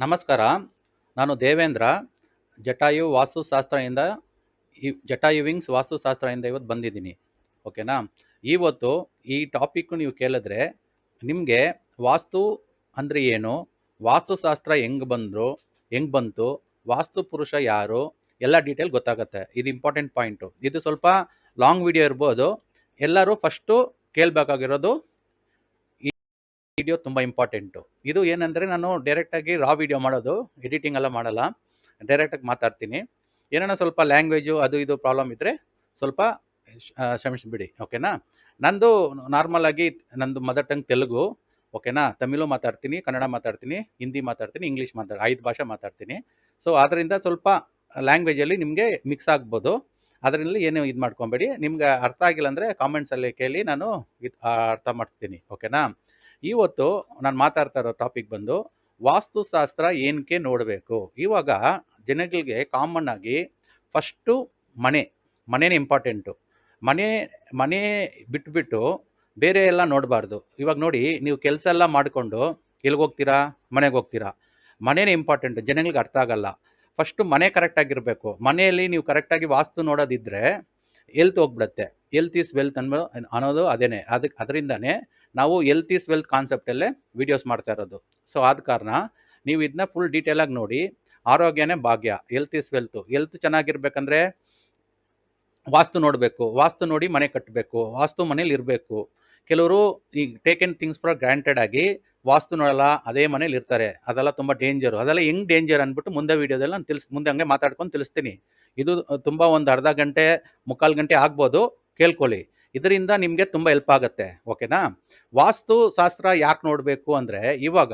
ನಮಸ್ಕಾರ. ನಾನು ದೇವೇಂದ್ರ. ಜಟಾಯು ವಾಸ್ತುಶಾಸ್ತ್ರದಿಂದ ಜಟಾಯು ವಿಂಗ್ಸ್ ವಾಸ್ತುಶಾಸ್ತ್ರದಿಂದ ಇವತ್ತು ಬಂದಿದ್ದೀನಿ. ಓಕೆನಾ? ಇವತ್ತು ಈ ಟಾಪಿಕ್ ನೀವು ಕೇಳಿದ್ರೆ ನಿಮಗೆ ವಾಸ್ತು ಅಂದರೆ ಏನು, ವಾಸ್ತುಶಾಸ್ತ್ರ ಹೆಂಗೆ ಬಂತು, ವಾಸ್ತು ಪುರುಷ ಯಾರು, ಎಲ್ಲ ಡೀಟೇಲ್ ಗೊತ್ತಾಗುತ್ತೆ. ಇದು ಇಂಪಾರ್ಟೆಂಟ್ ಪಾಯಿಂಟು. ಇದು ಸ್ವಲ್ಪ ಲಾಂಗ್ ವಿಡಿಯೋ ಇರ್ಬೋದು. ಎಲ್ಲರೂ ಫಸ್ಟು ಕೇಳಬೇಕಾಗಿರೋದು ವಿಡಿಯೋ ತುಂಬ ಇಂಪಾರ್ಟೆಂಟು. ಇದು ಏನಂದರೆ ನಾನು ಡೈರೆಕ್ಟಾಗಿ ರಾ ವಿಡಿಯೋ ಮಾಡೋದು, ಎಡಿಟಿಂಗ್ ಎಲ್ಲ ಮಾಡಲ್ಲ, ಡೈರೆಕ್ಟಾಗಿ ಮಾತಾಡ್ತೀನಿ. ಏನಾರ ಸ್ವಲ್ಪ ಲ್ಯಾಂಗ್ವೇಜು ಅದು ಇದು ಪ್ರಾಬ್ಲಮ್ ಇದ್ದರೆ ಸ್ವಲ್ಪ ಕ್ಷಮಿಸಿಬಿಡಿ. ಓಕೆನಾ? ನಂದು ನಾರ್ಮಲ್ ಆಗಿ ನಂದು ಮದರ್ ಟಂಗ್ ತೆಲುಗು. ಓಕೆನಾ? ತಮಿಳು ಮಾತಾಡ್ತೀನಿ, ಕನ್ನಡ ಮಾತಾಡ್ತೀನಿ, ಹಿಂದಿ ಮಾತಾಡ್ತೀನಿ, ಇಂಗ್ಲೀಷ್ 5 ಭಾಷೆ ಮಾತಾಡ್ತೀನಿ. ಸೊ ಅದರಿಂದ ಸ್ವಲ್ಪ ಲ್ಯಾಂಗ್ವೇಜಲ್ಲಿ ನಿಮಗೆ ಮಿಕ್ಸ್ ಆಗ್ಬೋದು. ಅದರಲ್ಲಿ ಏನು ಇದು ಮಾಡ್ಕೊಬೇಡಿ. ನಿಮ್ಗೆ ಅರ್ಥ ಆಗಿಲ್ಲ ಅಂದರೆ ಕಾಮೆಂಟ್ಸಲ್ಲಿ ಕೇಳಿ, ನಾನು ಅರ್ಥ ಮಾಡ್ತೀನಿ. ಓಕೆನಾ? ಇವತ್ತು ನಾನು ಮಾತಾಡ್ತಾ ಇರೋ ಟಾಪಿಕ್ ಬಂದು ವಾಸ್ತುಶಾಸ್ತ್ರ ಏನಕ್ಕೆ ನೋಡಬೇಕು. ಇವಾಗ ಜನಗಳಿಗೆ ಕಾಮನ್ ಆಗಿ ಫಸ್ಟು ಮನೆನೇ ಇಂಪಾರ್ಟೆಂಟು. ಮನೆ ಬಿಟ್ಬಿಟ್ಟು ಬೇರೆ ಎಲ್ಲ ನೋಡಬಾರ್ದು. ಇವಾಗ ನೋಡಿ, ನೀವು ಕೆಲಸ ಎಲ್ಲ ಮಾಡಿಕೊಂಡು ಎಲ್ಲಿಗೆ ಹೋಗ್ತೀರಾ? ಮನೆಗೆ ಹೋಗ್ತೀರಾ. ಮನೆನೇ ಇಂಪಾರ್ಟೆಂಟು. ಜನಗಳಿಗೆ ಅರ್ಥ ಆಗಲ್ಲ. ಫಸ್ಟು ಮನೆ ಕರೆಕ್ಟಾಗಿರಬೇಕು. ಮನೆಯಲ್ಲಿ ನೀವು ಕರೆಕ್ಟಾಗಿ ವಾಸ್ತು ನೋಡೋದಿದ್ದರೆ ಹೆಲ್ತ್ ಹೋಗ್ಬಿಡುತ್ತೆ. ಹೆಲ್ತ್ ಈಸ್ ವೆಲ್ತ್ ಅನ್ನೋದು ಅದೇನೆ. ಅದರಿಂದನೇ ನಾವು ಹೆಲ್ತ್ ಈಸ್ ವೆಲ್ತ್ ಕಾನ್ಸೆಪ್ಟಲ್ಲೇ ವೀಡಿಯೋಸ್ ಮಾಡ್ತಾ ಇರೋದು. ಸೊ ಆದ ಕಾರಣ ನೀವು ಇದನ್ನ ಫುಲ್ ಡೀಟೇಲಾಗಿ ನೋಡಿ. ಆರೋಗ್ಯನೇ ಭಾಗ್ಯ, ಹೆಲ್ತ್ ಈಸ್ ವೆಲ್ತು. ಹೆಲ್ತ್ ಚೆನ್ನಾಗಿರ್ಬೇಕಂದ್ರೆ ವಾಸ್ತು ನೋಡಬೇಕು. ವಾಸ್ತು ನೋಡಿ ಮನೆ ಕಟ್ಟಬೇಕು. ವಾಸ್ತು ಮನೇಲಿ ಇರಬೇಕು. ಕೆಲವರು ಈ ಟೇಕನ್ ಥಿಂಗ್ಸ್ ಫಾರ್ ಗ್ರಾಂಟೆಡ್ ಆಗಿ ವಾಸ್ತು ನೋಡಲ್ಲ, ಅದೇ ಮನೇಲಿ ಇರ್ತಾರೆ. ಅದೆಲ್ಲ ತುಂಬ ಡೇಂಜರು. ಅದೆಲ್ಲ ಹೆಂಗೆ ಡೇಂಜರ್ ಅಂದ್ಬಿಟ್ಟು ಮುಂದೆ ವೀಡಿಯೋದಲ್ಲಿ ನಾನು ಮುಂದೆ ಹಂಗೆ ಮಾತಾಡ್ಕೊಂಡು ತಿಳಿಸ್ತೀನಿ. ಇದು ತುಂಬ ಒಂದು ಅರ್ಧ ಗಂಟೆ 3/4 ಗಂಟೆ ಆಗ್ಬೋದು, ಕೇಳ್ಕೊಳ್ಳಿ. ಇದರಿಂದ ನಿಮಗೆ ತುಂಬ ಹೆಲ್ಪ್ ಆಗುತ್ತೆ. ಓಕೆನಾ? ವಾಸ್ತುಶಾಸ್ತ್ರ ಯಾಕೆ ನೋಡಬೇಕು ಅಂದರೆ, ಇವಾಗ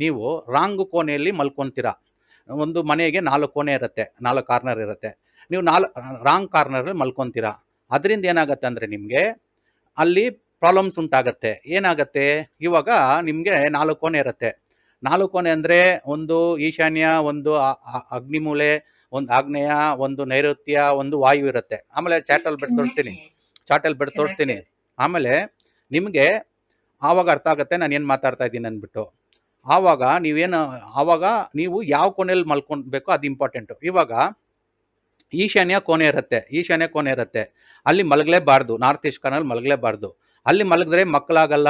ನೀವು ರಾಂಗ್ ಕೋಣೆಯಲ್ಲಿ ಮಲ್ಕೊತೀರಾ. ಒಂದು ಮನೆಗೆ 4 ಕೋಣೆ ಇರುತ್ತೆ, 4 ಕಾರ್ನರ್ ಇರುತ್ತೆ. ನೀವು ರಾಂಗ್ ಕಾರ್ನರಲ್ಲಿ ಮಲ್ಕೊತೀರಾ. ಅದರಿಂದ ಏನಾಗುತ್ತೆ ಅಂದರೆ ನಿಮಗೆ ಅಲ್ಲಿ ಪ್ರಾಬ್ಲಮ್ಸ್ ಉಂಟಾಗತ್ತೆ. ಏನಾಗತ್ತೆ? ಇವಾಗ ನಿಮಗೆ 4 ಕೋಣೆ ಇರುತ್ತೆ. 4 ಕೋಣೆ ಅಂದರೆ ಒಂದು ಈಶಾನ್ಯ, ಒಂದು ಅಗ್ನಿಮೂಲೆ, ಒಂದು ಆಗ್ನೇಯ, ಒಂದು ನೈಋತ್ಯ, ಒಂದು ವಾಯು ಇರುತ್ತೆ. ಆಮೇಲೆ ಚಾಟಲ್ ಬೆಡ್ ತೋರಿಸ್ತೀನಿ. ಆಮೇಲೆ ನಿಮಗೆ ಆವಾಗ ಅರ್ಥ ಆಗುತ್ತೆ ನಾನು ಏನು ಮಾತಾಡ್ತಾ ಇದ್ದೀನಿ ಅಂದ್ಬಿಟ್ಟು. ಆವಾಗ ನೀವು ಯಾವ ಕೋಣೆಯಲ್ಲಿ ಮಲ್ಕೊಳ್ಬೇಕು ಅದು ಇಂಪಾರ್ಟೆಂಟು. ಇವಾಗ ಈಶಾನ್ಯ ಕೋಣೆ ಇರುತ್ತೆ. ಅಲ್ಲಿ ಮಲಗಲೇಬಾರ್ದು. ನಾರ್ತ್ ಈಸ್ಟ್ ಕಾರ್ನಲ್ಲಿ ಮಲಗಲೇಬಾರ್ದು. ಅಲ್ಲಿ ಮಲಗಿದ್ರೆ ಮಕ್ಕಳಾಗಲ್ಲ,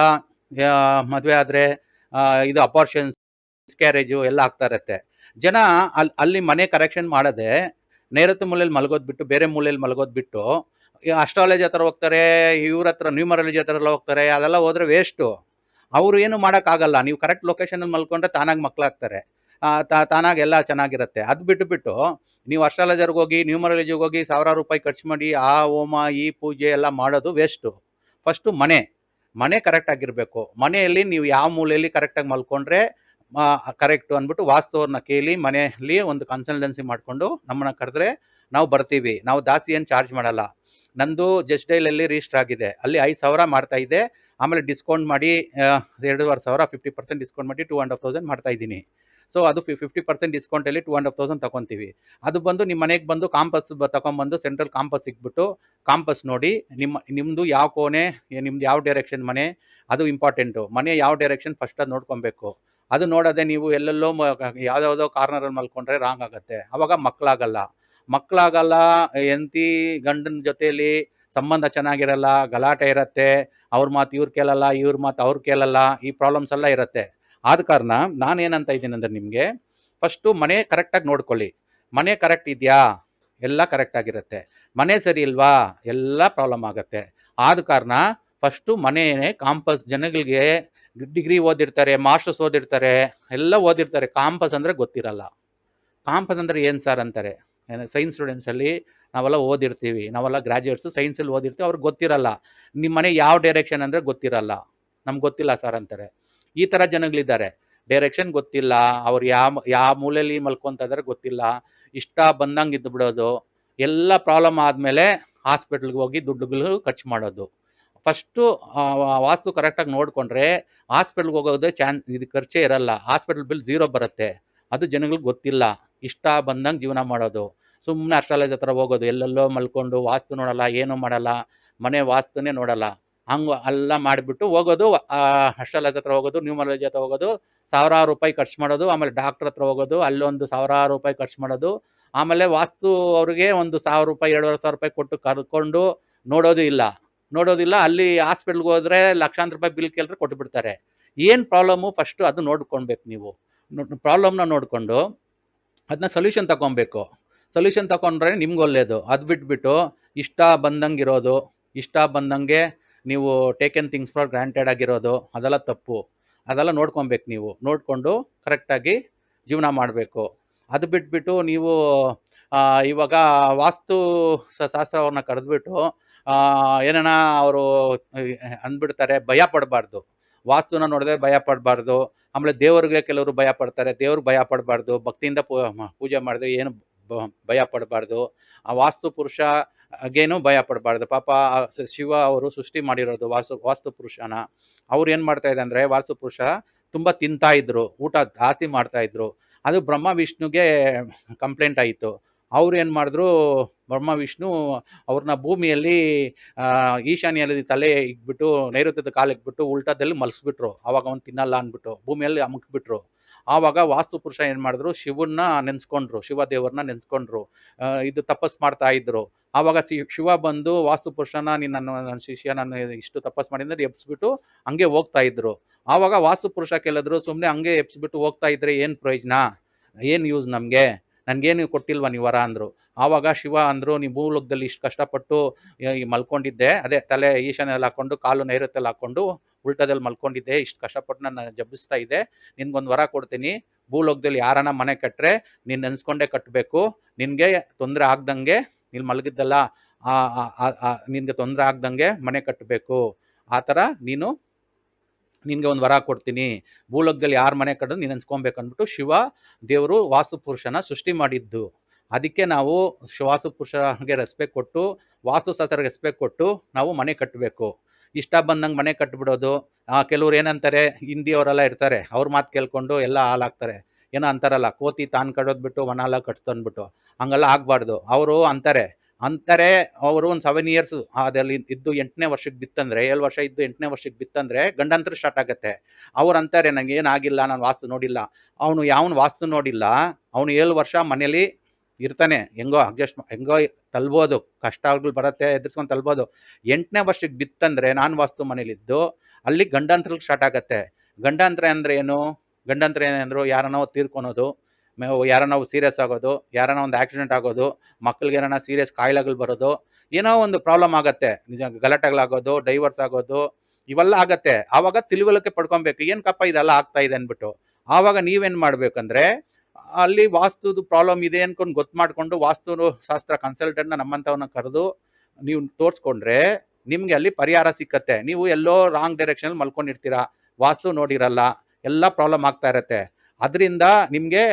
ಮದುವೆ ಆದರೆ ಇದು ಅಪಾರ್ಷನ್ಸ್, ಮಿಸ್ಕ್ಯಾರೇಜು ಎಲ್ಲ ಆಗ್ತಾ ಇರುತ್ತೆ. ಜನ ಅಲ್ಲಿ ಮನೆ ಕರೆಕ್ಷನ್ ಮಾಡದೆ ನೈಋತ್ಯ ಮೂಲೆಯಲ್ಲಿ ಮಲಗೋದು ಬಿಟ್ಟು, ಬೇರೆ ಮೂಲೆಯಲ್ಲಿ ಮಲಗೋದು ಬಿಟ್ಟು ಅಸ್ಟ್ರಾಲಜಿ ಹತ್ರ ಹೋಗ್ತಾರೆ, ಇವ್ರ ಹತ್ರ ನ್ಯೂಮರಾಲಜಿ ಹತ್ರ ಎಲ್ಲ ಹೋಗ್ತಾರೆ. ಅದೆಲ್ಲ ಹೋದ್ರೆ ವೇಸ್ಟು. ಅವರು ಏನು ಮಾಡೋಕ್ಕಾಗಲ್ಲ. ನೀವು ಕರೆಕ್ಟ್ ಲೊಕೇಶನಲ್ಲಿ ಮಲ್ಕೊಂಡ್ರೆ ತಾನಾಗಿ ಮಕ್ಕಳಾಗ್ತಾರೆ, ತಾನಾಗಿ ಎಲ್ಲ ಚೆನ್ನಾಗಿರುತ್ತೆ. ಅದು ಬಿಟ್ಟು ನೀವು ಅಸ್ಟ್ರಾಲಜರ್ಗೆ ಹೋಗಿ, ನ್ಯೂಮರಾಲಜಿಗೆ ಹೋಗಿ ಸಾವಿರಾರು ರೂಪಾಯಿ ಖರ್ಚು ಮಾಡಿ ಆ ಹೋಮ ಈ ಪೂಜೆ ಎಲ್ಲ ಮಾಡೋದು ವೇಸ್ಟು. ಫಸ್ಟು ಮನೆ ಕರೆಕ್ಟಾಗಿರಬೇಕು. ಮನೆಯಲ್ಲಿ ನೀವು ಯಾವ ಮೂಲೆಯಲ್ಲಿ ಕರೆಕ್ಟಾಗಿ ಮಲ್ಕೊಂಡ್ರೆ ಕರೆಕ್ಟು ಅಂದ್ಬಿಟ್ಟು ವಾಸ್ತುವ್ರನ್ನ ಕೇಳಿ ಮನೆಯಲ್ಲಿ ಒಂದು ಕನ್ಸಲ್ಟೆನ್ಸಿ ಮಾಡಿಕೊಂಡು ನಮ್ಮನ್ನ ಕರೆದ್ರೆ ನಾವು ಬರ್ತೀವಿ. ನಾವು ಜಾಸ್ತಿ ಏನು ಚಾರ್ಜ್ ಮಾಡಲ್ಲ. ನಂದು ಜಸ್ಟ್ ಡೈಲಲ್ಲಿ ರಿಜಿಸ್ಟರ್ ಆಗಿದೆ. ಅಲ್ಲಿ 5,000 ಮಾಡ್ತಾ ಇದೆ. ಆಮೇಲೆ ಡಿಸ್ಕೌಂಟ್ ಮಾಡಿ 2,500 50% ಡಿಸ್ಕೌಂಟ್ ಮಾಡಿ 2,500 ಮಾಡ್ತಾ ಇದ್ದೀನಿ. ಸೊ ಅದು 50% ಡಿಸ್ಕೌಂಟಲ್ಲಿ 2,500 ತಗೊತೀವಿ. ಅದು ಬಂದು ನಿಮ್ಮ ಮನೆಗೆ ಬಂದು ಕಾಂಪಸ್ ತಗೊಂಡ್ಬಂದು ಸೆಂಟ್ರಲ್ ಕಾಂಪಸ್ ಸಿಕ್ಬಿಟ್ಟು ಕಾಂಪಸ್ ನೋಡಿ ನಿಮ್ಮದು ಯಾವ ಕೋಣೆ, ನಿಮ್ದು ಯಾವ ಡೈರೆಕ್ಷನ್ ಮನೆ, ಅದು ಇಂಪಾರ್ಟೆಂಟು. ಮನೆ ಯಾವ ಡೈರೆಕ್ಷನ್ ಫಸ್ಟ್ ಅದು ನೋಡ್ಕೊಬೇಕು. ಅದು ನೋಡೋದೆ ನೀವು ಎಲ್ಲೆಲ್ಲೋ ಯಾವುದ್ಯಾವುದೋ ಕಾರ್ನರಲ್ಲಿ ಮಲ್ಕೊಂಡ್ರೆ ರಾಂಗ್ ಆಗುತ್ತೆ. ಆವಾಗ ಮಕ್ಕಳಾಗಲ್ಲ, ಹೆಂಡತಿ ಗಂಡನ ಜೊತೆಯಲ್ಲಿ ಸಂಬಂಧ ಚೆನ್ನಾಗಿರಲ್ಲ, ಗಲಾಟೆ ಇರುತ್ತೆ, ಅವ್ರ ಮಾತು ಇವ್ರು ಕೇಳಲ್ಲ, ಇವ್ರ ಮಾತು ಅವ್ರು ಕೇಳಲ್ಲ, ಈ ಪ್ರಾಬ್ಲಮ್ಸ್ ಎಲ್ಲ ಇರುತ್ತೆ. ಆದ ಕಾರಣ ನಾನೇನಂತ ಇದ್ದೀನಿ ಅಂದರೆ ನಿಮಗೆ ಫಸ್ಟು ಮನೆ ಕರೆಕ್ಟಾಗಿ ನೋಡ್ಕೊಳ್ಳಿ. ಮನೆ ಕರೆಕ್ಟ್ ಇದೆಯಾ? ಎಲ್ಲ ಕರೆಕ್ಟಾಗಿರುತ್ತೆ. ಮನೆ ಸರಿ ಇಲ್ವಾ? ಎಲ್ಲ ಪ್ರಾಬ್ಲಮ್ ಆಗುತ್ತೆ. ಆದ ಕಾರಣ ಫಸ್ಟು ಮನೆಯೇ ಕಾಂಪಸ್. ಜನಗಳಿಗೆ ಡಿಗ್ರಿ ಓದಿರ್ತಾರೆ, ಮಾಸ್ಟರ್ಸ್ ಓದಿರ್ತಾರೆ, ಎಲ್ಲ ಓದಿರ್ತಾರೆ, ಕಾಂಪಸ್ ಅಂದರೆ ಗೊತ್ತಿರಲ್ಲ. ಕಾಂಪಸ್ ಅಂದರೆ ಏನು ಸರ್ ಅಂತಾರೆ. ಸೈನ್ಸ್ ಸ್ಟೂಡೆಂಟ್ಸಲ್ಲಿ ನಾವೆಲ್ಲ ಓದಿರ್ತೀವಿ, ನಾವೆಲ್ಲ ಗ್ರ್ಯಾಜುಯೇಟ್ಸು ಸೈನ್ಸಲ್ಲಿ ಓದಿರ್ತೀವಿ, ಅವ್ರಿಗೆ ಗೊತ್ತಿರಲ್ಲ. ನಿಮ್ಮ ಮನೆ ಯಾವ ಡೈರೆಕ್ಷನ್ ಅಂದರೆ ಗೊತ್ತಿರಲ್ಲ. ನಮ್ಗೆ ಗೊತ್ತಿಲ್ಲ ಸರ್ ಅಂತಾರೆ. ಈ ಥರ ಜನಗಳಿದ್ದಾರೆ. ಡೈರೆಕ್ಷನ್ ಗೊತ್ತಿಲ್ಲ, ಅವ್ರು ಯಾವ ಮೂಲೆಯಲ್ಲಿ ಮಲ್ಕೊತಾ ಇದ್ದಾರೆ ಗೊತ್ತಿಲ್ಲ, ಇಷ್ಟ ಬಂದಂಗೆ ಇದ್ದು ಬಿಡೋದು. ಎಲ್ಲ ಪ್ರಾಬ್ಲಮ್ ಆದಮೇಲೆ ಹಾಸ್ಪಿಟ್ಲ್ಗೆ ಹೋಗಿ ದುಡ್ಡುಗಳು ಖರ್ಚು ಮಾಡೋದು. ಫಸ್ಟು ವಾಸ್ತು ಕರೆಕ್ಟಾಗಿ ನೋಡಿಕೊಂಡ್ರೆ ಹಾಸ್ಪಿಟ್ಲ್ಗೆ ಹೋಗೋದೇ ಇದು ಖರ್ಚೇ ಇರಲ್ಲ. ಹಾಸ್ಪಿಟಲ್ ಬಿಲ್ 0 ಬರುತ್ತೆ. ಅದು ಜನಗಳಿಗೆ ಗೊತ್ತಿಲ್ಲ. ಇಷ್ಟ ಬಂದಂಗೆ ಜೀವನ ಮಾಡೋದು. ಸುಮ್ಮನೆ ಅಸ್ಟ್ರಾಲಜಿ ಹತ್ರ ಹೋಗೋದು, ಎಲ್ಲೆಲ್ಲೋ ಮಲ್ಕೊಂಡು ವಾಸ್ತು ನೋಡಲ್ಲ, ಏನೂ ಮಾಡಲ್ಲ, ಮನೆ ವಾಸ್ತುನೇ ನೋಡಲ್ಲ. ಹಂಗೆ ಎಲ್ಲ ಮಾಡಿಬಿಟ್ಟು ಹೋಗೋದು, ಅಸ್ಟ್ರಾಲಜಿ ಹತ್ರ ಹೋಗೋದು, ನ್ಯೂಮರಾಲಜಿ ಹತ್ರ ಹೋಗೋದು, ಸಾವಿರಾರು ರೂಪಾಯಿ ಖರ್ಚು ಮಾಡೋದು, ಆಮೇಲೆ ಡಾಕ್ಟರ್ ಹತ್ರ ಹೋಗೋದು, ಅಲ್ಲೊಂದು ಸಾವಿರಾರು ರೂಪಾಯಿ ಖರ್ಚು ಮಾಡೋದು, ಆಮೇಲೆ ವಾಸ್ತು ಅವ್ರಿಗೆ ಒಂದು 1000 ರೂಪಾಯಿ 2500 ರೂಪಾಯಿ ಕೊಟ್ಟು ಕರ್ಕೊಂಡು ನೋಡೋದಿಲ್ಲ. ಅಲ್ಲಿ ಹಾಸ್ಪಿಟ್ಲ್ಗೆ ಹೋದ್ರೆ ಲಕ್ಷಾಂತರ ರೂಪಾಯಿ ಬಿಲ್ ಕೇಳಿದ್ರೆ ಕೊಟ್ಟು ಬಿಡ್ತಾರೆ. ಏನು ಪ್ರಾಬ್ಲಮ್ಮು ಫಸ್ಟು ಅದು ನೋಡ್ಕೊಳ್ಬೇಕು ನೀವು. ಪ್ರಾಬ್ಲಮ್ನ ನೋಡಿಕೊಂಡು ಅದನ್ನ ಸೊಲ್ಯೂಷನ್ ತಗೊಬೇಕು. ಸೊಲ್ಯೂಷನ್ ತಗೊಂಡ್ರೆ ನಿಮ್ಗೆ ಒಳ್ಳೇದು. ಅದು ಬಿಟ್ಬಿಟ್ಟು ಇಷ್ಟ ಬಂದಂಗೆ ಇರೋದು, ಇಷ್ಟ ಬಂದಂಗೆ ನೀವು ಟೇಕನ್ ಥಿಂಗ್ಸ್ ಫಾರ್ ಗ್ರಾಂಟೆಡ್ ಆಗಿರೋದು, ಅದೆಲ್ಲ ತಪ್ಪು. ಅದೆಲ್ಲ ನೋಡ್ಕೊಬೇಕು. ನೀವು ನೋಡಿಕೊಂಡು ಕರೆಕ್ಟಾಗಿ ಜೀವನ ಮಾಡಬೇಕು. ಅದು ಬಿಟ್ಬಿಟ್ಟು ನೀವು ಇವಾಗ ವಾಸ್ತು ಶಾಸ್ತ್ರವ್ರನ್ನ ಕರೆದ್ಬಿಟ್ಟು ಏನಾನ ಅವರು ಅಂದ್ಬಿಡ್ತಾರೆ, ಭಯ ಪಡಬಾರ್ದು. ವಾಸ್ತುನ ನೋಡಿದ್ರೆ ಭಯ ಪಡಬಾರ್ದು. ಆಮೇಲೆ ದೇವರಿಗೆ ಕೆಲವರು ಭಯ ಪಡ್ತಾರೆ, ದೇವ್ರಿಗೆ ಭಯ ಪಡಬಾರ್ದು. ಭಕ್ತಿಯಿಂದ ಪೂಜೆ ಮಾಡಿದ್ರೆ ಏನು ಭಯ ಪಡಬಾರ್ದು. ಆ ವಾಸ್ತು ಪುರುಷ ಆಗೇನು ಭಯ ಪಡಬಾರ್ದು. ಪಾಪ ಶಿವ ಅವರು ಸೃಷ್ಟಿ ಮಾಡಿರೋದು ವಾಸ್ತು ಪುರುಷನ. ಅವ್ರು ಏನು ಮಾಡ್ತಾ ಇದ್ದಾರೆ ಅಂದರೆ, ವಾಸ್ತು ಪುರುಷ ತುಂಬ ತಿಂತಾ ಇದ್ರು, ಊಟ ಜಾಸ್ತಿ ಮಾಡ್ತಾ ಇದ್ರು. ಅದು ಬ್ರಹ್ಮ ವಿಷ್ಣುಗೆ ಕಂಪ್ಲೇಂಟ್ ಆಯಿತು. ಅವ್ರು ಏನು ಮಾಡಿದ್ರು, ಬ್ರಹ್ಮ ವಿಷ್ಣು ಅವ್ರನ್ನ ಭೂಮಿಯಲ್ಲಿ ಈಶಾನ್ಯಲ್ಲಿ ತಲೆ ಇಕ್ಬಿಟ್ಟು, ನೈಋತ್ಯದ ಕಾಲು ಇಕ್ಬಿಟ್ಟು ಉಲ್ಟಾದಲ್ಲಿ ಮಲಗಿಸ್ಬಿಟ್ರು. ಆವಾಗ ಅವ್ನು ತಿನ್ನಲ್ಲ ಅಂದ್ಬಿಟ್ಟು ಭೂಮಿಯಲ್ಲಿ ಅಮುಕ್ಬಿಟ್ರು. ಆವಾಗ ವಾಸ್ತು ಪುರುಷ ಏನು ಮಾಡಿದ್ರು, ಶಿವನ್ನ ನೆನೆಸ್ಕೊಂಡ್ರು, ಶಿವ ದೇವ್ರನ್ನ ನೆನೆಸ್ಕೊಂಡ್ರು, ಇದು ತಪಸ್ ಮಾಡ್ತಾ ಇದ್ರು. ಆವಾಗ ಶಿವ ಬಂದು ವಾಸ್ತು ಪುರುಷನ, ನನ್ನ ಶಿಷ್ಯ ನಾನು ಇಷ್ಟು ತಪಸ್ ಮಾಡಿದ್ರೆ ಎಬ್ಸ್ಬಿಟ್ಟು ಹಂಗೆ ಹೋಗ್ತಾ ಇದ್ರು. ಆವಾಗ ವಾಸ್ತು ಪುರುಷ ಕೇಳಿದ್ರು, ಸುಮ್ಮನೆ ಹಂಗೆ ಎಬ್ಸ್ಬಿಟ್ಟು ಹೋಗ್ತಾ ಇದ್ರೆ ಏನು ಪ್ರಯೋಜನ, ಏನು ಯೂಸ್ ನಮಗೆ, ನನಗೇನು ಕೊಟ್ಟಿಲ್ವ ನೀವು ವರ ಅಂದರು. ಆವಾಗ ಶಿವ ಅಂದರು, ನೀವು ಭೂಲೋಕದಲ್ಲಿ ಇಷ್ಟು ಕಷ್ಟಪಟ್ಟು ಮಲ್ಕೊಂಡಿದ್ದೆ, ಅದೇ ತಲೆ ಈಶಾನ್ಯಲ್ಲಿ ಹಾಕ್ಕೊಂಡು ಕಾಲು ನೈಋತ್ಯದಲ್ಲಿ ಹಾಕ್ಕೊಂಡು ಉಲ್ಟದಲ್ಲಿ ಮಲ್ಕೊಂಡಿದ್ದೆ, ಇಷ್ಟು ಕಷ್ಟಪಟ್ಟು ನನ್ನ ಜಬ್ಬಿಸ್ತಾ ಇದೆ, ನಿನ್ಗೊಂದು ವರ ಕೊಡ್ತೀನಿ. ಭೂಲೋಕದಲ್ಲಿ ಯಾರನ್ನ ಮನೆ ಕಟ್ಟರೆ ನೀನು ನೆನೆಸ್ಕೊಂಡೇ ಕಟ್ಟಬೇಕು. ನಿನಗೆ ತೊಂದರೆ ಆಗ್ದಂಗೆ, ನೀನು ಮಲಗಿದ್ದಲ್ಲ ನಿನಗೆ ತೊಂದರೆ ಆಗ್ದಂಗೆ ಮನೆ ಕಟ್ಟಬೇಕು. ಆ ಥರ ನಿನಗೆ ಒಂದು ವರ ಕೊಡ್ತೀನಿ. ಭೂಲೋಕದಲ್ಲಿ ಯಾರು ಮನೆ ಕಟ್ಟೋದು ನೀನು ನೆನೆಸ್ಕೊಬೇಕು ಅಂದ್ಬಿಟ್ಟು ಶಿವ ದೇವರು ವಾಸ್ತು ಪುರುಷನ ಸೃಷ್ಟಿ ಮಾಡಿದ್ದು. ಅದಕ್ಕೆ ನಾವು ವಾಸ್ತು ಪುರುಷನಿಗೆ ರೆಸ್ಪೆಕ್ಟ್ ಕೊಟ್ಟು, ವಾಸ್ತುಶಾಸ್ತ್ರಕ್ಕೆ ರೆಸ್ಪೆಕ್ಟ್ ಕೊಟ್ಟು ನಾವು ಮನೆ ಕಟ್ಟಬೇಕು. ಇಷ್ಟ ಬಂದಂಗೆ ಮನೆ ಕಟ್ಟಿಬಿಡೋದು. ಕೆಲವ್ರು ಏನಂತಾರೆ, ಹಿಂದಿಯವರೆಲ್ಲ ಇರ್ತಾರೆ, ಅವ್ರ ಮಾತು ಕೇಳ್ಕೊಂಡು ಎಲ್ಲ ಹಾಳಾಗ್ತಾರೆ. ಏನೋ ಅಂತಾರಲ್ಲ, ಕೋತಿ ತಾನು ಕಡೋದು ಬಿಟ್ಟು ವನ ಎಲ್ಲ ಕಟ್ತಂದ್ಬಿಟ್ಟು, ಹಂಗೆಲ್ಲ ಆಗಬಾರ್ದು. ಅವರು ಅಂತಾರೆ ಅವರು ಒಂದು 7 years ಅದರಲ್ಲಿ ಇದ್ದು 8ನೇ ವರ್ಷಕ್ಕೆ ಬಿತ್ತಂದ್ರೆ, 7 ವರ್ಷ ಇದ್ದು 8ನೇ ವರ್ಷಕ್ಕೆ ಬಿತ್ತಂದ್ರೆ ಗಂಡಂತರ ಸ್ಟಾರ್ಟ್ ಆಗುತ್ತೆ. ಅವ್ರು ಅಂತಾರೆ, ನಂಗೆ ಏನಾಗಿಲ್ಲ, ನಾನು ವಾಸ್ತು ನೋಡಿಲ್ಲ. ಅವನು ಯಾವನು ವಾಸ್ತು ನೋಡಿಲ್ಲ, ಅವನು 7 ವರ್ಷ ಮನೇಲಿ ಇರ್ತಾನೆ, ಹೆಂಗೋ ತಲ್ಬೋದು, ಕಷ್ಟಗಳು ಬರುತ್ತೆ, ಎದುರಿಸ್ಕೊಂಡು ತಲ್ಬೋದು. 8ನೇ ವರ್ಷಕ್ಕೆ ಬಿತ್ತಂದ್ರೆ ನಾನು ವಾಸ್ತು ಮನೇಲಿದ್ದು ಅಲ್ಲಿ ಗಂಡಂತರಕ್ಕೆ ಸ್ಟಾರ್ಟ್ ಆಗತ್ತೆ. ಗಂಡಾಂತರ ಅಂದರೆ ಏನು? ಗಂಡಾಂತರ ಏನಂದ್ರು, ಯಾರನ್ನೋ ತೀರ್ಕೊಳೋದು, ಯಾರನ್ನ ಸೀರಿಯಸ್ ಆಗೋದು, ಯಾರನ್ನ ಒಂದು ಆಕ್ಸಿಡೆಂಟ್ ಆಗೋದು, ಮಕ್ಕಳಿಗೆ ಏನಾರ ಸೀರಿಯಸ್ ಕಾಯಿಲೆಗಳು ಬರೋದು, ಏನೋ ಒಂದು ಪ್ರಾಬ್ಲಮ್ ಆಗತ್ತೆ, ಗಲಾಟೆಗಳಾಗೋದು, ಡೈವರ್ಸ್ ಆಗೋದು, ಇವೆಲ್ಲ ಆಗತ್ತೆ. ಆವಾಗ ತಿಳುವಳಿಕೆ ಪಡ್ಕೊಬೇಕು, ಏನಕ್ಕಪ್ಪ ಇದೆಲ್ಲ ಆಗ್ತಾ ಇದೆ ಅಂದ್ಬಿಟ್ಟು. ಆವಾಗ ನೀವೇನು ಮಾಡ್ಬೇಕಂದ್ರೆ, ಅಲ್ಲಿ ವಾಸ್ತುದು ಪ್ರಾಬ್ಲಮ್ ಇದೆ ಅನ್ಕೊಂಡು ಗೊತ್ತು ಮಾಡ್ಕೊಂಡು ವಾಸ್ತು ಶಾಸ್ತ್ರ ಕನ್ಸಲ್ಟೆಂಟ್ನ ನಮ್ಮಂಥವನ್ನ ಕರೆದು ನೀವು ತೋರಿಸ್ಕೊಂಡ್ರೆ ನಿಮ್ಗೆ ಅಲ್ಲಿ ಪರಿಹಾರ ಸಿಕ್ಕತ್ತೆ. ನೀವು ಎಲ್ಲೋ ರಾಂಗ್ ಡೈರೆಕ್ಷನ್ ಮಲ್ಕೊಂಡಿರ್ತೀರಾ, ವಾಸ್ತು ನೋಡಿರಲ್ಲ, ಎಲ್ಲ ಪ್ರಾಬ್ಲಮ್ ಆಗ್ತಾ ಇರತ್ತೆ. ಅದರಿಂದ ನಿಮಗೆ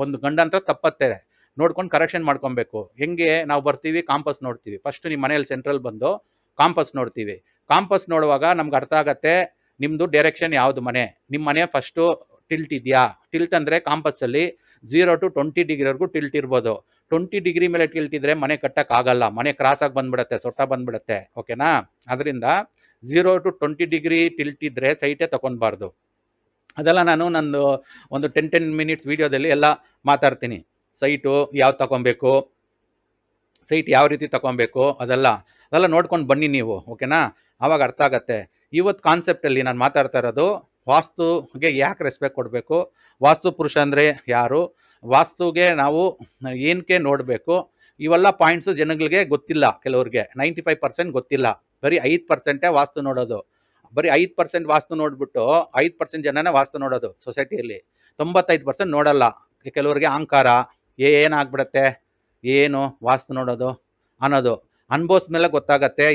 ಒಂದು ಗಂಡಂತರ ತಪ್ಪತ್ತೆ. ನೋಡ್ಕೊಂಡು ಕರೆಕ್ಷನ್ ಮಾಡ್ಕೊಬೇಕು. ಹೆಂಗೆ ನಾವು ಬರ್ತೀವಿ, ಕಾಂಪಸ್ ನೋಡ್ತೀವಿ. ಫಸ್ಟ್ ನಿಮ್ಮ ಮನೇಲಿ ಸೆಂಟ್ರಲ್ ಬಂದು ಕಾಂಪಸ್ ನೋಡ್ತೀವಿ. ಕಾಂಪಸ್ ನೋಡುವಾಗ ನಮ್ಗೆ ಅರ್ಥ ಆಗತ್ತೆ ನಿಮ್ಮದು ಡೈರೆಕ್ಷನ್ ಯಾವುದು ಮನೆ. ನಿಮ್ಮ ಮನೆ ಫಸ್ಟು ಟಿಲ್ಟ್ ಇದೆಯಾ? ಟಿಲ್ಟ್ ಅಂದರೆ ಕಾಂಪಸ್ಸಲ್ಲಿ 0 to 20 ಡಿಗ್ರಿವರೆಗೂ ಟಿಲ್ಟ್ ಇರ್ಬೋದು. 20 ಡಿಗ್ರಿ ಮೇಲೆ ಟಿಲ್ಟ್ ಇದ್ರೆ ಮನೆ ಕಟ್ಟಕ್ಕಾಗಲ್ಲ, ಮನೆ ಕ್ರಾಸಾಗಿ ಬಂದ್ಬಿಡುತ್ತೆ, ಸೊಟ್ಟ ಬಂದ್ಬಿಡುತ್ತೆ. ಓಕೆನಾ? ಅದರಿಂದ 0 to 20 ಡಿಗ್ರಿ ಟಿಲ್ಟ್ ಇದ್ರೆ ಸೈಟೇ ತಗೊಳ್ಬಾರ್ದು. ಅದೆಲ್ಲ ನಾನು ನಂದು ಒಂದು 10 minutes ವೀಡಿಯೋದಲ್ಲಿ ಎಲ್ಲ ಮಾತಾಡ್ತೀನಿ. ಸೈಟು ಯಾವ್ದು ತಗೊಬೇಕು, ಸೈಟ್ ಯಾವ ರೀತಿ ತಗೊಬೇಕು, ಅದೆಲ್ಲ ನೋಡ್ಕೊಂಡು ಬನ್ನಿ ನೀವು. ಓಕೆನಾ? ಆವಾಗ ಅರ್ಥ ಆಗತ್ತೆ. ಇವತ್ತು ಕಾನ್ಸೆಪ್ಟಲ್ಲಿ ನಾನು ಮಾತಾಡ್ತಾ ಇರೋದು ವಾಸ್ತುಗೆ ಯಾಕೆ ರೆಸ್ಪೆಕ್ಟ್ ಕೊಡಬೇಕು, ವಾಸ್ತು ಪುರುಷ ಅಂದರೆ ಯಾರು, ವಾಸ್ತುಗೆ ನಾವು ಏನಕ್ಕೆ ನೋಡಬೇಕು, ಇವೆಲ್ಲ ಪಾಯಿಂಟ್ಸು ಜನಗಳಿಗೆ ಗೊತ್ತಿಲ್ಲ. ಕೆಲವ್ರಿಗೆ 95% ಗೊತ್ತಿಲ್ಲ. ಬರೀ 5% ವಾಸ್ತು ನೋಡೋದು. ಬರೀ 5% ವಾಸ್ತು ನೋಡ್ಬಿಟ್ಟು 5% ಜನನೇ ವಾಸ್ತು ನೋಡೋದು ಸೊಸೈಟಿಯಲ್ಲಿ. 95% ನೋಡಲ್ಲ. ಕೆಲವ್ರಿಗೆ ಅಹಂಕಾರ ಏನಾಗ್ಬಿಡತ್ತೆ, ಏನು ವಾಸ್ತು ನೋಡೋದು ಅನ್ನೋದು ಅನುಭವಿಸ್ಮೇಲೆ ಗೊತ್ತಾಗತ್ತೆ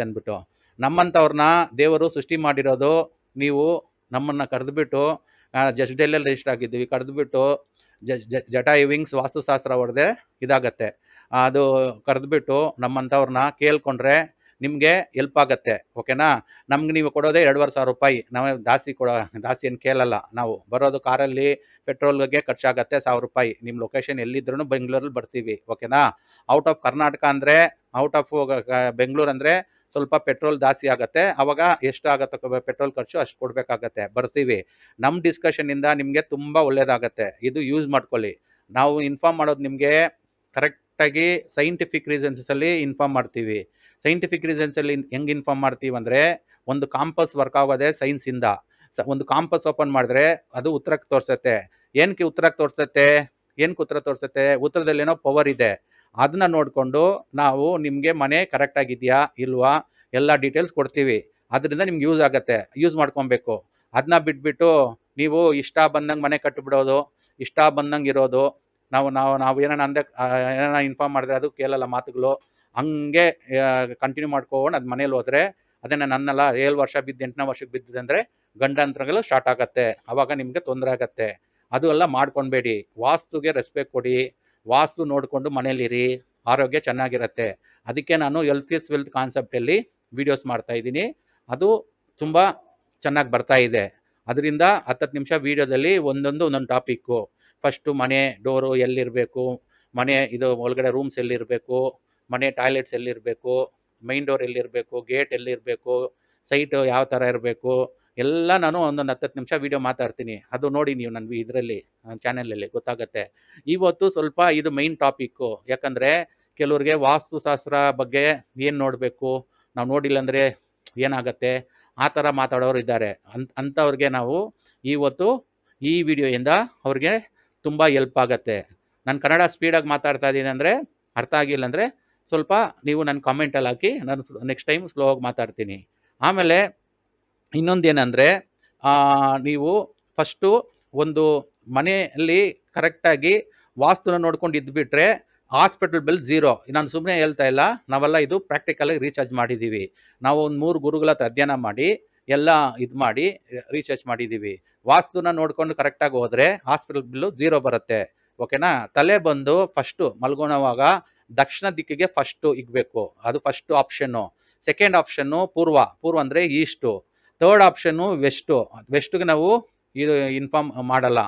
ಅಂದ್ಬಿಟ್ಟು. ನಮ್ಮಂಥವ್ರನ್ನ ದೇವರು ಸೃಷ್ಟಿ ಮಾಡಿರೋದು. ನೀವು ನಮ್ಮನ್ನು ಕರೆದುಬಿಟ್ಟು ಜಸ್ಟ್ ಡೈಲಲ್ಲಿ ರಿಜಿಸ್ಟರ್ ಆಗಿದ್ದೀವಿ, ಕರೆದುಬಿಟ್ಟು ಜಟಾ ವಿಂಗ್ಸ್ ವಾಸ್ತುಶಾಸ್ತ್ರ ಹೊಡೆದೆ ಇದಾಗತ್ತೆ. ಅದು ಕರೆದುಬಿಟ್ಟು ನಮ್ಮಂಥವ್ರನ್ನ ಕೇಳ್ಕೊಂಡ್ರೆ ನಿಮಗೆ ಹೆಲ್ಪ್ ಆಗತ್ತೆ. ಓಕೆನಾ? ನಮ್ಗೆ ನೀವು ಕೊಡೋದೇ 2500 ರೂಪಾಯಿ. ನಾವು ಜಾಸ್ತಿ ಏನು ಕೇಳಲ್ಲ. ನಾವು ಬರೋದು ಕಾರಲ್ಲಿ ಪೆಟ್ರೋಲ್ಗೆ ಖರ್ಚಾಗತ್ತೆ 1000 ರೂಪಾಯಿ. ನಿಮ್ಮ ಲೊಕೇಶನ್ ಎಲ್ಲಿದ್ರೂ ಬೆಂಗಳೂರಲ್ಲಿ ಬರ್ತೀವಿ. ಓಕೆನಾ? ಔಟ್ ಆಫ್ ಕರ್ನಾಟಕ ಅಂದರೆ, ಔಟ್ ಆಫ್ ಬೆಂಗಳೂರು ಅಂದರೆ ಸ್ವಲ್ಪ ಪೆಟ್ರೋಲ್ ಜಾಸ್ತಿ ಆಗುತ್ತೆ. ಅವಾಗ ಎಷ್ಟು ಆಗುತ್ತೆ ಪೆಟ್ರೋಲ್ ಖರ್ಚು ಅಷ್ಟು ಕೊಡಬೇಕಾಗತ್ತೆ. ಬರ್ತೀವಿ. ನಮ್ಮ ಡಿಸ್ಕಷನ್ನಿಂದ ನಿಮಗೆ ತುಂಬ ಒಳ್ಳೆಯದಾಗತ್ತೆ. ಇದು ಯೂಸ್ ಮಾಡ್ಕೊಳ್ಳಿ. ನಾವು ಇನ್ಫಾರ್ಮ್ ಮಾಡೋದು ನಿಮಗೆ ಕರೆಕ್ಟಾಗಿ ಸೈಂಟಿಫಿಕ್ ರೀಸನ್ಸಲ್ಲಿ ಇನ್ಫಾರ್ಮ್ ಮಾಡ್ತೀವಿ. ಸೈಂಟಿಫಿಕ್ ರೀಸನ್ಸಲ್ಲಿ ಹೆಂಗೆ ಇನ್ಫಾರ್ಮ್ ಮಾಡ್ತೀವಿ ಅಂದರೆ, ಒಂದು ಕಾಂಪಸ್ ವರ್ಕ್ ಆಗೋದೇ ಸೈನ್ಸಿಂದ. ಒಂದು ಕಾಂಪಸ್ ಓಪನ್ ಮಾಡಿದ್ರೆ ಅದು ಉತ್ತರಕ್ಕೆ ತೋರಿಸುತ್ತೆ. ಏನಕ್ಕೆ ಉತ್ತರಕ್ಕೆ ತೋರಿಸುತ್ತೆ? ಏನಕ್ಕೆ ಉತ್ತರ ತೋರಿಸುತ್ತೆ? ಉತ್ತರದಲ್ಲೇನೋ ಪವರ್ ಇದೆ. ಅದನ್ನ ನೋಡಿಕೊಂಡು ನಾವು ನಿಮಗೆ ಮನೆ ಕರೆಕ್ಟಾಗಿದೆಯಾ ಇಲ್ವಾ ಎಲ್ಲ ಡೀಟೇಲ್ಸ್ ಕೊಡ್ತೀವಿ. ಅದರಿಂದ ನಿಮ್ಗೆ ಯೂಸ್ ಆಗುತ್ತೆ. ಯೂಸ್ ಮಾಡ್ಕೊಬೇಕು. ಅದನ್ನ ಬಿಟ್ಬಿಟ್ಟು ನೀವು ಇಷ್ಟ ಬಂದಂಗೆ ಮನೆ ಕಟ್ಟಿಬಿಡೋದು, ಇಷ್ಟ ಬಂದಂಗೆ ಇರೋದು, ನಾವು ನಾವು ನಾವು ಏನಾನ ಅಂದೆ ಏನಾನ ಇನ್ಫಾರ್ಮ್ ಮಾಡಿದ್ರೆ ಅದು ಕೇಳಲ್ಲ ಮಾತುಗಳು. ಹಂಗೆ ಕಂಟಿನ್ಯೂ ಮಾಡ್ಕೊಂಡು ಅದು ಮನೇಲಿ ಹೋದರೆ ಅದನ್ನು ನನ್ನಲ್ಲ 7 ವರ್ಷ ಬಿದ್ದು 8ನೇ ವರ್ಷಕ್ಕೆ ಬಿದ್ದಿದೆ ಅಂದರೆ ಗಂಡಾಂತರಗಳು ಸ್ಟಾರ್ಟ್ ಆಗುತ್ತೆ. ಆವಾಗ ನಿಮಗೆ ತೊಂದರೆ ಆಗುತ್ತೆ. ಅದು ಎಲ್ಲ ಮಾಡ್ಕೊಬೇಡಿ. ವಾಸ್ತುಗೆ ರೆಸ್ಪೆಕ್ಟ್ ಕೊಡಿ. ವಾಸ್ತು ನೋಡಿಕೊಂಡು ಮನೇಲಿರಿ. ಆರೋಗ್ಯ ಚೆನ್ನಾಗಿರುತ್ತೆ. ಅದಕ್ಕೆ ನಾನು ಹೆಲ್ತ್ ಈಸ್ ವೆಲ್ತ್ ಕಾನ್ಸೆಪ್ಟಲ್ಲಿ ವೀಡಿಯೋಸ್ ಮಾಡ್ತಾ ಇದ್ದೀನಿ. ಅದು ತುಂಬ ಚೆನ್ನಾಗಿ ಬರ್ತಾ ಇದೆ. ಅದರಿಂದ 10 ನಿಮಿಷ ವೀಡಿಯೋದಲ್ಲಿ ಒಂದೊಂದು ಟಾಪಿಕ್ಕು. ಫಸ್ಟು ಮನೆ ಡೋರು ಎಲ್ಲಿರಬೇಕು, ಮನೆ ಇದು ಒಳಗಡೆ ರೂಮ್ಸ್ ಎಲ್ಲಿರಬೇಕು, ಮನೆ ಟಾಯ್ಲೆಟ್ಸ್ ಎಲ್ಲಿರಬೇಕು, ಮೈನ್ ಡೋರ್ ಎಲ್ಲಿರಬೇಕು, ಗೇಟ್ ಎಲ್ಲಿರಬೇಕು, ಸೈಟು ಯಾವ ಥರ ಇರಬೇಕು, ಎಲ್ಲ ನಾನು ಒಂದೊಂದು 10 ನಿಮಿಷ ವೀಡಿಯೋ ಮಾತಾಡ್ತೀನಿ. ಅದು ನೋಡಿ ನೀವು ನನ್ನ ಇದರಲ್ಲಿ ನನ್ನ ಚಾನಲಲ್ಲಿ ಗೊತ್ತಾಗುತ್ತೆ. ಇವತ್ತು ಸ್ವಲ್ಪ ಇದು ಮೈನ್ ಟಾಪಿಕ್ಕು. ಯಾಕಂದರೆ ಕೆಲವ್ರಿಗೆ ವಾಸ್ತುಶಾಸ್ತ್ರ ಬಗ್ಗೆ ಏನು ನೋಡಬೇಕು, ನಾವು ನೋಡಿಲ್ಲ ಅಂದರೆ ಏನಾಗುತ್ತೆ, ಆ ಥರ ಮಾತಾಡೋರು ಇದ್ದಾರೆ. ಅಂಥವ್ರಿಗೆ ನಾವು ಇವತ್ತು ಈ ವಿಡಿಯೋಯಿಂದ ಅವ್ರಿಗೆ ತುಂಬ ಹೆಲ್ಪ್ ಆಗುತ್ತೆ. ನಾನು ಕನ್ನಡ ಸ್ಪೀಡಾಗಿ ಮಾತಾಡ್ತಾ ಇದ್ದೀನಿ ಅಂದರೆ ಅರ್ಥ ಆಗಿಲ್ಲ ಅಂದರೆ ಸ್ವಲ್ಪ ನೀವು ನನ್ನ ಕಾಮೆಂಟಲ್ಲಿ ಹಾಕಿ, ನಾನು ನೆಕ್ಸ್ಟ್ ಟೈಮ್ ಸ್ಲೋ ಆಗಿ ಮಾತಾಡ್ತೀನಿ. ಆಮೇಲೆ ಇನ್ನೊಂದೇನೆಂದರೆ, ನೀವು ಫಸ್ಟು ಒಂದು ಮನೆಯಲ್ಲಿ ಕರೆಕ್ಟಾಗಿ ವಾಸ್ತುನ ನೋಡ್ಕೊಂಡು ಇದ್ದುಬಿಟ್ರೆ ಹಾಸ್ಪಿಟಲ್ ಬಿಲ್ ಝೀರೋ. ನಾನು ಸುಮ್ಮನೆ ಹೇಳ್ತಾ ಇಲ್ಲ, ನಾವೆಲ್ಲ ಇದು ಪ್ರಾಕ್ಟಿಕಲಾಗಿ ರೀಚಾರ್ಜ್ ಮಾಡಿದ್ದೀವಿ. ನಾವು ಒಂದು 3 ಗುರುಗಳ ಹತ್ರ ಅಧ್ಯಯನ ಮಾಡಿ ಎಲ್ಲ ಇದು ಮಾಡಿ ರೀಸರ್ಚ್ ಮಾಡಿದ್ದೀವಿ. ವಾಸ್ತುನ ನೋಡ್ಕೊಂಡು ಕರೆಕ್ಟಾಗಿ ಹೋದರೆ ಹಾಸ್ಪಿಟಲ್ ಬಿಲ್ಲು ಝೀರೋ ಬರುತ್ತೆ. ಓಕೆನಾ? ತಲೆ ಬಂದು ಫಸ್ಟು ಮಲ್ಗೊಳೋವಾಗ ದಕ್ಷಿಣ ದಿಕ್ಕಿಗೆ ಫಸ್ಟು ಇಗಬೇಕು. ಅದು ಫಸ್ಟು ಆಪ್ಷನ್ನು. ಸೆಕೆಂಡ್ ಆಪ್ಷನ್ನು ಪೂರ್ವ ಅಂದರೆ ಈಸ್ಟು. ಥರ್ಡ್ ಆಪ್ಷನ್ನು ವೆಸ್ಟ್ಗೆ ನಾವು ಇದು ಇನ್ಫಾರ್ಮ್ ಮಾಡಲ್ಲ.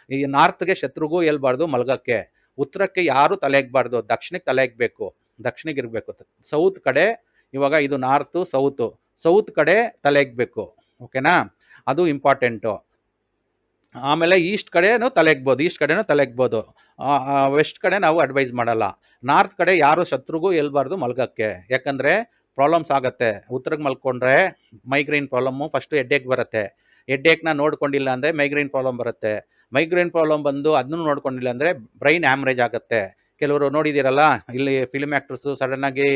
ಈ ನಾರ್ತ್ಗೆ ಶತ್ರುಗೂ ಹೇಳ್ಬಾರ್ದು ಮಲ್ಗಕ್ಕೆ. ಉತ್ತರಕ್ಕೆ ಯಾರು ತಲೆ ಇಕ್ಬಾರ್ದು. ದಕ್ಷಿಣಕ್ಕೆ ತಲೆ ಇಕ್ಬೇಕು. ದಕ್ಷಿಣಕ್ಕೆ ಇರಬೇಕು. ಸೌತ್ ಕಡೆ ಇವಾಗ ಇದು ನಾರ್ತು ಸೌತ್ ಕಡೆ ತಲೆ ಇಕ್ಬೇಕು. ಓಕೆನಾ? ಅದು ಇಂಪಾರ್ಟೆಂಟು. ಆಮೇಲೆ ಈಸ್ಟ್ ಕಡೆನೂ ತಲೆ ಇಕ್ಬೋದು. ವೆಸ್ಟ್ ಕಡೆ ನಾವು ಅಡ್ವೈಸ್ ಮಾಡಲ್ಲ. ನಾರ್ತ್ ಕಡೆ ಯಾರು ಶತ್ರುಗೂ ಹೇಳ್ಬಾರ್ದು ಮಲ್ಗಕ್ಕೆ. ಯಾಕಂದರೆ ಪ್ರಾಬ್ಲಮ್ಸ್ ಆಗುತ್ತೆ. ಉತ್ತರಕ್ಕೆ ಮಲ್ಕೊಂಡ್ರೆ ಮೈಗ್ರೈನ್ ಪ್ರಾಬ್ಲಮ್ಮು ಫಸ್ಟು ಹೆಡ್ಡೇಕ್ ಬರುತ್ತೆ. ಹೆಡ್ಡೇಕ್ನ ನೋಡ್ಕೊಂಡಿಲ್ಲ ಅಂದರೆ ಮೈಗ್ರೈನ್ ಪ್ರಾಬ್ಲಮ್ ಬರುತ್ತೆ. ಮೈಗ್ರೈನ್ ಪ್ರಾಬ್ಲಮ್ ಬಂದು ಅದನ್ನು ನೋಡ್ಕೊಂಡಿಲ್ಲ ಅಂದರೆ ಬ್ರೈನ್ ಹ್ಯಾಮ್ರೇಜ್ ಆಗುತ್ತೆ. ಕೆಲವರು ನೋಡಿದ್ದೀರಲ್ಲ, ಇಲ್ಲಿ ಫಿಲ್ಮ್ ಆ್ಯಕ್ಟ್ರಸ್ಸು ಸಡನ್ನಾಗಿ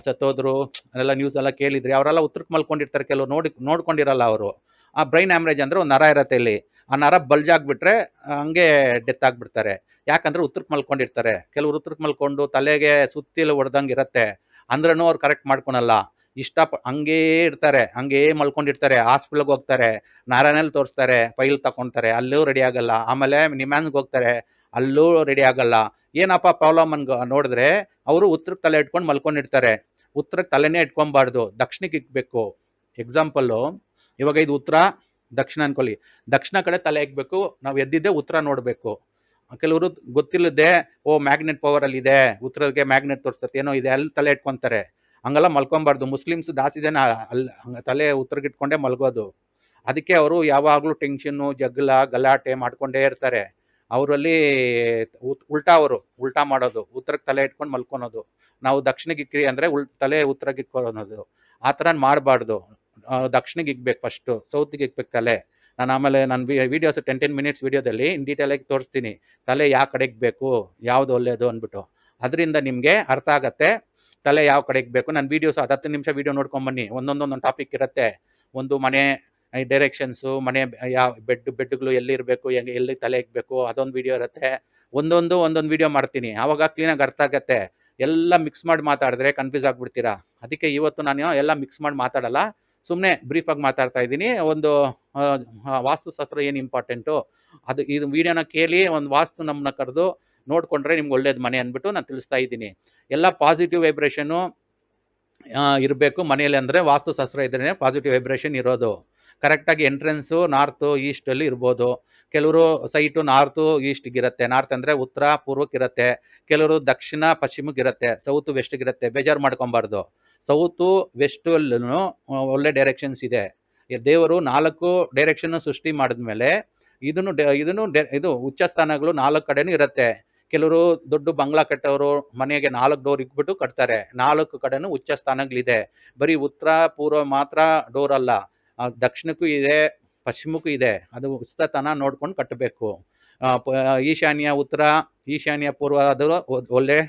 ಸತ್ತೋದ್ರು ಎಲ್ಲ ನ್ಯೂಸ್ ಎಲ್ಲ ಕೇಳಿದ್ರಿ. ಅವರೆಲ್ಲ ಉತ್ತರಕ್ಕೆ ಮಲ್ಕೊಂಡಿರ್ತಾರೆ. ಕೆಲವರು ನೋಡ್ಕೊಂಡಿರಲ್ಲ ಅವರು. ಆ ಬ್ರೈನ್ ಹ್ಯಾಮ್ರೇಜ್ ಅಂದರೆ ಒಂದು ನರ ಇರುತ್ತೆ ಇಲ್ಲಿ. ಆ ನರ ಬಲ್ಜ್ ಆಗಿಬಿಟ್ರೆ ಹಂಗೆ ಡೆತ್ ಆಗಿಬಿಡ್ತಾರೆ. ಯಾಕಂದರೆ ಉತ್ತರಕ್ಕೆ ಮಲ್ಕೊಂಡಿರ್ತಾರೆ. ಕೆಲವರು ಉತ್ತರಕ್ಕೆ ಮಲ್ಕೊಂಡು ತಲೆಗೆ ಸುತ್ತಿಲು ಹೊಡೆದಂಗೆ ಇರುತ್ತೆ. ಅಂದ್ರೂ ಅವ್ರು ಕರೆಕ್ಟ್ ಮಾಡ್ಕೊಳಲ್ಲ. ಹಂಗೇ ಇರ್ತಾರೆ. ಹಂಗೇ ಮಲ್ಕೊಂಡಿರ್ತಾರೆ. ಹಾಸ್ಪಿಟ್ಲಿಗೆ ಹೋಗ್ತಾರೆ, ನರನಲ್ಲಿ ತೋರಿಸ್ತಾರೆ, ಫೈಲ್ ತಗೊತಾರೆ, ಅಲ್ಲೂ ರೆಡಿ ಆಗಲ್ಲ. ಆಮೇಲೆ ನಿಮ್ಯಾನ್ಸ್ಗೆ ಹೋಗ್ತಾರೆ, ಅಲ್ಲೂ ರೆಡಿ ಆಗಲ್ಲ. ಏನಪ್ಪ ಪ್ರಾಬ್ಲಮ್ ನೋಡಿದ್ರೆ ಅವರು ಉತ್ತರಕ್ಕೆ ತಲೆ ಇಟ್ಕೊಂಡು ಮಲ್ಕೊಂಡಿರ್ತಾರೆ. ಉತ್ತರಕ್ಕೆ ತಲೆನೇ ಇಟ್ಕೊಬಾರ್ದು, ದಕ್ಷಿಣಕ್ಕೆ ಇಕ್ಬೇಕು. ಎಕ್ಸಾಂಪಲ್ಲು, ಇವಾಗ ಇದು ಉತ್ತರ ದಕ್ಷಿಣ ಅನ್ಕೊಳ್ಳಿ. ದಕ್ಷಿಣ ಕಡೆ ತಲೆ ಇಕ್ಬೇಕು. ನಾವು ಎದ್ದಿದ್ದೆ ಉತ್ತರ ನೋಡಬೇಕು. ಕೆಲವರು ಗೊತ್ತಿಲ್ಲದೆ ಮ್ಯಾಗ್ನೆಟ್ ಪವರಲ್ಲಿ ಇದೆ, ಉತ್ತರಕ್ಕೆ ಮ್ಯಾಗ್ನೆಟ್ ತೋರಿಸ್ತದೆ, ಏನೋ ಇದೆ, ಅಲ್ಲಿ ತಲೆ ಇಟ್ಕೊತಾರೆ. ಹಂಗೆಲ್ಲ ಮಲ್ಕೊಬಾರ್ದು. ಮುಸ್ಲಿಮ್ಸ್ ಜಾಸ್ತಿ ಜನ ಅಲ್ಲಿ ತಲೆ ಉತ್ತರಕ್ಕೆ ಇಟ್ಕೊಂಡೇ ಮಲ್ಗೋದು. ಅದಕ್ಕೆ ಅವರು ಯಾವಾಗಲೂ ಟೆನ್ಷನ್ನು, ಜಗಳ, ಗಲಾಟೆ ಮಾಡ್ಕೊಂಡೇ ಇರ್ತಾರೆ. ಅವರಲ್ಲಿ ಉಲ್ಟಾ ಮಾಡೋದು, ಉತ್ತರಕ್ಕೆ ತಲೆ ಇಟ್ಕೊಂಡು ಮಲ್ಕೊಳೋದು. ನಾವು ದಕ್ಷಿಣಕ್ಕೆ ಇಕ್ಕಿರಿ ಅಂದರೆ ತಲೆ ಉತ್ತರಕ್ಕೆ ಇಟ್ಕೊಳ್ಳೋದು. ಆ ಥರ ಮಾಡಬಾರ್ದು. ದಕ್ಷಿಣಕ್ಕೆ ಇಕ್ಬೇಕು ಫಸ್ಟು, ಸೌತ್ಗೆ ಇಕ್ಬೇಕು ತಲೆ. ನಾನು ಆಮೇಲೆ ನನ್ನ ವೀಡಿಯೋಸ್ 10 ಮಿನಿಟ್ಸ್ ವೀಡಿಯೋದಲ್ಲಿ ಇನ್ ಡೀಟೇಲಾಗಿ ತೋರಿಸ್ತೀನಿ ತಲೆ ಯಾವ ಕಡೆ ಇಕ್ಬೇಕು, ಯಾವುದು ಒಳ್ಳೆಯದು ಅಂದ್ಬಿಟ್ಟು. ಅದರಿಂದ ನಿಮಗೆ ಅರ್ಥ ಆಗತ್ತೆ ತಲೆ ಯಾವ ಕಡೆ ಇಕ್ಬೇಕು. ನನ್ನ ವೀಡಿಯೋಸ್ 10 ನಿಮಿಷ ವೀಡಿಯೋ ನೋಡ್ಕೊಂಬನ್ನಿ. ಒಂದೊಂದು ಟಾಪಿಕ್ ಇರುತ್ತೆ. ಒಂದು ಮನೆ ಡೈರೆಕ್ಷನ್ಸು, ಮನೆ ಯಾವ ಬೆಡ್ಗಳು ಎಲ್ಲಿರಬೇಕು, ಎಲ್ಲಿ ತಲೆ ಇಕ್ಬೇಕು, ಅದೊಂದು ವೀಡಿಯೋ ಇರುತ್ತೆ. ಒಂದೊಂದು ವೀಡಿಯೋ ಮಾಡ್ತೀನಿ. ಆವಾಗ ಕ್ಲೀನಾಗಿ ಅರ್ಥ ಆಗತ್ತೆ. ಎಲ್ಲ ಮಿಕ್ಸ್ ಮಾಡಿ ಮಾತಾಡಿದ್ರೆ ಕನ್ಫ್ಯೂಸ್ ಆಗಿಬಿಡ್ತೀರಾ. ಅದಕ್ಕೆ ಇವತ್ತು ನಾನು ಎಲ್ಲ ಮಿಕ್ಸ್ ಮಾಡಿ ಮಾತಾಡಲ್ಲ, ಸುಮ್ಮನೆ ಬ್ರೀಫಾಗಿ ಮಾತಾಡ್ತಾ ಇದ್ದೀನಿ. ಒಂದು ವಾಸ್ತುಶಾಸ್ತ್ರ ಏನು ಇಂಪಾರ್ಟೆಂಟು ಅದು ಇದು ವೀಡಿಯೋನ ಕೇಳಿ ಒಂದು ವಾಸ್ತು ನಮ್ಮನ್ನ ಕರೆದು ನೋಡಿಕೊಂಡ್ರೆ ನಿಮ್ಗೆ ಒಳ್ಳೇದು ಮನೆ ಅಂದ್ಬಿಟ್ಟು ನಾನು ತಿಳಿಸ್ತಾ ಇದ್ದೀನಿ. ಎಲ್ಲ ಪಾಸಿಟಿವ್ ವೈಬ್ರೇಷನ್ನು ಇರಬೇಕು ಮನೆಯಲ್ಲಿ. ಅಂದರೆ ವಾಸ್ತುಶಾಸ್ತ್ರ ಇದ್ರೇ ಪಾಸಿಟಿವ್ ವೈಬ್ರೇಷನ್ ಇರೋದು. ಕರೆಕ್ಟಾಗಿ ಎಂಟ್ರೆನ್ಸು ನಾರ್ತು ಈಸ್ಟಲ್ಲಿ ಇರ್ಬೋದು. ಕೆಲವರು ಸೈಟು ನಾರ್ತು ಈಸ್ಟಿಗಿರುತ್ತೆ. ನಾರ್ತ್ ಅಂದರೆ ಉತ್ತರ ಪೂರ್ವಕ್ಕಿರುತ್ತೆ. ಕೆಲವರು ದಕ್ಷಿಣ ಪಶ್ಚಿಮಕ್ಕಿರುತ್ತೆ. ಸೌತ್ ವೆಸ್ಟ್ಗಿರುತ್ತೆ. ಬೇಜಾರು ಮಾಡ್ಕೊಬಾರ್ದು. ಸೌತು ವೆಸ್ಟ್ ಅಲ್ಲೂ ಒಳ್ಳೆ ಡೈರೆಕ್ಷನ್ಸ್ ಇದೆ. ದೇವರು 4 ಡೈರೆಕ್ಷನ್ ಸೃಷ್ಟಿ ಮಾಡಿದ್ಮೇಲೆ ಇದು ಉಚ್ಚ ಸ್ಥಾನಗಳು 4 ಕಡೆನೂ ಇರುತ್ತೆ. ಕೆಲವರು ದೊಡ್ಡ ಬಂಗ್ಲಾ ಕಟ್ಟೋರು ಮನೆಗೆ 4 ಡೋರ್ ಇಕ್ಬಿಟ್ಟು ಕಟ್ತಾರೆ. 4 ಕಡೆನೂ ಉಚ್ಚ ಸ್ಥಾನಗಳಿದೆ. ಬರೀ ಉತ್ತರ ಪೂರ್ವ ಮಾತ್ರ ಡೋರ್ ಅಲ್ಲ, ದಕ್ಷಿಣಕ್ಕೂ ಇದೆ, ಪಶ್ಚಿಮಕ್ಕೂ ಇದೆ. ಅದು ಉಚ್ಚತನ ನೋಡ್ಕೊಂಡು ಕಟ್ಟಬೇಕು. ಈಶಾನ್ಯ ಉತ್ತರ, ಈಶಾನ್ಯ ಪೂರ್ವ ಅದು ಒಳ್ಳೆ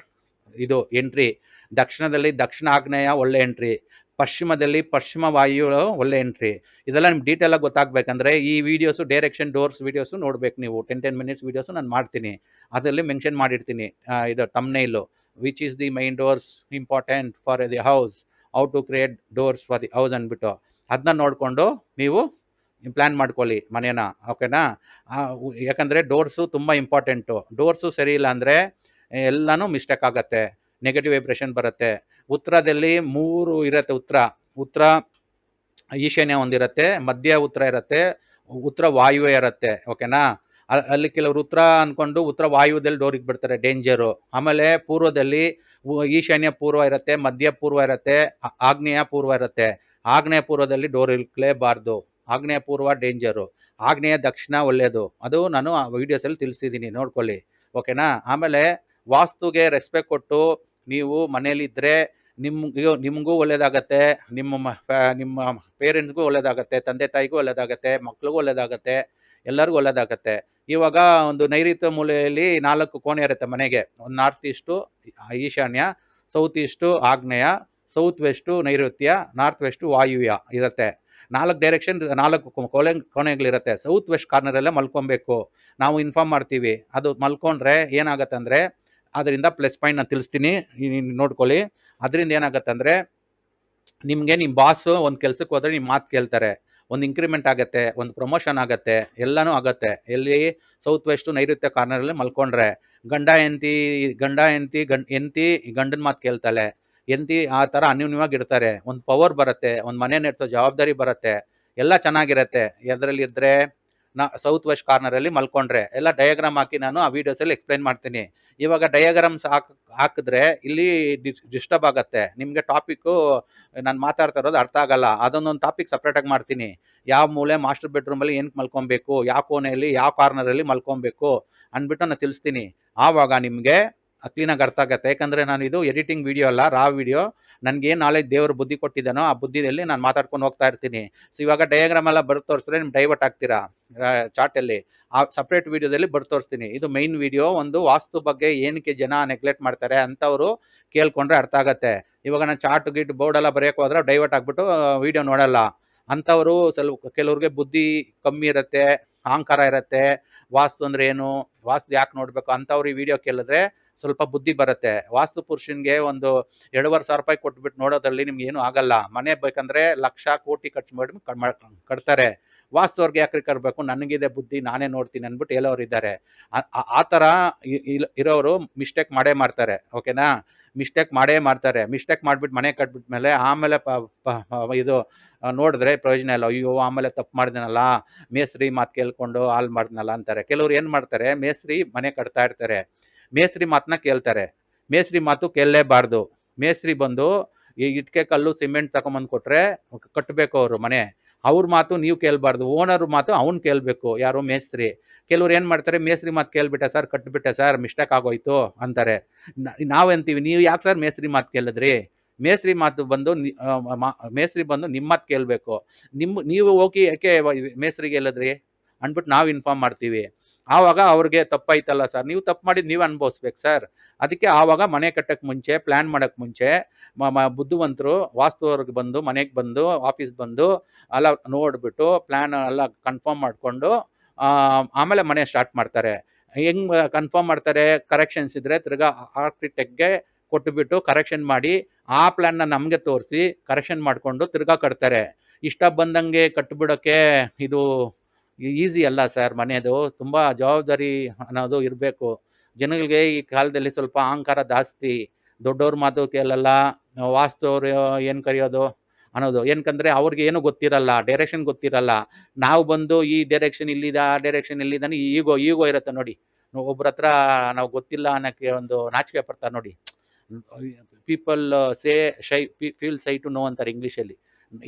ಇದು ಎಂಟ್ರಿ. ದಕ್ಷಿಣದಲ್ಲಿ ದಕ್ಷಿಣ ಆಗ್ನೇಯ ಒಳ್ಳೆ ಎಂಟ್ರಿ. ಪಶ್ಚಿಮದಲ್ಲಿ ಪಶ್ಚಿಮ ವಾಯು ಒಳ್ಳೆ ಎಂಟ್ರಿ. ಇದೆಲ್ಲ ನಿಮ್ಗೆ ಡೀಟೇಲ್ ಆಗಿ ಗೊತ್ತಾಗಬೇಕಂದ್ರೆ ಈ ವಿಡಿಯೋಸು ಡೈರೆಕ್ಷನ್ ಡೋರ್ಸ್ ವಿಡಿಯೋಸು ನೋಡ್ಬೇಕು ನೀವು. 10 ಮಿನಿಟ್ಸ್ ವಿಡಿಯೋಸು ನಾನು ಮಾಡ್ತೀನಿ. ಅದರಲ್ಲಿ ಮೆನ್ಷನ್ ಮಾಡಿರ್ತೀನಿ ಇದು ತಮ್ನೇಲು, which is the main doors important for the house, how to create doors for the house ಅಂದ್ಬಿಟ್ಟು ಅದನ್ನ ನೋಡಿಕೊಂಡು ನೀವು ಪ್ಲ್ಯಾನ್ ಮಾಡ್ಕೊಳ್ಳಿ ಮನೇನ, ಓಕೆನಾ? ಯಾಕಂದರೆ ಡೋರ್ಸು ತುಂಬ ಇಂಪಾರ್ಟೆಂಟು. ಡೋರ್ಸು ಸರಿ ಇಲ್ಲ ಅಂದರೆ ಎಲ್ಲನೂ ಮಿಸ್ಟೇಕ್ ಆಗುತ್ತೆ, ನೆಗೆಟಿವ್ ವೈಬ್ರೇಷನ್ ಬರುತ್ತೆ. ಉತ್ತರದಲ್ಲಿ 3 ಇರುತ್ತೆ. ಉತ್ತರ ಈಶಾನ್ಯ ಒಂದಿರುತ್ತೆ, ಮಧ್ಯ ಉತ್ತರ ಇರುತ್ತೆ, ಉತ್ತರ ವಾಯುವ್ಯ ಇರುತ್ತೆ, ಓಕೆನಾ? ಅಲ್ಲಿ ಕೆಲವರು ಉತ್ತರ ಅಂದ್ಕೊಂಡು ಉತ್ತರ ವಾಯುವ್ಯದಲ್ಲಿ ಡೋರ್ ಇಟ್ಬಿಡ್ತಾರೆ, ಡೇಂಜರು. ಆಮೇಲೆ ಪೂರ್ವದಲ್ಲಿ ಈಶಾನ್ಯ ಪೂರ್ವ ಇರುತ್ತೆ, ಮಧ್ಯ ಪೂರ್ವ ಇರುತ್ತೆ, ಆಗ್ನೇಯ ಪೂರ್ವ ಇರುತ್ತೆ. ಆಗ್ನೇಯ ಪೂರ್ವದಲ್ಲಿ ಡೋರ್ ಇಟ್ಲೇಬಾರ್ದು. ಆಗ್ನೇಯ ಪೂರ್ವ ಡೇಂಜರು, ಆಗ್ನೇಯ ದಕ್ಷಿಣ ಒಳ್ಳೆಯದು. ಅದು ನಾನು ಆ ವಿಡಿಯೋಸಲ್ಲಿ ತಿಳಿಸಿದ್ದೀನಿ, ನೋಡ್ಕೊಳ್ಳಿ, ಓಕೆನಾ? ಆಮೇಲೆ ವಾಸ್ತುಗೆ ರೆಸ್ಪೆಕ್ಟ್ ಕೊಟ್ಟು ನೀವು ಮನೇಲಿದ್ದರೆ ನಿಮಗೂ ಒಳ್ಳೇದಾಗತ್ತೆ, ನಿಮ್ಮ ಪೇರೆಂಟ್ಸ್ಗೂ ಒಳ್ಳೇದಾಗತ್ತೆ, ತಂದೆ ತಾಯಿಗೂ ಒಳ್ಳೇದಾಗತ್ತೆ, ಮಕ್ಳಿಗೂ ಒಳ್ಳೇದಾಗತ್ತೆ, ಎಲ್ಲರಿಗೂ ಒಳ್ಳೇದಾಗತ್ತೆ. ಇವಾಗ ಒಂದು ನೈಋತ್ಯ ಮೂಲೆಯಲ್ಲಿ 4 ಕೋಣೆ ಇರುತ್ತೆ ಮನೆಗೆ. ಒಂದು ನಾರ್ತ್ ಈಸ್ಟು ಈಶಾನ್ಯ, ಸೌತ್ ಈಸ್ಟು ಆಗ್ನೇಯ, ಸೌತ್ ವೆಸ್ಟು ನೈಋತ್ಯ, ನಾರ್ತ್ ವೆಸ್ಟು ವಾಯುವ್ಯ ಇರುತ್ತೆ. 4 ಡೈರೆಕ್ಷನ್, 4 ಕೋಣೆಗಳಿರುತ್ತೆ. ಸೌತ್ ವೆಸ್ಟ್ ಕಾರ್ನರಲ್ಲೇ ಮಲ್ಕೊಬೇಕು. ನಾವು ಇನ್ಫಾರ್ಮ್ ಮಾಡ್ತೀವಿ. ಅದು ಮಲ್ಕೊಂಡ್ರೆ ಏನಾಗತ್ತೆ ಅಂದರೆ ಅದರಿಂದ ಪ್ಲಸ್ ಪಾಯಿಂಟ್ ನಾನು ತಿಳಿಸ್ತೀನಿ, ನೋಡ್ಕೊಳ್ಳಿ. ಅದರಿಂದ ಏನಾಗತ್ತೆ ಅಂದರೆ ನಿಮಗೆ ನಿಮ್ಮ ಬಾಸು ಒಂದು ಕೆಲಸಕ್ಕೆ ಹೋದರೆ ನಿಮ್ಮ ಮಾತು ಕೇಳ್ತಾರೆ, ಒಂದು ಇಂಕ್ರಿಮೆಂಟ್ ಆಗುತ್ತೆ, ಒಂದು ಪ್ರಮೋಷನ್ ಆಗುತ್ತೆ, ಎಲ್ಲನೂ ಆಗುತ್ತೆ. ಎಲ್ಲಿ? ಸೌತ್ ವೆಸ್ಟು ನೈಋತ್ಯ ಕಾರ್ನರಲ್ಲಿ ಮಲ್ಕೊಂಡ್ರೆ. ಗಂಡ ಹೆಂಡತಿ ಗಂಡನ ಮಾತು ಕೇಳ್ತಾಳೆ, ಹೆಂಡತಿ ಆ ಥರ ಅನ್ಯೋನ್ಯವಾಗಿರ್ತಾರೆ. ಒಂದು ಪವರ್ ಬರುತ್ತೆ, ಒಂದು ಮನೆ ನೆಡ್ಸೋ ಜವಾಬ್ದಾರಿ ಬರುತ್ತೆ, ಎಲ್ಲ ಚೆನ್ನಾಗಿರುತ್ತೆ. ಅದರಲ್ಲಿ ಇದ್ದರೆ ಸೌತ್ ವೆಸ್ಟ್ ಕಾರ್ನರಲ್ಲಿ ಮಲ್ಕೊಂಡ್ರೆ. ಎಲ್ಲ ಡಯಾಗ್ರಾಮ್ ಹಾಕಿ ನಾನು ಆ ವಿಡಿಯೋಸಲ್ಲಿ ಎಕ್ಸ್ಪ್ಲೈನ್ ಮಾಡ್ತೀನಿ. ಇವಾಗ ಡಯಾಗ್ರಾಮ್ಸ್ ಹಾಕಿದ್ರೆ ಇಲ್ಲಿ ಡಿಸ್ಟರ್ಬ್ ಆಗುತ್ತೆ ನಿಮಗೆ. ಟಾಪಿಕ್ಕು ನಾನು ಮಾತಾಡ್ತಾ ಇರೋದು ಅರ್ಥ ಆಗಲ್ಲ. ಅದೊಂದೊಂದು ಟಾಪಿಕ್ ಸಪ್ರೇಟಾಗಿ ಮಾಡ್ತೀನಿ. ಯಾವ ಮೂಲೆ ಮಾಸ್ಟರ್ ಬೆಡ್ರೂಮಲ್ಲಿ ಏನಕ್ಕೆ ಮಲ್ಕೊಬೇಕು, ಯಾವ ಕೋಣೆಯಲ್ಲಿ ಯಾವ ಕಾರ್ನರಲ್ಲಿ ಮಲ್ಕೊಬೇಕು ಅಂದ್ಬಿಟ್ಟು ನಾನು ತಿಳಿಸ್ತೀನಿ. ಆವಾಗ ನಿಮಗೆ ಕ್ಲೀನಾಗಿ ಅರ್ಥ ಆಗುತ್ತೆ. ಯಾಕಂದರೆ ನಾನು ಇದು ಎಡಿಟಿಂಗ್ ವಿಡಿಯೋ ಅಲ್ಲ, ರಾ ವಿಡಿಯೋ. ನನಗೇನು ನಾಲೆಜ್ ದೇವರು ಬುದ್ಧಿ ಕೊಟ್ಟಿದ್ದಾನೋ ಆ ಬುದ್ಧಿಯಲ್ಲಿ ನಾನು ಮಾತಾಡ್ಕೊಂಡು ಹೋಗ್ತಾ ಇರ್ತೀನಿ. ಸೊ ಇವಾಗ ಡಯಾಗ್ರಾಮ್ ಎಲ್ಲ ಬರ್ದು ತೋರಿಸಿದ್ರೆ ನಿಮ್ಗೆ ಡೈವರ್ಟ್ ಆಗ್ತೀರಾ ಚಾರ್ಟಲ್ಲಿ. ಆ ಸಪ್ರೇಟ್ ವಿಡಿಯೋದಲ್ಲಿ ಬರ್ದು ತೋರಿಸ್ತೀನಿ. ಇದು ಮೈನ್ ವಿಡಿಯೋ. ಒಂದು ವಾಸ್ತು ಬಗ್ಗೆ ಏನಕ್ಕೆ ಜನ ನೆಗ್ಲೆಕ್ಟ್ ಮಾಡ್ತಾರೆ ಅಂಥವ್ರು ಕೇಳ್ಕೊಂಡ್ರೆ ಅರ್ಥ ಆಗುತ್ತೆ. ಇವಾಗ ನಾನು ಚಾರ್ಟ್ ಗೀಟ್ ಬೋರ್ಡೆಲ್ಲ ಬರೆಯೋಕೆ ಹೋದ್ರೆ ಡೈವರ್ಟ್ ಆಗಿಬಿಟ್ಟು ವಿಡಿಯೋ ನೋಡಲ್ಲ. ಅಂಥವರು ಕೆಲವ್ರಿಗೆ ಬುದ್ಧಿ ಕಮ್ಮಿ ಇರುತ್ತೆ, ಅಹಂಕಾರ ಇರುತ್ತೆ. ವಾಸ್ತು ಅಂದರೆ ಏನು, ವಾಸ್ತು ಯಾಕೆ ನೋಡಬೇಕು ಅಂಥವ್ರು ಈ ವಿಡಿಯೋ ಕೇಳಿದ್ರೆ ಸ್ವಲ್ಪ ಬುದ್ಧಿ ಬರುತ್ತೆ. ವಾಸ್ತು ಪುರುಷನ್ಗೆ ಒಂದು 2,500 ರೂಪಾಯಿ ಕೊಟ್ಬಿಟ್ಟು ನೋಡೋದ್ರಲ್ಲಿ ನಿಮ್ಗೆ ಏನೂ ಆಗಲ್ಲ. ಮನೆ ಬೇಕಂದ್ರೆ ಲಕ್ಷ ಕೋಟಿ ಖರ್ಚು ಮಾಡಿ ಕಟ್ತಾರೆ. ವಾಸ್ತುವ್ರಿಗೆ ಯಾಕೆ ಕಟ್ಬೇಕು, ನನಗಿದೆ ಬುದ್ಧಿ, ನಾನೇ ನೋಡ್ತೀನಿ ಅಂದ್ಬಿಟ್ಟು ಹೇಳೋರು ಇದ್ದಾರೆ. ಆ ಥರ ಇರೋರು ಮಿಸ್ಟೇಕ್ ಮಾಡೇ ಮಾಡ್ತಾರೆ, ಓಕೆನಾ? ಮಿಸ್ಟೇಕ್ ಮಾಡಿಬಿಟ್ಟು ಮನೆ ಕಟ್ಬಿಟ್ಮೇಲೆ ಆಮೇಲೆ ಇದು ನೋಡಿದ್ರೆ ಪ್ರಯೋಜನ ಇಲ್ಲ. ಅಯ್ಯೋ ಆಮೇಲೆ ತಪ್ಪು ಮಾಡಿದ್ನಲ್ಲ, ಮೇಸ್ತ್ರಿ ಮಾತು ಕೇಳ್ಕೊಂಡು ಹಾಳು ಮಾಡಿದ್ನಲ್ಲ ಅಂತಾರೆ. ಕೆಲವ್ರು ಏನು ಮಾಡ್ತಾರೆ, ಮೇಸ್ತ್ರಿ ಮನೆ ಕಟ್ತಾ ಇರ್ತಾರೆ, ಮೇಸ್ತ್ರಿ ಮಾತನ್ನ ಕೇಳ್ತಾರೆ. ಮೇಸ್ತ್ರಿ ಮಾತು ಕೇಳಲೇಬಾರ್ದು. ಮೇಸ್ತ್ರಿ ಬಂದು ಈ ಇಟ್ಕೆ ಕಲ್ಲು ಸಿಮೆಂಟ್ ತಗೊಂಬಂದು ಕೊಟ್ಟರೆ ಕಟ್ಟಬೇಕು ಅವರು ಮನೆ. ಅವ್ರ ಮಾತು ನೀವು ಕೇಳಬಾರ್ದು, ಓನರ್ ಮಾತು ಅವ್ನು ಕೇಳಬೇಕು. ಯಾರು? ಮೇಸ್ತ್ರಿ. ಕೆಲವ್ರು ಏನು ಮಾಡ್ತಾರೆ, ಮೇಸ್ತ್ರಿ ಮಾತು ಕೇಳ್ಬಿಟ್ಟೆ ಸರ್, ಕಟ್ಬಿಟ್ಟೆ ಸರ್, ಮಿಸ್ಟೇಕ್ ಆಗೋಯ್ತು ಅಂತಾರೆ. ನಾವೆಂತೀವಿ, ನೀವು ಯಾಕೆ ಸರ್ ಮೇಸ್ತ್ರಿ ಮಾತು ಕೇಳಿದ್ರಿ? ಮೇಸ್ತ್ರಿ ಬಂದು ನಿಮ್ಮ ಮಾತು ಕೇಳಬೇಕು. ನೀವು ಹೋಗಿ ಯಾಕೆ ಮೇಸ್ತ್ರಿಗೆ ಹೇಳಿದ್ರಿ ಅಂದ್ಬಿಟ್ಟು ನಾವು ಇನ್ಫಾರ್ಮ್ ಮಾಡ್ತೀವಿ. ಆವಾಗ ಅವ್ರಿಗೆ ತಪ್ಪಾಯ್ತಲ್ಲ ಸರ್, ನೀವು ತಪ್ಪು ಮಾಡಿದ್ದು ನೀವು ಅನುಭವಿಸ್ಬೇಕು ಸರ್. ಅದಕ್ಕೆ ಆವಾಗ ಮನೆ ಕಟ್ಟಕ್ಕೆ ಮುಂಚೆ, ಪ್ಲ್ಯಾನ್ ಮಾಡೋಕ್ಕೆ ಮುಂಚೆ ಬುದ್ಧಿವಂತರು ವಾಸ್ತುವ್ರಿಗೆ ಬಂದು ಮನೆಗೆ ಬಂದು ಆಫೀಸ್ ಬಂದು ಎಲ್ಲ ನೋಡಿಬಿಟ್ಟು ಪ್ಲ್ಯಾನ್ ಎಲ್ಲ ಕನ್ಫರ್ಮ್ ಮಾಡಿಕೊಂಡು ಆಮೇಲೆ ಮನೆ ಸ್ಟಾರ್ಟ್ ಮಾಡ್ತಾರೆ. ಹೆಂಗೆ ಕನ್ಫರ್ಮ್ ಮಾಡ್ತಾರೆ? ಕರೆಕ್ಷನ್ಸ್ ಇದ್ದರೆ ತಿರ್ಗಾ ಆರ್ಕಿಟೆಕ್ಟ್ಗೆ ಕೊಟ್ಟುಬಿಟ್ಟು ಕರೆಕ್ಷನ್ ಮಾಡಿ ಆ ಪ್ಲ್ಯಾನ್ನ ನಮಗೆ ತೋರಿಸಿ ಕರೆಕ್ಷನ್ ಮಾಡಿಕೊಂಡು ತಿರ್ಗಾ ಕಟ್ತಾರೆ. ಇಷ್ಟ ಬಂದಂಗೆ ಕಟ್ಟಿಬಿಡೋಕ್ಕೆ ಇದು ಈಸಿ ಅಲ್ಲ ಸರ್. ಮನೆಯದು ತುಂಬ ಜವಾಬ್ದಾರಿ ಅನ್ನೋದು ಇರಬೇಕು. ಜನಗಳಿಗೆ ಈ ಕಾಲದಲ್ಲಿ ಸ್ವಲ್ಪ ಅಹಂಕಾರ ಜಾಸ್ತಿ. ದೊಡ್ಡವ್ರ ಮಾತು ಕೇಳಲ್ಲ, ವಾಸ್ತುವ್ರು ಏನು ಕರೆಯೋದು ಅನ್ನೋದು. ಏನಕ್ಕಂದರೆ ಅವ್ರಿಗೆ ಏನೂ ಗೊತ್ತಿರಲ್ಲ, ಡೈರೆಕ್ಷನ್ ಗೊತ್ತಿರಲ್ಲ. ನಾವು ಬಂದು ಈ ಡೈರೆಕ್ಷನ್ ಇಲ್ಲಿದೆ, ಆ ಡೈರೆಕ್ಷನ್ ಇಲ್ಲಿದ್ದಾನೆ, ಈಗೋ ಇರುತ್ತೆ ನೋಡಿ. ಒಬ್ಬರ ಹತ್ರ ನಾವು ಗೊತ್ತಿಲ್ಲ ಅನ್ನೋಕ್ಕೆ ಒಂದು ನಾಚಿಕೆ ಪಡ್ತಾರೆ ನೋಡಿ. ಪೀಪಲ್ ಸೇ ಶೈ ಫೀಲ್ ಸೈ ಟು ನೋ ಅಂತಾರೆ ಇಂಗ್ಲೀಷಲ್ಲಿ.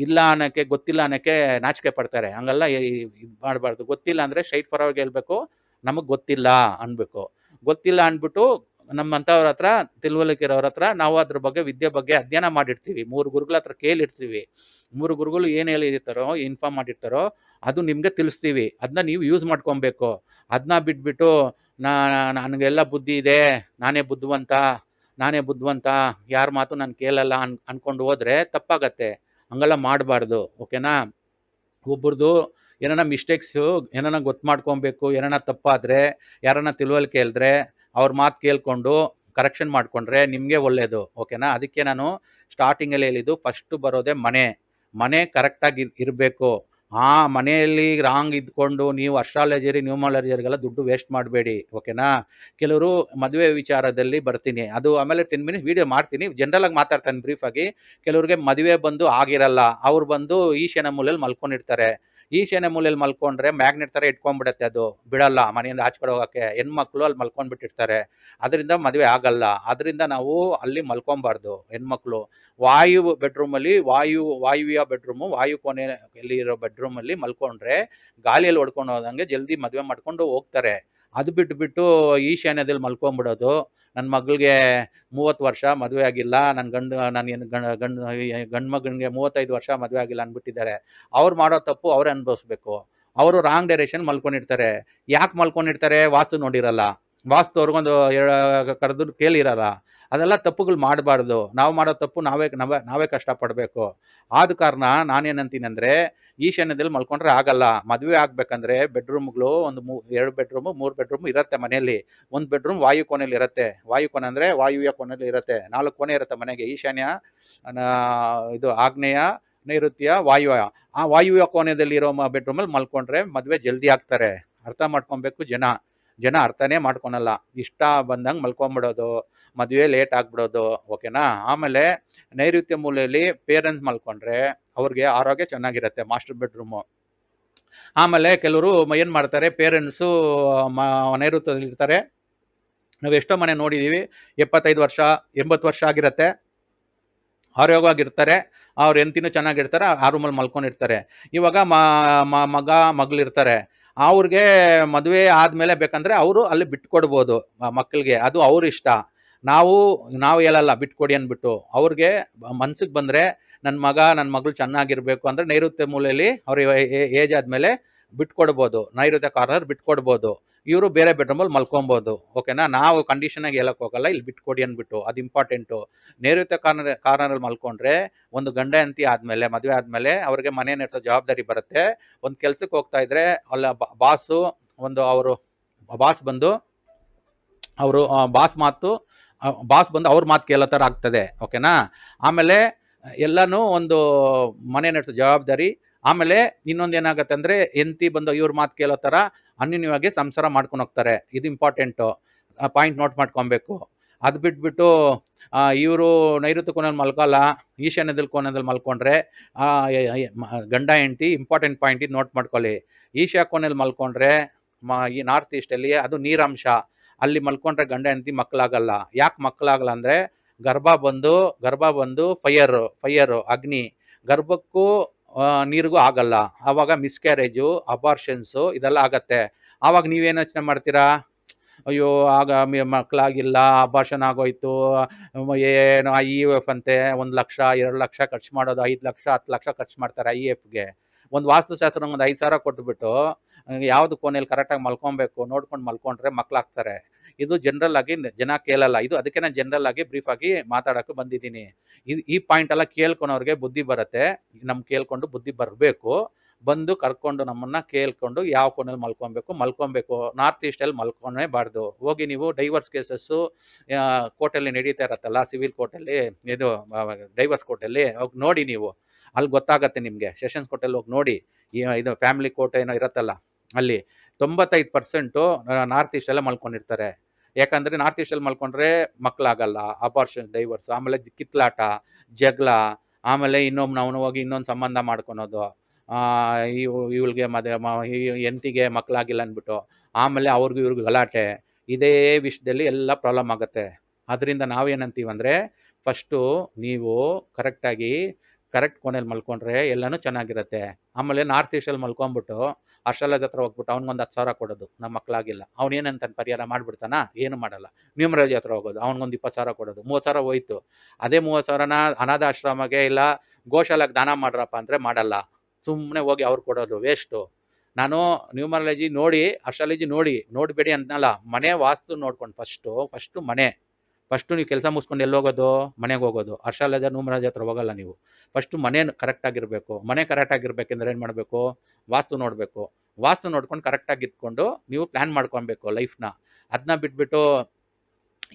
ಇಲ್ಲ ಅನ್ನೋಕ್ಕೆ, ಗೊತ್ತಿಲ್ಲ ಅನ್ನೋಕ್ಕೆ ನಾಚಿಕೆ ಪಡ್ತಾರೆ. ಹಂಗೆಲ್ಲ ಇದು ಮಾಡಬಾರ್ದು. ಗೊತ್ತಿಲ್ಲ ಅಂದರೆ ಸ್ಟ್ರೈಟ್ ಫಾರ್ವರ್ಡ್ ಹೇಳ್ಬೇಕು, ನಮಗೆ ಗೊತ್ತಿಲ್ಲ ಅನ್ಬೇಕು. ಗೊತ್ತಿಲ್ಲ ಅಂದ್ಬಿಟ್ಟು ನಮ್ಮಂಥವ್ರ ಹತ್ರ, ತಿಳುವಳಿಕೆ ಇರೋರ ಹತ್ರ ನಾವು ಅದ್ರ ಬಗ್ಗೆ, ವಿದ್ಯೆ ಬಗ್ಗೆ ಅಧ್ಯಯನ ಮಾಡಿರ್ತೀವಿ. 3 ಗುರುಗಳ ಹತ್ರ ಕೇಳಿರ್ತೀವಿ. 3 ಗುರುಗಳು ಏನು ಹೇಳಿರ್ತಾರೋ, ಇನ್ಫಾರ್ಮ್ ಮಾಡಿರ್ತಾರೋ ಅದು ನಿಮಗೆ ತಿಳಿಸ್ತೀವಿ. ಅದನ್ನ ನೀವು ಯೂಸ್ ಮಾಡ್ಕೊಬೇಕು. ಅದನ್ನ ಬಿಟ್ಬಿಟ್ಟು ನನಗೆಲ್ಲ ಬುದ್ಧಿ ಇದೆ, ನಾನೇ ಬುದ್ಧಿವಂತ, ನಾನೇ ಬುದ್ಧಿವಂತ, ಯಾರ ಮಾತು ನಾನು ಕೇಳಲ್ಲ ಅನ್ಕೊಂಡು ಹೋದ್ರೆ ತಪ್ಪಾಗತ್ತೆ. ಹಂಗೆಲ್ಲ ಮಾಡಬಾರ್ದು. ಓಕೆನಾ? ಒಬ್ರದ್ದು ಏನಾನ ಮಿಸ್ಟೇಕ್ಸು ಏನಾನ ಗೊತ್ತು ಮಾಡ್ಕೊಬೇಕು. ಏನಾನ ತಪ್ಪಾದರೆ, ಯಾರನ್ನ ತಿಳುವಳಿಕೆ ಇಲ್ದ್ರೆ ಅವ್ರ ಮಾತು ಕೇಳ್ಕೊಂಡು ಕರೆಕ್ಷನ್ ಮಾಡ್ಕೊಂಡ್ರೆ ನಿಮಗೆ ಒಳ್ಳೆಯದು. ಓಕೆನಾ? ಅದಕ್ಕೆ ನಾನು ಸ್ಟಾರ್ಟಿಂಗಲ್ಲಿ ಹೇಳಿದ್ದು, ಫಸ್ಟು ಬರೋದೇ ಮನೆ ಕರೆಕ್ಟಾಗಿ ಇರಬೇಕು. ಆ ಮನೆಯಲ್ಲಿ ರಾಂಗ್ ಇದ್ಕೊಂಡು ನೀವು ಅಸ್ಟ್ರಾಲಜರಿ, ನ್ಯೂಮಾಲಜಿಗೆಲ್ಲ ದುಡ್ಡು ವೇಸ್ಟ್ ಮಾಡಬೇಡಿ. ಓಕೆನಾ? ಕೆಲವರು ಮದುವೆ ವಿಚಾರದಲ್ಲಿ ಬರ್ತೀನಿ, ಅದು ಆಮೇಲೆ 10 ಮಿನಿಟ್ಸ್ ವೀಡಿಯೋ ಮಾಡ್ತೀನಿ, ಜನರಲ್ ಆಗಿ ಮಾತಾಡ್ತಾನೆ ಬ್ರೀಫಾಗಿ. ಕೆಲವ್ರಿಗೆ ಮದುವೆ ಬಂದು ಆಗಿರಲ್ಲ, ಅವ್ರು ಬಂದು ಈಶಾನ್ಯ ಮೂಲೆಯಲ್ಲಿ ಮಲ್ಕೊಂಡಿರ್ತಾರೆ. ಈಶಾನ್ಯ ಮೂಲೆಯಲ್ಲಿ ಮಲ್ಕೊಂಡ್ರೆ ಮ್ಯಾಗ್ನೆಟ್ ಥರ ಇಟ್ಕೊಂಡ್ಬಿಡತ್ತೆ, ಅದು ಬಿಡಲ್ಲ ಮನೆಯಿಂದ ಆಚೆ ಕಡೆ ಹೋಗೋಕ್ಕೆ. ಹೆಣ್ಮಕ್ಳು ಅಲ್ಲಿ ಮಲ್ಕೊಂಡ್ಬಿಟ್ಟಿರ್ತಾರೆ, ಅದರಿಂದ ಮದುವೆ ಆಗಲ್ಲ. ಅದರಿಂದ ನಾವು ಅಲ್ಲಿ ಮಲ್ಕೊಬಾರ್ದು ಹೆಣ್ಮಕ್ಳು. ವಾಯು ಬೆಡ್ರೂಮಲ್ಲಿ, ವಾಯುವ್ಯ ಬೆಡ್ರೂಮು, ವಾಯು ಕೋಣೆಯಲ್ಲಿ ಇರೋ ಬೆಡ್ರೂಮಲ್ಲಿ ಮಲ್ಕೊಂಡ್ರೆ ಗಾಳಿಯಲ್ಲಿ ಹೊಡ್ಕೊಂಡು ಹೋದಂಗೆ ಜಲ್ದಿ ಮದುವೆ ಮಾಡ್ಕೊಂಡು ಹೋಗ್ತಾರೆ. ಅದು ಬಿಟ್ಬಿಟ್ಟು ಈಶಾನ್ಯದಲ್ಲಿ ಮಲ್ಕೊಂಡ್ಬಿಡೋದು. ನನ್ನ ಮಗಳಿಗೆ 30 ವರ್ಷ ಮದುವೆ ಆಗಿಲ್ಲ, ನಾನು ಗಂಡು ಮಗನಿಗೆ 35 ವರ್ಷ ಮದುವೆ ಆಗಿಲ್ಲ ಅಂದ್ಬಿಟ್ಟಿದ್ದಾರೆ. ಅವ್ರು ಮಾಡೋ ತಪ್ಪು ಅವರೇ ಅನುಭವಿಸ್ಬೇಕು. ಅವರು ರಾಂಗ್ ಡೈರೆಕ್ಷನ್ ಮಲ್ಕೊಂಡಿರ್ತಾರೆ. ಯಾಕೆ ಮಲ್ಕೊಂಡಿರ್ತಾರೆ? ವಾಸ್ತು ನೋಡಿರಲ್ಲ, ವಾಸ್ತು ಅವ್ರಿಗೊಂದು ಕರೆದು ಕೇಳಿರಲ್ಲ. ಅದೆಲ್ಲ ತಪ್ಪುಗಳು ಮಾಡಬಾರ್ದು. ನಾವು ಮಾಡೋ ತಪ್ಪು ನಾವೇ ಕಷ್ಟಪಡಬೇಕು. ಆದ ಕಾರಣ ನಾನೇನಂತೀನಿ ಅಂದರೆ, ಈಶಾನ್ಯದಲ್ಲಿ ಮಲ್ಕೊಂಡ್ರೆ ಆಗಲ್ಲ. ಮದುವೆ ಆಗಬೇಕಂದ್ರೆ ಬೆಡ್ರೂಮ್ಗಳು ಒಂದು 2 ಬೆಡ್ರೂಮು 3 ಬೆಡ್ರೂಮ್ ಇರುತ್ತೆ ಮನೆಯಲ್ಲಿ. ಒಂದು ಬೆಡ್ರೂಮ್ ವಾಯು ಕೋಣೆಯಲ್ಲಿ ಇರುತ್ತೆ. ವಾಯು ಕೋಣೆ ಅಂದರೆ ವಾಯುವ್ಯ ಕೋಣೆಯಲ್ಲಿ ಇರುತ್ತೆ. 4 ಕೋಣೆ ಇರುತ್ತೆ ಮನೆಗೆ. ಈಶಾನ್ಯ, ಇದು ಆಗ್ನೇಯ, ನೈಋತ್ಯ, ವಾಯುವ್ಯ. ಆ ವಾಯುವ್ಯ ಕೋಣೆಯಲ್ಲಿ ಇರೋ ಬೆಡ್ರೂಮಲ್ಲಿ ಮಲ್ಕೊಂಡ್ರೆ ಮದುವೆ ಜಲ್ದಿ ಆಗ್ತಾರೆ. ಅರ್ಥ ಮಾಡ್ಕೊಬೇಕು. ಜನ ಅರ್ಥನೇ ಮಾಡ್ಕೊಳಲ್ಲ. ಇಷ್ಟ ಬಂದಂಗೆ ಮಲ್ಕೊಂಬಿಡೋದು, ಮದುವೆ ಲೇಟ್ ಆಗಿಬಿಡೋದು. ಓಕೆನಾ? ಆಮೇಲೆ ನೈಋತ್ಯ ಮೂಲೆಯಲ್ಲಿ ಪೇರೆಂಟ್ಸ್ ಮಲ್ಕೊಂಡ್ರೆ ಅವ್ರಿಗೆ ಆರೋಗ್ಯ ಚೆನ್ನಾಗಿರುತ್ತೆ, ಮಾಸ್ಟರ್ ಬೆಡ್ರೂಮು. ಆಮೇಲೆ ಕೆಲವರು ಏನು ಮಾಡ್ತಾರೆ, ಪೇರೆಂಟ್ಸು ನೈಋತ್ಯದಲ್ಲಿ ಇರ್ತಾರೆ. ನಾವು ಎಷ್ಟೋ ಮನೆ ನೋಡಿದ್ದೀವಿ, 75 ವರ್ಷ 80 ವರ್ಷ ಆಗಿರುತ್ತೆ, ಆರೋಗ್ಯವಾಗಿರ್ತಾರೆ, ಅವ್ರ ಹೆಂಡ್ತಿನೂ ಚೆನ್ನಾಗಿರ್ತಾರೆ, ಆ ರೂಮಲ್ಲಿ ಮಲ್ಕೊಂಡಿರ್ತಾರೆ. ಇವಾಗ ಮಗಳಿರ್ತಾರೆ, ಅವ್ರಿಗೆ ಮದುವೆ ಆದಮೇಲೆ ಬೇಕಂದರೆ ಅವರು ಅಲ್ಲಿ ಬಿಟ್ಕೊಡ್ಬೋದು ಮಕ್ಕಳಿಗೆ, ಅದು ಅವ್ರ ಇಷ್ಟ. ನಾವು ಹೇಳಲ್ಲ ಬಿಟ್ಕೊಡಿ ಅಂದ್ಬಿಟ್ಟು. ಅವ್ರಿಗೆ ಮನ್ಸಿಗೆ ಬಂದರೆ ನನ್ನ ಮಗಳು ಚೆನ್ನಾಗಿರ್ಬೇಕು ಅಂದರೆ ನೈಋತ್ಯ ಮೂಲೆಯಲ್ಲಿ ಅವ್ರ ಏಜ್ ಆದಮೇಲೆ ಬಿಟ್ಕೊಡ್ಬೋದು, ನೈಋತ್ಯ ಕಾರ್ನರ್ ಬಿಟ್ಕೊಡ್ಬೋದು. ಇವರು ಬೇರೆ ಬೆಡ್ರೂಮಲ್ಲಿ ಮಲ್ಕೊಬೋದು. ಓಕೆನಾ? ನಾವು ಕಂಡೀಷನಾಗಿ ಹೇಳಕ್ಕೆ ಹೋಗಲ್ಲ, ಇಲ್ಲಿ ಬಿಟ್ಕೊಡಿ ಅಂದ್ಬಿಟ್ಟು. ಅದು ಇಂಪಾರ್ಟೆಂಟು. ನೈಋತ್ಯ ಕಾರ್ನರಲ್ಲಿ ಮಲ್ಕೊಂಡ್ರೆ ಒಂದು ಗಂಡ ಹೆಂಡತಿ ಆದಮೇಲೆ, ಮದುವೆ ಆದಮೇಲೆ ಅವ್ರಿಗೆ ಮನೆ ನಡೆಸೋ ಜವಾಬ್ದಾರಿ ಬರುತ್ತೆ. ಒಂದು ಕೆಲ್ಸಕ್ಕೆ ಹೋಗ್ತಾ ಇದ್ರೆ ಅಲ್ಲ ಬಾಸು ಅವರು ಬಾಸ್ ಬಂದು ಅವ್ರ ಮಾತು ಕೇಳೋ ಥರ ಆಗ್ತದೆ. ಓಕೆನಾ? ಆಮೇಲೆ ಎಲ್ಲನೂ ಒಂದು ಮನೆ ನಡೆಸೋ ಜವಾಬ್ದಾರಿ. ಆಮೇಲೆ ಇನ್ನೊಂದು ಏನಾಗುತ್ತೆ ಅಂದರೆ, ಹೆಂಡತಿ ಬಂದು ಇವ್ರ ಮಾತು ಕೇಳೋ ಥರ ಅನ್ಯೋನ್ಯವಾಗಿ ಸಂಸಾರ ಮಾಡ್ಕೊಂಡು ಹೋಗ್ತಾರೆ. ಇದು ಇಂಪಾರ್ಟೆಂಟು, ಪಾಯಿಂಟ್ ನೋಟ್ ಮಾಡ್ಕೊಬೇಕು. ಅದು ಬಿಟ್ಬಿಟ್ಟು ಇವರು ನೈಋತ್ಯ ಕೋಣೆಯಲ್ಲಿ ಮಲ್ಕೋಲ್ಲ, ಈಶಾನ್ಯದಲ್ಲಿ ಕೋಣೆಯಲ್ಲಿ ಮಲ್ಕೊಂಡ್ರೆ ಗಂಡ ಹೆಂಡತಿ ಇಂಪಾರ್ಟೆಂಟ್ ಪಾಯಿಂಟ್ ಇದು ನೋಟ್ ಮಾಡ್ಕೊಳ್ಳಿ. ಈಶಾ ಕೋಣೆಯಲ್ಲಿ ಮಲ್ಕೊಂಡ್ರೆ ಈ ನಾರ್ತ್ ಈಸ್ಟಲ್ಲಿ ಅದು ನೀರಂಶ, ಅಲ್ಲಿ ಮಲ್ಕೊಂಡ್ರೆ ಗಂಡ ಹೆಂಡತಿ ಮಕ್ಕಳಾಗಲ್ಲ. ಯಾಕೆ ಮಕ್ಕಳಾಗಲ್ಲ ಅಂದರೆ, ಗರ್ಭ ಬಂದು ಫೈಯರು ಅಗ್ನಿ, ಗರ್ಭಕ್ಕೂ ನೀರಿಗೂ ಆಗಲ್ಲ. ಆವಾಗ ಮಿಸ್ಕ್ಯಾರೇಜು, ಅಬಾರ್ಷನ್ಸು ಇದೆಲ್ಲ ಆಗತ್ತೆ. ಆವಾಗ ನೀವೇನು ಯೋಚನೆ ಮಾಡ್ತೀರಾ? ಅಯ್ಯೋ ಆಗ ಮಕ್ಕಳಾಗಿಲ್ಲ, ಅಬಾರ್ಷನ್ ಆಗೋಯ್ತು, ಏನು IVF ಅಂತೆ, 1 ಲಕ್ಷ 2 ಲಕ್ಷ ಖರ್ಚು ಮಾಡೋದು, 5 ಲಕ್ಷ 10 ಲಕ್ಷ ಖರ್ಚು ಮಾಡ್ತಾರೆ IVFಗೆ. ಒಂದು ವಾಸ್ತುಶಾಸ್ತ್ರ ಒಂದು 5,000 ಕೊಟ್ಬಿಟ್ಟು ಯಾವುದು ಕೋಣೆಯಲ್ಲಿ ಕರೆಕ್ಟಾಗಿ ಮಲ್ಕೊಬೇಕು ನೋಡ್ಕೊಂಡು ಮಲ್ಕೊಂಡ್ರೆ ಮಕ್ಕಳಾಗ್ತಾರೆ. ಇದು ಜನರಲ್ ಆಗಿ ಜನ ಕೇಳಲ್ಲ. ಇದು ಅದಕ್ಕೆ ನಾನು ಜನರಲ್ ಆಗಿ ಬ್ರೀಫ್ ಆಗಿ ಮಾತಾಡೋಕ್ಕೆ ಬಂದಿದ್ದೀನಿ. ಈ ಪಾಯಿಂಟ್ ಎಲ್ಲ ಕೇಳ್ಕೊಳೋರಿಗೆ ಬುದ್ಧಿ ಬರುತ್ತೆ. ಕೇಳ್ಕೊಂಡು ಬುದ್ಧಿ ಬರಬೇಕು. ಬಂದು ಕರ್ಕೊಂಡು ನಮ್ಮನ್ನ ಕೇಳ್ಕೊಂಡು ಯಾವ ಕೋಣೆಯಲ್ಲಿ ಮಲ್ಕೊಬೇಕು. ನಾರ್ತ್ ಈಸ್ಟಲ್ಲಿ ಮಲ್ಕೊಳೇಬಾರ್ದು. ಹೋಗಿ ನೀವು ಡೈವರ್ಸ್ ಕೇಸಸ್ಸು ಕೋರ್ಟಲ್ಲಿ ನಡೀತಾ ಇರತ್ತಲ್ಲ, ಸಿವಿಲ್ ಕೋರ್ಟಲ್ಲಿ, ಇದು ಡೈವರ್ಸ್ ಕೋರ್ಟಲ್ಲಿ ಹೋಗಿ ನೋಡಿ ನೀವು, ಅಲ್ಲಿ ಗೊತ್ತಾಗತ್ತೆ ನಿಮಗೆ. ಸೆಷನ್ಸ್ ಕೋರ್ಟಲ್ಲಿ ಹೋಗಿ ನೋಡಿ, ಇದು ಫ್ಯಾಮಿಲಿ ಕೋರ್ಟ್ ಏನೋ ಇರತ್ತಲ್ಲ, ಅಲ್ಲಿ 95% ನಾರ್ತ್ ಈಸ್ಟಲ್ಲೇ ಮಲ್ಕೊಂಡಿರ್ತಾರೆ. ಯಾಕಂದರೆ ನಾರ್ತ್ ಈಸ್ಟಲ್ಲಿ ಮಲ್ಕೊಂಡ್ರೆ ಮಕ್ಕಳಾಗಲ್ಲ, ಅಬಾರ್ಷನ್, ಡೈವರ್ಸ್, ಆಮೇಲೆ ಕಿತ್ಲಾಟ, ಜಗಳ, ಆಮೇಲೆ ಇನ್ನೊಬ್ಬ ಹೋಗಿ ಇನ್ನೊಂದು ಸಂಬಂಧ ಮಾಡ್ಕೊಳೋದು, ಇವಳಿಗೆ ಹೆಂಡತಿಗೆ ಮಕ್ಕಳಾಗಿಲ್ಲ ಅಂದ್ಬಿಟ್ಟು, ಆಮೇಲೆ ಅವ್ರಿಗೂ ಇವ್ರಿಗೂ ಗಲಾಟೆ, ಇದೇ ವಿಷಯದಲ್ಲಿ ಎಲ್ಲ ಪ್ರಾಬ್ಲಮ್ ಆಗುತ್ತೆ. ಅದರಿಂದ ನಾವೇನಂತೀವಂದರೆ, ಫಸ್ಟು ನೀವು ಕರೆಕ್ಟಾಗಿ ಕರೆಕ್ಟ್ ಕೋಣೆಯಲ್ಲಿ ಮಲ್ಕೊಂಡ್ರೆ ಎಲ್ಲನೂ ಚೆನ್ನಾಗಿರುತ್ತೆ. ಆಮೇಲೆ ನಾರ್ತ್ ಈಸ್ಟಲ್ಲಿ ಮಲ್ಕೊಂಬಿಟ್ಟು ಆಸ್ಟ್ರೇಲಿಯಾದ ಹತ್ರ ಹೋಗ್ಬಿಟ್ಟು ಅವ್ನಿಗೊಂದು 10,000 ಕೊಡೋದು, ನಮ್ಮ ಮಕ್ಕಳಾಗಿಲ್ಲ, ಅವನೇನಂತಾನೆ ಪರಿಹಾರ ಮಾಡಿಬಿಡ್ತಾನ? ಏನು ಮಾಡಲ್ಲ. ನ್ಯೂಮರಾಲಜಿ ಹತ್ರ ಹೋಗೋದು, ಅವ್ನಿಗೊಂದು 20,000 ಕೊಡೋದು, 30,000 ಹೋಯ್ತು. ಅದೇ 30,000ನ ಅನಾಥಾಶ್ರಮಕ್ಕೆ ಇಲ್ಲ ಗೋಶಾಲೆಗೆ ದಾನ ಮಾಡ್ರಪ್ಪ ಅಂದರೆ ಮಾಡಲ್ಲ. ಸುಮ್ಮನೆ ಹೋಗಿ ಅವ್ರು ಕೊಡೋದು ವೇಸ್ಟು. ನಾನು ನ್ಯೂಮರಾಲಜಿ ನೋಡಿ, ಅಸ್ಟ್ರಾಲಜಿ ನೋಡಬೇಡಿ ಅಂತನಲ್ಲ, ಮನೆ ವಾಸ್ತು ನೋಡ್ಕೊಂಡು ಫಸ್ಟು ಫಸ್ಟು ನೀವು ಕೆಲಸ ಮುಗಿಸ್ಕೊಂಡು ಎಲ್ಲಿ ಹೋಗೋದು? ಮನೆಗೆ ಹೋಗೋದು. ಅಸ್ಟ್ರಾಲಜಿ ನ್ಯೂಮರಾಲಜಿ ಹತ್ರ ಹೋಗಲ್ಲ ನೀವು. ಫಸ್ಟು ಮನೆ ಕರೆಕ್ಟಾಗಿರಬೇಕು. ಮನೆ ಕರೆಕ್ಟಾಗಿರ್ಬೇಕೆಂದ್ರೆ ಏನು ಮಾಡಬೇಕು? ವಾಸ್ತು ನೋಡಬೇಕು. ವಾಸ್ತು ನೋಡ್ಕೊಂಡು ಕರೆಕ್ಟಾಗಿ ಇದ್ಕೊಂಡು ನೀವು ಪ್ಲ್ಯಾನ್ ಮಾಡ್ಕೊಬೇಕು ಲೈಫ್ನ. ಅದನ್ನ ಬಿಟ್ಬಿಟ್ಟು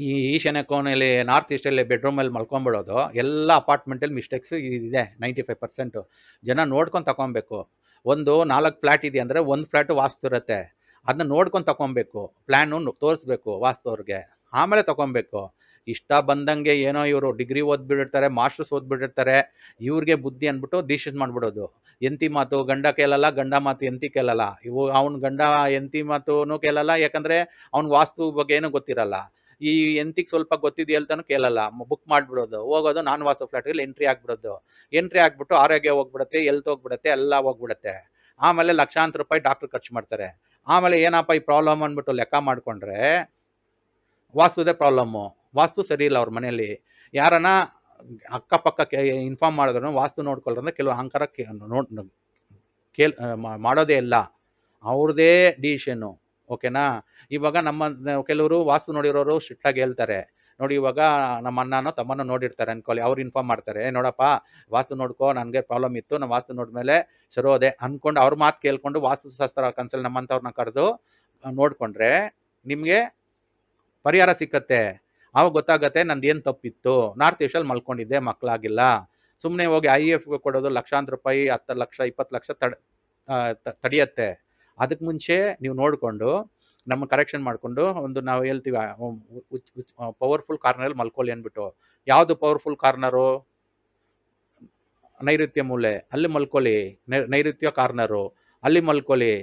ಈ ಈಶಾನ್ಯ ಕೋಣೆಯಲ್ಲಿ ನಾರ್ತ್ ಈಸ್ಟಲ್ಲಿ ಬೆಡ್ರೂಮಲ್ಲಿ ಮಲ್ಕೊಂಬಿಡೋದು, ಎಲ್ಲ ಅಪಾರ್ಟ್ಮೆಂಟಲ್ಲಿ ಮಿಸ್ಟೇಕ್ಸ್ ಇದೆ 95%. ಜನ ನೋಡ್ಕೊಂಡು ತಗೊಬೇಕು. ಒಂದು 4 ಫ್ಲ್ಯಾಟ್ ಇದೆ ಅಂದರೆ 1 ಫ್ಲ್ಯಾಟು ವಾಸ್ತು ಇರುತ್ತೆ. ಅದನ್ನ ನೋಡ್ಕೊಂಡು ತಗೊಬೇಕು, ಪ್ಲ್ಯಾನು ತೋರಿಸ್ಬೇಕು ವಾಸ್ತು ಅವ್ರಿಗೆ, ಆಮೇಲೆ ತಗೊಬೇಕು. ಇಷ್ಟ ಬಂದಂಗೆ ಏನೋ ಇವರು ಡಿಗ್ರಿ ಓದ್ಬಿಟ್ಟಿರ್ತಾರೆ, ಮಾಸ್ಟರ್ಸ್ ಓದ್ಬಿಟ್ಟಿರ್ತಾರೆ, ಇವ್ರಿಗೆ ಬುದ್ಧಿ ಅಂದ್ಬಿಟ್ಟು ಡಿಸಿಷನ್ ಮಾಡಿಬಿಡೋದು. ಎಂತಿ ಮಾತು ಗಂಡ ಕೇಳಲ್ಲ, ಗಂಡ ಮಾತು ಎಂತಿ ಕೇಳಲ್ಲ. ಅವ್ನ ಗಂಡ ಎಂತಿ ಮಾತೂ ಕೇಳಲ್ಲ, ಯಾಕಂದರೆ ಅವ್ನಿಗೆ ವಾಸ್ತು ಬಗ್ಗೆ ಏನೂ ಗೊತ್ತಿರಲ್ಲ. ಈ ಎಂತಿಗೆ ಸ್ವಲ್ಪ ಗೊತ್ತಿದೆಯಾ ಅಂತಾನು ಕೇಳಲ್ಲ. ಬುಕ್ ಮಾಡಿಬಿಡೋದು, ಹೋಗೋದು ನಾನ್ ವಾಸ್ತು ಫ್ಲ್ಯಾಟ್ಗೆ ಎಂಟ್ರಿ ಆಗ್ಬಿಡೋದು. ಎಂಟ್ರಿ ಆಗ್ಬಿಟ್ಟು ಆರೋಗ್ಯ ಹೋಗ್ಬಿಡುತ್ತೆ, ಎಲ್ತ್ ಹೋಗ್ಬಿಡುತ್ತೆ, ಎಲ್ಲ ಹೋಗ್ಬಿಡುತ್ತೆ. ಆಮೇಲೆ ಲಕ್ಷಾಂತರ ರೂಪಾಯಿ ಡಾಕ್ಟ್ರ್ ಖರ್ಚು ಮಾಡ್ತಾರೆ. ಆಮೇಲೆ ಏನಪ್ಪ ಈ ಪ್ರಾಬ್ಲಮ್ ಅಂದ್ಬಿಟ್ಟು ಲೆಕ್ಕ ಮಾಡಿಕೊಂಡ್ರೆ ವಾಸ್ತುದೇ ಪ್ರಾಬ್ಲಮ್ಮು. ವಾಸ್ತು ಸರಿ ಇಲ್ಲ ಅವ್ರ ಮನೆಯಲ್ಲಿ. ಯಾರನ್ನ ಅಕ್ಕಪಕ್ಕ ಇನ್ಫಾರ್ಮ್ ಮಾಡಿದ್ರು ವಾಸ್ತು ನೋಡ್ಕೊಳ್ಳೋದ್ರೆ ಕೆಲವು ಅಹಂಕಾರ ಮಾಡೋದೇ ಇಲ್ಲ, ಅವ್ರದ್ದೇ ಡಿಸಿಷನ್ನು. ಓಕೆನಾ? ಇವಾಗ ಕೆಲವರು ವಾಸ್ತು ನೋಡಿರೋರು ಸ್ಟ್ರಿಕ್ಟಾಗಿ ಹೇಳ್ತಾರೆ. ನೋಡಿ, ಇವಾಗ ನಮ್ಮ ಅಣ್ಣನೋ ತಮ್ಮನೋ ನೋಡಿರ್ತಾರೆ ಅನ್ಕೊಳ್ಳಿ, ಅವ್ರು ಇನ್ಫಾರ್ಮ್ ಮಾಡ್ತಾರೆ, ನೋಡಪ್ಪ ವಾಸ್ತು ನೋಡ್ಕೋ, ನನಗೆ ಪ್ರಾಬ್ಲಮ್ ಇತ್ತು, ನಾನು ವಾಸ್ತು ನೋಡಿದ್ಮೇಲೆ ಸರೋದೆ ಅಂದ್ಕೊಂಡು ಅವ್ರ ಮಾತು ಕೇಳ್ಕೊಂಡು ವಾಸ್ತುಶಾಸ್ತ್ರ ಕನ್ಸಲ್ಟ್ ನಮ್ಮಂಥವ್ರನ್ನ ಕರೆದು ನೋಡಿಕೊಂಡ್ರೆ ನಿಮಗೆ ಪರಿಹಾರ ಸಿಕ್ಕತ್ತೆ. ಆವಾಗ ಗೊತ್ತಾಗತ್ತೆ ನಂದೇನು ತಪ್ಪಿತ್ತು, ನಾರ್ತ್ ಈಸ್ಟಲ್ಲಿ ಮಲ್ಕೊಂಡಿದ್ದೆ, ಮಕ್ಕಳಾಗಿಲ್ಲ. ಸುಮ್ಮನೆ ಹೋಗಿ IVF ಕೊಡೋದು ಲಕ್ಷಾಂತರ ರೂಪಾಯಿ, 10 ಲಕ್ಷ 20 ಲಕ್ಷ ತಡೆಯತ್ತೆ. ಅದಕ್ಕೆ ಮುಂಚೆ ನೀವು ನೋಡಿಕೊಂಡು ನಮ್ಮ ಕರೆಕ್ಷನ್ ಮಾಡಿಕೊಂಡು ಒಂದು ನಾವು ಹೇಳ್ತೀವಿ ಪವರ್ಫುಲ್ ಕಾರ್ನರಲ್ಲಿ ಮಲ್ಕೊಳ್ಳಿ ಅಂದ್ಬಿಟ್ಟು. ಯಾವುದು ಪವರ್ಫುಲ್ ಕಾರ್ನರು? ನೈಋತ್ಯ ಮೂಲೆ, ಅಲ್ಲಿ ಮಲ್ಕೊಳ್ಳಿ. ನೈಋತ್ಯ ಕಾರ್ನರು, ಅಲ್ಲಿ ಮಲ್ಕೊಳ್ಳಿ.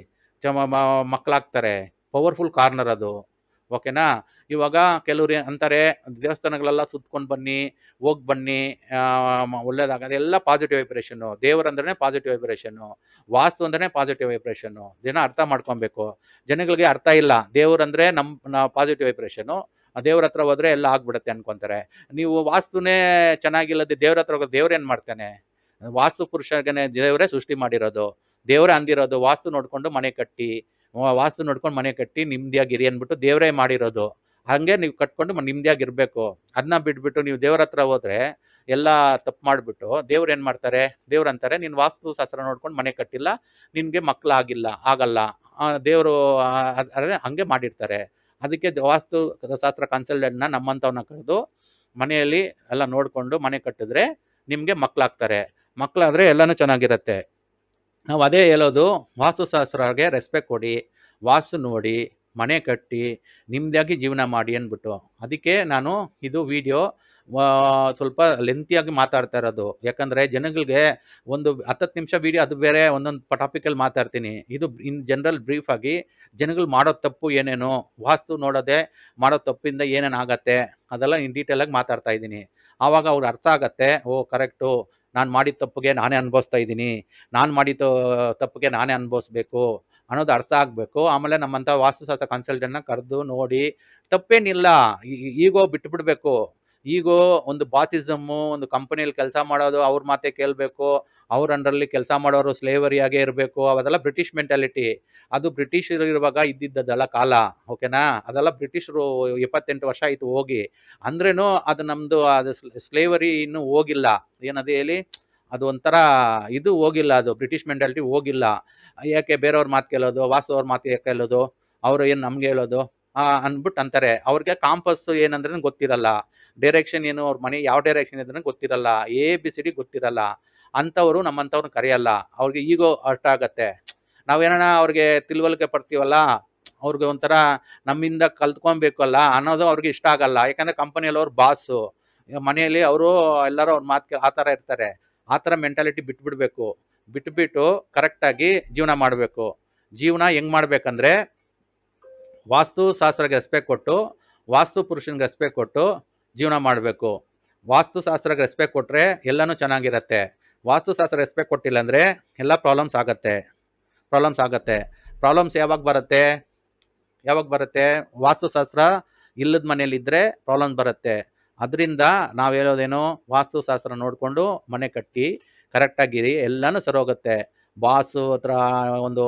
ಮಕ್ಕಳಾಗ್ತಾರೆ. ಪವರ್ಫುಲ್ ಕಾರ್ನರ್ ಅದು. ಓಕೆನಾ? ಇವಾಗ ಕೆಲವ್ರು ಅಂತಾರೆ ದೇವಸ್ಥಾನಗಳೆಲ್ಲ ಸುತ್ಕೊಂಡು ಬನ್ನಿ, ಹೋಗಿ ಬನ್ನಿ, ಒಳ್ಳೇದಾಗ ಅದೆಲ್ಲ ಪಾಸಿಟಿವ್ ವೈಬ್ರೇಷನ್ನು. ದೇವರಂದ್ರೆ ಪಾಸಿಟಿವ್ ವೈಬ್ರೇಷನ್ನು, ವಾಸ್ತು ಅಂದ್ರೆ ಪಾಸಿಟಿವ್ ವೈಬ್ರೇಷನ್ನು. ಜನ ಅರ್ಥ ಮಾಡ್ಕೊಬೇಕು. ಜನಗಳಿಗೆ ಅರ್ಥ ಇಲ್ಲ. ದೇವರಂದ್ರೆ ನಮ್ಮ ಪಾಸಿಟಿವ್ ವೈಬ್ರೇಷನ್ನು, ದೇವ್ರ ಹತ್ರ ಹೋದ್ರೆ ಎಲ್ಲ ಆಗ್ಬಿಡುತ್ತೆ ಅನ್ಕೊಂತಾರೆ. ನೀವು ವಾಸ್ತುನೇ ಚೆನ್ನಾಗಿಲ್ಲದೆ ದೇವ್ರ ಹತ್ರ ಹೋಗೋದು, ದೇವ್ರೇನು ಮಾಡ್ತಾನೆ? ವಾಸ್ತು ಪುರುಷನೇ ದೇವರೇ ಸೃಷ್ಟಿ ಮಾಡಿರೋದು. ದೇವರೇ ಅಂದಿರೋದು ವಾಸ್ತು ನೋಡ್ಕೊಂಡು ಮನೆ ಕಟ್ಟಿ, ವಾಸ್ತು ನೋಡ್ಕೊಂಡು ಮನೆ ಕಟ್ಟಿ ನಿಮ್ಮದಿಯಾಗಿರಿ ಅಂದ್ಬಿಟ್ಟು ದೇವರೇ ಮಾಡಿರೋದು. ಹಂಗೆ ನೀವು ಕಟ್ಕೊಂಡು ನಿಮ್ಮದಿಯಾಗಿರ್ಬೇಕು. ಅದನ್ನ ಬಿಟ್ಬಿಟ್ಟು ನೀವು ದೇವ್ರ ಹತ್ರ ಹೋದ್ರೆ ಎಲ್ಲ ತಪ್ಪು ಮಾಡಿಬಿಟ್ಟು ದೇವ್ರು ಏನು ಮಾಡ್ತಾರೆ? ದೇವ್ರು ಅಂತಾರೆ, ನೀನು ವಾಸ್ತು ಶಾಸ್ತ್ರ ನೋಡ್ಕೊಂಡು ಮನೆ ಕಟ್ಟಿಲ್ಲ, ನಿನಗೆ ಆಗಲ್ಲ. ದೇವರು ಹಂಗೆ ಮಾಡಿರ್ತಾರೆ. ಅದಕ್ಕೆ ವಾಸ್ತು ಶಾಸ್ತ್ರ ಕನ್ಸಲ್ಟೆಂಟ್ನ ನಮ್ಮಂಥವ್ನ ಕರೆದು ಮನೆಯಲ್ಲಿ ಎಲ್ಲ ನೋಡಿಕೊಂಡು ಮನೆ ಕಟ್ಟಿದ್ರೆ ನಿಮಗೆ ಮಕ್ಕಳಾಗ್ತಾರೆ. ಮಕ್ಕಳಾದರೆ ಎಲ್ಲನೂ ಚೆನ್ನಾಗಿರುತ್ತೆ. ನಾವು ಅದೇ ಹೇಳೋದು, ವಾಸ್ತುಶಾಸ್ತ್ರಗೆ ರೆಸ್ಪೆಕ್ಟ್ ಕೊಡಿ, ವಾಸ್ತು ನೋಡಿ, ಮನೆ ಕಟ್ಟಿ ನಿಮ್ಮದಾಗಿ ಜೀವನ ಮಾಡಿ ಅಂದ್ಬಿಟ್ಟು. ಅದಕ್ಕೆ ನಾನು ಇದು ವಿಡಿಯೋ ಸ್ವಲ್ಪ ಲೆಂತಿಯಾಗಿ ಮಾತಾಡ್ತಾ ಇರೋದು. ಯಾಕಂದರೆ ಜನಗಳಿಗೆ ಒಂದು 10 ನಿಮಿಷ ವಿಡಿಯೋ, ಅದು ಬೇರೆ ಒಂದೊಂದು ಟಾಪಿಕಲ್ಲಿ ಮಾತಾಡ್ತೀನಿ. ಇದು ಇನ್ ಜನರಲ್ ಬ್ರೀಫಾಗಿ ಜನಗಳು ಮಾಡೋ ತಪ್ಪು ಏನೇನು, ವಾಸ್ತು ನೋಡೋದೆ ಮಾಡೋ ತಪ್ಪಿಂದ ಏನೇನು ಆಗತ್ತೆ ಅದೆಲ್ಲ ಇನ್ ಡೀಟೇಲಾಗಿ ಮಾತಾಡ್ತಾ ಇದ್ದೀನಿ. ಆವಾಗ ಅವ್ರಿಗೆ ಅರ್ಥ ಆಗತ್ತೆ, ಓ ಕರೆಕ್ಟು, ನಾನು ಮಾಡಿದ ತಪ್ಪಿಗೆ ನಾನೇ ಅನುಭವಿಸ್ತಾ ಇದ್ದೀನಿ, ನಾನು ಮಾಡಿದ ತಪ್ಪಿಗೆ ನಾನೇ ಅನುಭವಿಸ್ಬೇಕು ಅನ್ನೋದು ಅರ್ಥ ಆಗಬೇಕು. ಆಮೇಲೆ ನಮ್ಮಂಥ ವಾಸ್ತುಶಾಸ್ತ್ರ ಕನ್ಸಲ್ಟೆಂಟ್ನ ಕರೆದು ನೋಡಿ, ತಪ್ಪೇನಿಲ್ಲ, ಈಗೋ ಬಿಟ್ಟುಬಿಡ್ಬೇಕು. ಈಗೋ ಒಂದು ಬಾಸಿಸಮ್ಮು, ಒಂದು ಕಂಪನಿಯಲ್ಲಿ ಕೆಲಸ ಮಾಡೋದು ಅವ್ರ ಮಾತೇ ಕೇಳಬೇಕು, ಅವ್ರ ಅಂಡರಲ್ಲಿ ಕೆಲಸ ಮಾಡೋರು ಸ್ಲೇವರಿಯಾಗೇ ಇರಬೇಕು, ಅದೆಲ್ಲ ಬ್ರಿಟಿಷ್ ಮೆಂಟಾಲಿಟಿ. ಅದು ಬ್ರಿಟಿಷರು ಇರುವಾಗ ಇದ್ದಿದ್ದಲ್ಲ ಕಾಲ. ಓಕೆನಾ? ಅದೆಲ್ಲ ಬ್ರಿಟಿಷರು 78 ವರ್ಷ ಆಯಿತು ಹೋಗಿ. ಅಂದ್ರೇನು ಅದು ನಮ್ಮದು ಅದು ಸ್ಲೇವರಿ ಇನ್ನೂ ಹೋಗಿಲ್ಲ. ಏನದು ಹೇಳಿ, ಅದು ಒಂಥರ ಇದು ಹೋಗಿಲ್ಲ, ಅದು ಬ್ರಿಟಿಷ್ ಮೆಂಟಾಲಿಟಿ ಹೋಗಿಲ್ಲ. ಯಾಕೆ ಬೇರೆಯವ್ರ ಮಾತು ಕೇಳೋದು, ವಾಸ್ತು ಅವ್ರ ಮಾತು ಯಾಕೆ ಕೇಳೋದು, ಅವರು ಏನು ನಮ್ಗೆ ಹೇಳೋದು ಅಂದ್ಬಿಟ್ಟು ಅಂತಾರೆ. ಅವ್ರಿಗೆ ಕಾಂಪಸ್ ಏನಂದ್ರೆ ಗೊತ್ತಿರಲ್ಲ, ಡೈರೆಕ್ಷನ್ ಏನು, ಅವ್ರ ಮನೆ ಯಾವ ಡೈರೆಕ್ಷನ್ ಇದ್ರೆ ಗೊತ್ತಿರಲ್ಲ, ABCD ಗೊತ್ತಿರಲ್ಲ. ಅಂಥವ್ರು ನಮ್ಮಂಥವ್ರನ್ನ ಕರೆಯಲ್ಲ. ಅವ್ರಿಗೆ ಈಗೋ ಅರ್ಥ ಆಗತ್ತೆ. ನಾವೇನ ಅವ್ರಿಗೆ ತಿಳುವಳಿಕೆ ಪಡ್ತೀವಲ್ಲ, ಅವ್ರಿಗೆ ಒಂಥರ ನಮ್ಮಿಂದ ಕಲ್ತ್ಕೊಬೇಕಲ್ಲ ಅನ್ನೋದು ಅವ್ರಿಗೆ ಇಷ್ಟ ಆಗಲ್ಲ. ಯಾಕಂದರೆ ಕಂಪನಿಯಲ್ಲಿ ಅವ್ರು ಬಾಸು, ಮನೆಯಲ್ಲಿ ಅವರು ಎಲ್ಲರೂ ಅವ್ರ ಮಾತು ಆ ಥರ ಇರ್ತಾರೆ. ಆ ಥರ ಮೆಂಟಾಲಿಟಿ ಬಿಟ್ಬಿಡ್ಬೇಕು. ಬಿಟ್ಬಿಟ್ಟು ಕರೆಕ್ಟಾಗಿ ಜೀವನ ಮಾಡಬೇಕು. ಜೀವನ ಹೆಂಗೆ ಮಾಡಬೇಕಂದ್ರೆ, ವಾಸ್ತು ಶಾಸ್ತ್ರಕ್ಕೆ ರೆಸ್ಪೆಕ್ಟ್ ಕೊಟ್ಟು, ವಾಸ್ತು ಪುರುಷನಿಗೆ ರೆಸ್ಪೆಕ್ಟ್ ಕೊಟ್ಟು, ಜೀವನ ಮಾಡಬೇಕು. ವಾಸ್ತುಶಾಸ್ತ್ರಕ್ಕೆ ರೆಸ್ಪೆಕ್ಟ್ ಕೊಟ್ಟರೆ ಎಲ್ಲನೂ ಚೆನ್ನಾಗಿರತ್ತೆ. ವಾಸ್ತುಶಾಸ್ತ್ರ ರೆಸ್ಪೆಕ್ಟ್ ಕೊಟ್ಟಿಲ್ಲ ಅಂದರೆ ಎಲ್ಲ ಪ್ರಾಬ್ಲಮ್ಸ್ ಆಗತ್ತೆ. ಪ್ರಾಬ್ಲಮ್ಸ್ ಯಾವಾಗ ಬರುತ್ತೆ? ವಾಸ್ತುಶಾಸ್ತ್ರ ಇಲ್ಲದ ಮನೇಲಿದ್ದರೆ ಪ್ರಾಬ್ಲಮ್ ಬರುತ್ತೆ. ಅದರಿಂದ ನಾವು ಹೇಳೋದೇನು, ವಾಸ್ತುಶಾಸ್ತ್ರ ನೋಡಿಕೊಂಡು ಮನೆ ಕಟ್ಟಿ ಕರೆಕ್ಟಾಗಿರಿ, ಎಲ್ಲನೂ ಸರೋಗುತ್ತೆ. ಬಾಸು ಹತ್ರ ಒಂದು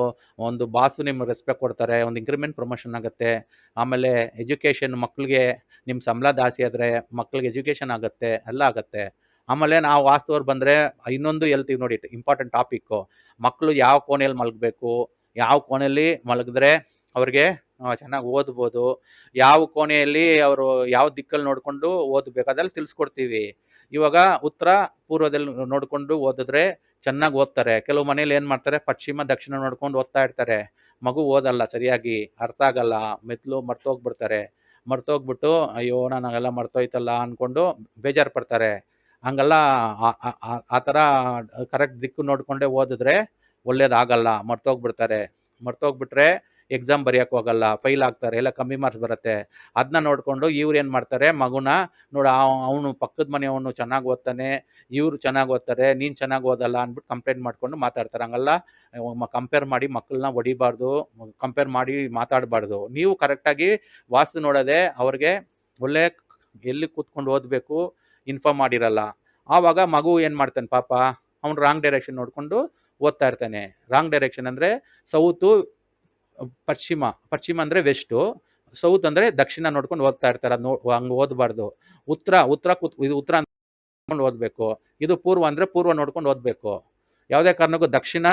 ಒಂದು ಬಾಸು ನಿಮ್ಗೆ ರೆಸ್ಪೆಕ್ಟ್ ಕೊಡ್ತಾರೆ, ಒಂದು ಇಂಕ್ರಿಮೆಂಟ್ ಪ್ರಮೋಷನ್ ಆಗುತ್ತೆ. ಆಮೇಲೆ ಎಜುಕೇಷನ್ ಮಕ್ಕಳಿಗೆ ನಿಮ್ಮ ಸಂಬಳ ಜಾಸ್ತಿ ಆದರೆ ಮಕ್ಕಳಿಗೆ ಎಜುಕೇಷನ್ ಆಗುತ್ತೆ, ಎಲ್ಲ ಆಗುತ್ತೆ. ಆಮೇಲೆ ನಾವು ವಾಸ್ತುವ್ರು ಬಂದರೆ ಇನ್ನೊಂದು ಹೇಳ್ತೀವಿ ನೋಡಿ, ಇಂಪಾರ್ಟೆಂಟ್ ಟಾಪಿಕ್ಕು. ಮಕ್ಕಳು ಯಾವ ಕೋಣೆಯಲ್ಲಿ ಮಲಗಬೇಕು, ಯಾವ ಕೋಣೆಯಲ್ಲಿ ಮಲಗಿದ್ರೆ ಅವ್ರಿಗೆ ಚೆನ್ನಾಗಿ ಓದ್ಬೋದು, ಯಾವ ಕೋಣೆಯಲ್ಲಿ ಅವರು ಯಾವ ದಿಕ್ಕಲ್ಲಿ ನೋಡಿಕೊಂಡು ಓದಬೇಕು ಅದೆಲ್ಲ ತಿಳಿಸ್ಕೊಡ್ತೀವಿ. ಇವಾಗ ಉತ್ತರ ಪೂರ್ವದಲ್ಲಿ ನೋಡಿಕೊಂಡು ಓದಿದ್ರೆ ಚೆನ್ನಾಗಿ ಓದ್ತಾರೆ. ಕೆಲವು ಮನೇಲಿ ಏನು ಮಾಡ್ತಾರೆ, ಪಶ್ಚಿಮ ದಕ್ಷಿಣ ನೋಡ್ಕೊಂಡು ಓದ್ತಾ ಇರ್ತಾರೆ. ಮಗು ಓದಲ್ಲ ಸರಿಯಾಗಿ, ಅರ್ಥ ಆಗಲ್ಲ, ಮರ್ತೋಗ್ಬಿಟ್ಟು ಅಯ್ಯೋ ನನಗೆಲ್ಲ ಮರ್ತೋಯ್ತಲ್ಲ ಅಂದ್ಕೊಂಡು ಬೇಜಾರು ಪಡ್ತಾರೆ. ಹಂಗಲ್ಲ, ಆ ಥರ ಕರೆಕ್ಟ್ ದಿಕ್ಕು ನೋಡಿಕೊಂಡೇ ಓದಿದ್ರೆ ಒಳ್ಳೇದಾಗಲ್ಲ. ಮರ್ತೋಗ್ಬಿಟ್ರೆ ಎಕ್ಸಾಮ್ ಬರೆಯೋಕ್ಕೆ ಹೋಗಲ್ಲ, ಫೈಲ್ ಆಗ್ತಾರೆ, ಎಲ್ಲ ಕಮ್ಮಿ ಮಾರ್ಕ್ಸ್ ಬರುತ್ತೆ. ಅದನ್ನ ನೋಡಿಕೊಂಡು ಇವ್ರು ಏನು ಮಾಡ್ತಾರೆ, ಮಗುನ ನೋಡು ಅವನು ಪಕ್ಕದ ಮನೆಯವನು ಚೆನ್ನಾಗಿ ಓದ್ತಾನೆ, ಇವರು ಚೆನ್ನಾಗಿ ಓದ್ತಾರೆ, ನೀನು ಚೆನ್ನಾಗಿ ಓದಲ್ಲ ಅಂದ್ಬಿಟ್ಟು ಕಂಪ್ಲೇಂಟ್ ಮಾಡ್ಕೊಂಡು ಮಾತಾಡ್ತಾರೆ. ಹಂಗಲ್ಲ, ಕಂಪೇರ್ ಮಾಡಿ ಮಕ್ಕಳನ್ನ ಹೊಡಿಬಾರ್ದು, ಕಂಪೇರ್ ಮಾಡಿ ಮಾತಾಡಬಾರ್ದು. ನೀವು ಕರೆಕ್ಟಾಗಿ ವಾಸ್ತು ನೋಡೋದೆ ಅವ್ರಿಗೆ ಒಳ್ಳೆ ಎಲ್ಲಿ ಕೂತ್ಕೊಂಡು ಓದಬೇಕು ಇನ್ಫಾರ್ಮ್ ಮಾಡಿರಲ್ಲ. ಆವಾಗ ಮಗು ಏನು ಮಾಡ್ತಾನೆ ಪಾಪ, ಅವ್ನು ರಾಂಗ್ ಡೈರೆಕ್ಷನ್ ನೋಡಿಕೊಂಡು ಓದ್ತಾ ಇರ್ತಾನೆ. ರಾಂಗ್ ಡೈರೆಕ್ಷನ್ ಅಂದರೆ ಸೌತು, ಪಶ್ಚಿಮ ಅಂದರೆ ವೆಸ್ಟು, ಸೌತ್ ಅಂದರೆ ದಕ್ಷಿಣ ನೋಡ್ಕೊಂಡು ಓದ್ತಾ ಇರ್ತಾರೆ. ಅದು ಹಂಗೆ ಓದಬಾರ್ದು. ಇದು ಉತ್ತರ ಅಂದ್ಕೊಂಡು ಓದಬೇಕು. ಇದು ಪೂರ್ವ ಅಂದರೆ ಪೂರ್ವ ನೋಡ್ಕೊಂಡು ಓದಬೇಕು. ಯಾವುದೇ ಕಾರಣಕ್ಕೂ ದಕ್ಷಿಣ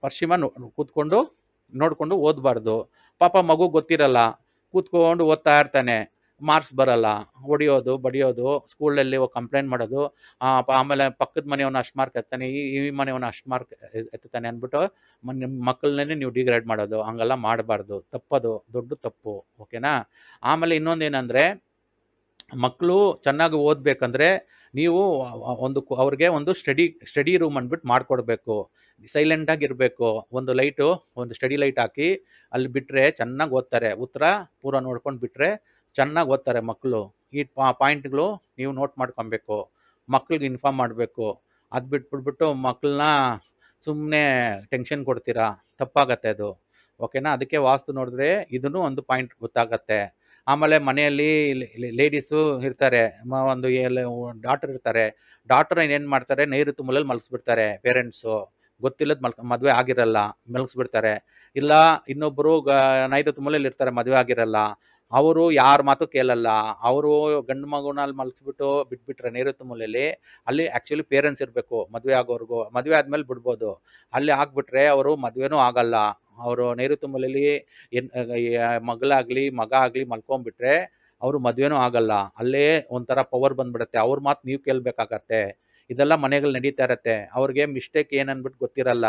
ಪಶ್ಚಿಮ ಕೂತ್ಕೊಂಡು ನೋಡಿಕೊಂಡು ಓದಬಾರ್ದು. ಪಾಪ ಮಗು ಗೊತ್ತಿರಲ್ಲ, ಕೂತ್ಕೊಂಡು ಓದ್ತಾ ಇರ್ತಾನೆ, ಮಾರ್ಕ್ಸ್ ಬರಲ್ಲ, ಹೊಡಿಯೋದು ಬಡಿಯೋದು, ಸ್ಕೂಲಲ್ಲಿ ಕಂಪ್ಲೇಂಟ್ ಮಾಡೋದು. ಆಮೇಲೆ ಪಕ್ಕದ ಮನೆಯವನು ಅಷ್ಟು ಮಾರ್ಕ್ ಎತ್ತಾನೆ, ಈ ಮನೆಯವನು ಅಷ್ಟು ಮಾರ್ಕ್ ಎತ್ತಾನೆ ಅಂದ್ಬಿಟ್ಟು ಮಕ್ಕಳನ್ನೇ ನೀವು ಡಿಗ್ರೇಡ್ ಮಾಡೋದು. ಹಂಗೆಲ್ಲ ಮಾಡಬಾರ್ದು, ತಪ್ಪದು, ದೊಡ್ಡ ತಪ್ಪು. ಓಕೆನಾ? ಆಮೇಲೆ ಇನ್ನೊಂದೇನೆಂದರೆ, ಮಕ್ಕಳು ಚೆನ್ನಾಗಿ ಓದಬೇಕಂದ್ರೆ ನೀವು ಅವ್ರಿಗೆ ಒಂದು ಸ್ಟಡಿ ರೂಮ್ ಅಂದ್ಬಿಟ್ಟು ಮಾಡಿಕೊಡ್ಬೇಕು. ಸೈಲೆಂಟಾಗಿರಬೇಕು. ಒಂದು ಲೈಟು, ಒಂದು ಸ್ಟಡಿ ಲೈಟ್ ಹಾಕಿ ಅಲ್ಲಿ ಬಿಟ್ಟರೆ ಚೆನ್ನಾಗಿ ಓದ್ತಾರೆ. ಉತ್ತರ ಪೂರ್ವ ನೋಡ್ಕೊಂಡು ಬಿಟ್ಟರೆ ಚೆನ್ನಾಗಿ ಓದ್ತಾರೆ ಮಕ್ಕಳು. ಈ ಪಾಯಿಂಟ್ಗಳು ನೀವು ನೋಟ್ ಮಾಡ್ಕೊಬೇಕು, ಮಕ್ಳಿಗೆ ಇನ್ಫಾರ್ಮ್ ಮಾಡಬೇಕು. ಅದು ಬಿಟ್ಬಿಟ್ಟು ಮಕ್ಕಳನ್ನ ಸುಮ್ಮನೆ ಟೆನ್ಷನ್ ಕೊಡ್ತೀರಾ, ತಪ್ಪಾಗತ್ತೆ ಅದು. ಓಕೆನಾ? ಅದಕ್ಕೆ ವಾಸ್ತು ನೋಡಿದ್ರೆ ಇದನ್ನು ಒಂದು ಪಾಯಿಂಟ್ ಗೊತ್ತಾಗತ್ತೆ. ಆಮೇಲೆ ಮನೆಯಲ್ಲಿ ಲೇಡೀಸು ಇರ್ತಾರೆ, ಒಂದು ಡಾಕ್ಟರ್ ಇರ್ತಾರೆ. ಡಾಕ್ಟರ್ ಏನು ಮಾಡ್ತಾರೆ, ನೈಋತ್ಯ ಮೂಲೆಯಲ್ಲಿ ಮಲಗಿಸ್ಬಿಡ್ತಾರೆ. ಪೇರೆಂಟ್ಸು ಗೊತ್ತಿಲ್ಲದ ಮದುವೆ ಆಗಿರಲ್ಲ, ಮಲಗಿಸ್ಬಿಡ್ತಾರೆ. ಇಲ್ಲ ಇನ್ನೊಬ್ಬರು ನೈಋತ್ಯ ಮೂಲೆಯಲ್ಲಿ ಇರ್ತಾರೆ, ಮದುವೆ ಆಗಿರಲ್ಲ. ಅವರು ಯಾರ ಮಾತು ಕೇಳಲ್ಲ. ಅವರು ಗಂಡು ಮಗುನಲ್ಲಿ ಮಲಗಿಸ್ಬಿಟ್ಟು ಬಿಟ್ಬಿಟ್ರೆ ನೈಋತ್ಯ ಮೂಲೆಯಲ್ಲಿ, ಅಲ್ಲಿ ಆ್ಯಕ್ಚುಲಿ ಪೇರೆಂಟ್ಸ್ ಇರಬೇಕು ಮದುವೆ ಆಗೋರ್ಗು. ಮದುವೆ ಆದಮೇಲೆ ಬಿಡ್ಬೋದು. ಅಲ್ಲಿ ಆಗಿಬಿಟ್ರೆ ಅವರು ಮದುವೆನೂ ಆಗಲ್ಲ. ಅವರು ನೈಋತ್ಯ ಮೂಲೆಯಲ್ಲಿ ಮಗಳಾಗಲಿ ಮಗ ಆಗಲಿ ಮಲ್ಕೊಂಡ್ಬಿಟ್ರೆ ಅವರು ಮದುವೆನೂ ಆಗಲ್ಲ. ಅಲ್ಲೇ ಒಂಥರ ಪವರ್ ಬಂದ್ಬಿಡುತ್ತೆ. ಅವ್ರ ಮಾತು ನೀವು ಕೇಳಬೇಕಾಗತ್ತೆ. ಇದೆಲ್ಲ ಮನೆಗಳು ನಡೀತಾ ಇರತ್ತೆ. ಅವ್ರಿಗೆ ಮಿಸ್ಟೇಕ್ ಏನಂದ್ಬಿಟ್ಟು ಗೊತ್ತಿರಲ್ಲ.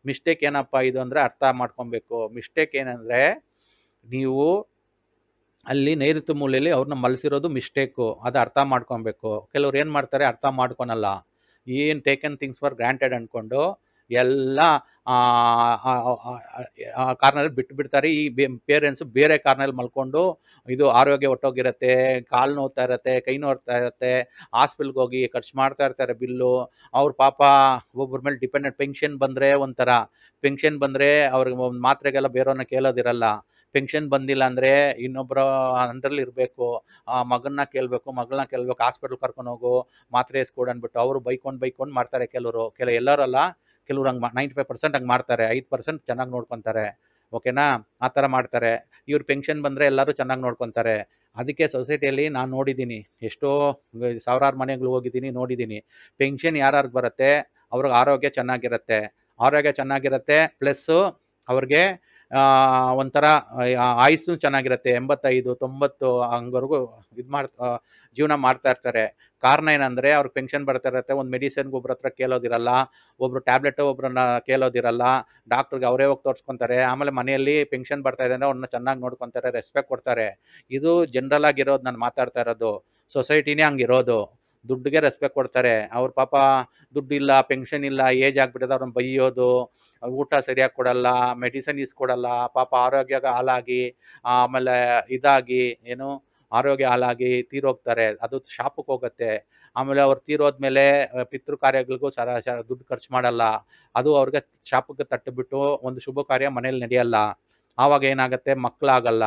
ಮಿಸ್ಟೇಕ್ ಏನಪ್ಪ ಇದು ಅಂದರೆ ಅರ್ಥ ಮಾಡ್ಕೊಬೇಕು. ಮಿಸ್ಟೇಕ್ ಏನಂದರೆ, ನೀವು ಅಲ್ಲಿ ನೈಋತ್ಯ ಮೂಲೆಯಲ್ಲಿ ಅವ್ರನ್ನ ಮಲಸಿರೋದು ಮಿಸ್ಟೇಕು. ಅದು ಅರ್ಥ ಮಾಡ್ಕೊಬೇಕು. ಕೆಲವ್ರು ಏನು ಮಾಡ್ತಾರೆ, ಅರ್ಥ ಮಾಡ್ಕೊಳಲ್ಲ. ಏನು ಟೇಕನ್ ಥಿಂಗ್ಸ್ ಫಾರ್ ಗ್ರಾಂಟೆಡ್ ಅಂದ್ಕೊಂಡು ಎಲ್ಲ ಕಾರ್ನಲ್ಲಿ ಬಿಟ್ಬಿಡ್ತಾರೆ. ಈ ಪೇರೆಂಟ್ಸು ಬೇರೆ ಕಾರ್ನಲ್ಲಿ ಮಲ್ಕೊಂಡು ಇದು ಆರೋಗ್ಯ ಹೊಟ್ಟೋಗಿರತ್ತೆ, ಕಾಲು ನೋವ್ತಾ ಇರತ್ತೆ, ಕೈ ನೋವ್ತಾ ಇರತ್ತೆ, ಹಾಸ್ಪಿಟ್ಲ್ಗೆ ಹೋಗಿ ಖರ್ಚು ಮಾಡ್ತಾ ಇರ್ತಾರೆ ಬಿಲ್ಲು. ಅವ್ರ ಪಾಪ ಒಬ್ಬರ ಮೇಲೆ ಡಿಪೆಂಡೆಂಟ್. ಪೆನ್ಷನ್ ಬಂದರೆ ಅವ್ರಿಗೆ ಒಂದು ಮಾತ್ರೆಗೆಲ್ಲ ಬೇರೆಯವ್ರನ್ನ ಕೇಳೋದಿರಲ್ಲ. ಪೆನ್ಷನ್ ಬಂದಿಲ್ಲ ಅಂದರೆ ಇನ್ನೊಬ್ಬರ ಅಂಡರಲ್ಲಿ ಇರಬೇಕು, ಮಗಳನ್ನ ಕೇಳಬೇಕು, ಹಾಸ್ಪಿಟ್ಲ್ ಕರ್ಕೊಂಡು ಹೋಗು, ಮಾತ್ರೆ ಎಸ್ಕೊಡು ಅಂದ್ಬಿಟ್ಟು ಅವರು ಬೈಕೊಂಡು ಮಾಡ್ತಾರೆ. ಎಲ್ಲರಲ್ಲ, ಕೆಲವ್ರು ಹಂಗೆ 95% ಹಂಗೆ ಮಾಡ್ತಾರೆ. 5% ಚೆನ್ನಾಗಿ ನೋಡ್ಕೊತಾರೆ. ಓಕೆನಾ? ಆ ಥರ ಮಾಡ್ತಾರೆ. ಇವ್ರು ಪೆನ್ಷನ್ ಬಂದರೆ ಎಲ್ಲರೂ ಚೆನ್ನಾಗಿ ನೋಡ್ಕೊತಾರೆ. ಅದಕ್ಕೆ ಸೊಸೈಟಿಯಲ್ಲಿ ನಾನು ನೋಡಿದ್ದೀನಿ, ಎಷ್ಟೋ ಸಾವಿರಾರು ಮನೆಗಳು ಹೋಗಿದ್ದೀನಿ, ನೋಡಿದ್ದೀನಿ. ಪೆನ್ಷನ್ ಯಾರ್ಯಾರಿಗೆ ಬರುತ್ತೆ ಅವ್ರಿಗೆ ಆರೋಗ್ಯ ಚೆನ್ನಾಗಿರುತ್ತೆ, ಪ್ಲಸ್ಸು ಅವ್ರಿಗೆ ಒಂಥರ ಆಯುಸ್ಸು ಚೆನ್ನಾಗಿರುತ್ತೆ. 85, 90 ಹಂಗವರೆಗೂ ಜೀವನ ಮಾಡ್ತಾ ಇರ್ತಾರೆ. ಕಾರಣ ಏನಂದರೆ ಅವ್ರಿಗೆ ಪೆನ್ಷನ್ ಬರ್ತಾ ಇರುತ್ತೆ. ಒಂದು ಮೆಡಿಸಿನ್ಗೆ ಒಬ್ರ ಹತ್ರ ಕೇಳೋದಿರಲ್ಲ, ಒಬ್ಬರು ಟ್ಯಾಬ್ಲೆಟ್ ಒಬ್ಬರನ್ನ ಕೇಳೋದಿರಲ್ಲ, ಡಾಕ್ಟ್ರಿಗೆ ಅವರೇ ಹೋಗಿ ತೋರಿಸ್ಕೊತಾರೆ. ಆಮೇಲೆ ಮನೆಯಲ್ಲಿ ಪೆನ್ಷನ್ ಬರ್ತಾ ಇದೆ ಅಂದರೆ ಅವ್ರನ್ನ ಚೆನ್ನಾಗಿ ನೋಡ್ಕೊತಾರೆ, ರೆಸ್ಪೆಕ್ಟ್ ಕೊಡ್ತಾರೆ. ಇದು ಜನರಲ್ ಆಗಿರೋದು ನಾನು ಮಾತಾಡ್ತಾ ಇರೋದು. ಸೊಸೈಟಿನೇ ಹಂಗಿರೋದು. ದುಡ್ಡಿಗೆ ರೆಸ್ಪೆಕ್ಟ್ ಕೊಡ್ತಾರೆ. ಅವ್ರ ಪಾಪ ದುಡ್ಡಿಲ್ಲ, ಪೆನ್ಷನ್ ಇಲ್ಲ, ಏಜ್ ಆಗಿಬಿಟ್ಟಿದೆ, ಅವ್ರನ್ನ ಬೈಯೋದು, ಊಟ ಸರಿಯಾಗಿ ಕೊಡಲ್ಲ, ಮೆಡಿಸಿನ್ ಇಸ್ಕೊಡಲ್ಲ, ಪಾಪ ಆರೋಗ್ಯ ಹಾಳಾಗಿ ಆಮೇಲೆ ಇದಾಗಿ ಏನು ಆರೋಗ್ಯ ಹಾಳಾಗಿ ತೀರೋಗ್ತಾರೆ, ಅದು ಶಾಪಕ್ಕೆ ಹೋಗುತ್ತೆ. ಆಮೇಲೆ ಅವ್ರು ತೀರೋದ್ಮೇಲೆ ಪಿತೃ ಕಾರ್ಯಗಳಿಗೂ ದುಡ್ಡು ಖರ್ಚು ಮಾಡಲ್ಲ, ಅದು ಅವ್ರಿಗೆ ಶಾಪಕ್ಕೆ ತಟ್ಟಿಬಿಟ್ಟು ಒಂದು ಶುಭ ಕಾರ್ಯ ಮನೇಲಿ ನಡೆಯಲ್ಲ. ಆವಾಗ ಏನಾಗುತ್ತೆ, ಮಕ್ಕಳಾಗಲ್ಲ,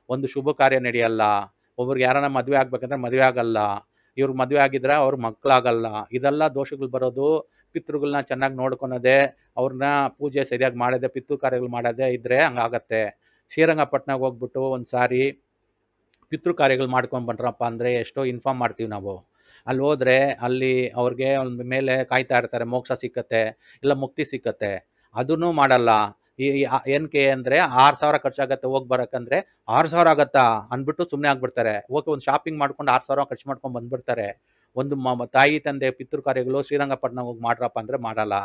ಒಂದು ಶುಭ ಕಾರ್ಯ ನಡೆಯಲ್ಲ, ಒಬ್ರಿಗೆ ಯಾರನ್ನ ಮದುವೆ ಆಗ್ಬೇಕಂದ್ರೆ ಮದುವೆ ಆಗಲ್ಲ, ಇವ್ರಿಗೆ ಮದುವೆ ಆಗಿದ್ರೆ ಅವ್ರ ಮಕ್ಕಳಾಗಲ್ಲ. ಇದೆಲ್ಲ ದೋಷಗಳು ಬರೋದು ಪಿತೃಗಳನ್ನ ಚೆನ್ನಾಗಿ ನೋಡ್ಕೊಳೋದೆ, ಅವ್ರನ್ನ ಪೂಜೆ ಸರಿಯಾಗಿ ಮಾಡೋದೆ, ಪಿತೃ ಕಾರ್ಯಗಳು ಮಾಡೋದೇ ಇದ್ರೆ ಹಂಗಾಗತ್ತೆ. ಶ್ರೀರಂಗಪಟ್ಟಣಕ್ಕೆ ಹೋಗ್ಬಿಟ್ಟು ಒಂದು ಸಾರಿ ಪಿತೃ ಕಾರ್ಯಗಳು ಮಾಡ್ಕೊಂಡು ಬಂದ್ರಪ್ಪ ಅಂದರೆ ಎಷ್ಟೋ ಇನ್ಫಾರ್ಮ್ ಮಾಡ್ತೀವಿ ನಾವು. ಅಲ್ಲಿ ಹೋದ್ರೆ ಅಲ್ಲಿ ಅವ್ರಿಗೆ ಒಂದು ಮೇಲೆ ಕಾಯ್ತಾ ಇರ್ತಾರೆ, ಮೋಕ್ಷ ಸಿಕ್ಕತ್ತೆ ಇಲ್ಲ ಮುಕ್ತಿ ಸಿಕ್ಕತ್ತೆ, ಅದನ್ನು ಮಾಡಲ್ಲ. ಏನಕ್ಕೆ ಅಂದರೆ 6,000 ಖರ್ಚಾಗತ್ತೆ ಹೋಗಿ ಬರೋಕ್ಕಂದ್ರೆ, 6,000 ಆಗತ್ತಾ ಅಂದ್ಬಿಟ್ಟು ಸುಮ್ಮನೆ ಆಗ್ಬಿಡ್ತಾರೆ. ಹೋಗಿ ಒಂದು ಶಾಪಿಂಗ್ ಮಾಡ್ಕೊಂಡು 6,000 ಖರ್ಚು ಮಾಡ್ಕೊಂಡು ಬಂದ್ಬಿಡ್ತಾರೆ. ಒಂದು ತಾಯಿ ತಂದೆ ಪಿತೃ ಕಾರ್ಯಗಳು ಶ್ರೀರಂಗಪಟ್ಟಣ ಹೋಗಿ ಮಾಡ್ರಪ್ಪ ಅಂದರೆ ಮಾಡಲ್ಲ.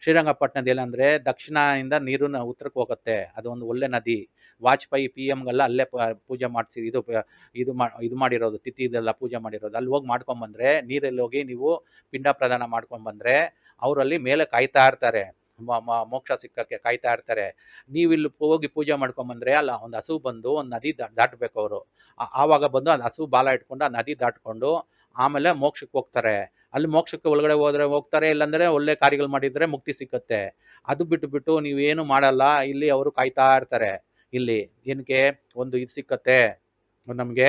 ಶ್ರೀರಂಗಪಟ್ಟಣದ ಏನಂದರೆ ದಕ್ಷಿಣದಿಂದ ನೀರು ಉತ್ತರಕ್ಕೆ ಹೋಗುತ್ತೆ, ಅದು ಒಂದು ಒಳ್ಳೆ ನದಿ. ವಾಜಪೇಯಿ PM ಅಲ್ಲೇ ಪೂಜೆ ಮಾಡಿಸಿ ಇದು ಮಾಡಿರೋದು, ತಿಥಿ ಇದೆಲ್ಲ ಪೂಜೆ ಮಾಡಿರೋದು. ಅಲ್ಲಿ ಹೋಗಿ ಮಾಡ್ಕೊಂಬಂದ್ರೆ, ನೀರಲ್ಲಿ ಹೋಗಿ ನೀವು ಪಿಂಡ ಪ್ರದಾನ ಮಾಡ್ಕೊಂಬಂದ್ರೆ ಅವರಲ್ಲಿ ಮೇಲೆ ಕಾಯ್ತಾ ಇರ್ತಾರೆ, ಮೋಕ್ಷ ಸಿಕ್ಕಕ್ಕೆ ಕಾಯ್ತಾ ಇರ್ತಾರೆ. ನೀವು ಇಲ್ಲಿ ಹೋಗಿ ಪೂಜೆ ಮಾಡ್ಕೊಂಬಂದ್ರೆ ಅಲ್ಲ ಒಂದು ಹಸು ಬಂದು ಒಂದು ನದಿ ದಾಟಬೇಕು ಅವರು. ಆವಾಗ ಬಂದು ಅದು ಹಸು ಬಾಲ ಇಟ್ಕೊಂಡು ಆ ನದಿ ದಾಟ್ಕೊಂಡು ಆಮೇಲೆ ಮೋಕ್ಷಕ್ಕೆ ಹೋಗ್ತಾರೆ. ಅಲ್ಲಿ ಮೋಕ್ಷಕ್ಕೆ ಒಳಗಡೆ ಹೋದ್ರೆ ಹೋಗ್ತಾರೆ, ಇಲ್ಲಾಂದ್ರೆ ಒಳ್ಳೆ ಕಾರ್ಯಗಳು ಮಾಡಿದ್ರೆ ಮುಕ್ತಿ ಸಿಕ್ಕತ್ತೆ. ಅದು ಬಿಟ್ಟು ನೀವೇನು ಮಾಡಲ್ಲ, ಇಲ್ಲಿ ಅವರು ಕಾಯ್ತಾ ಇರ್ತಾರೆ. ಇಲ್ಲಿ ಏನಕ್ಕೆ ಒಂದು ಇದು ಸಿಕ್ಕತ್ತೆ ನಮಗೆ,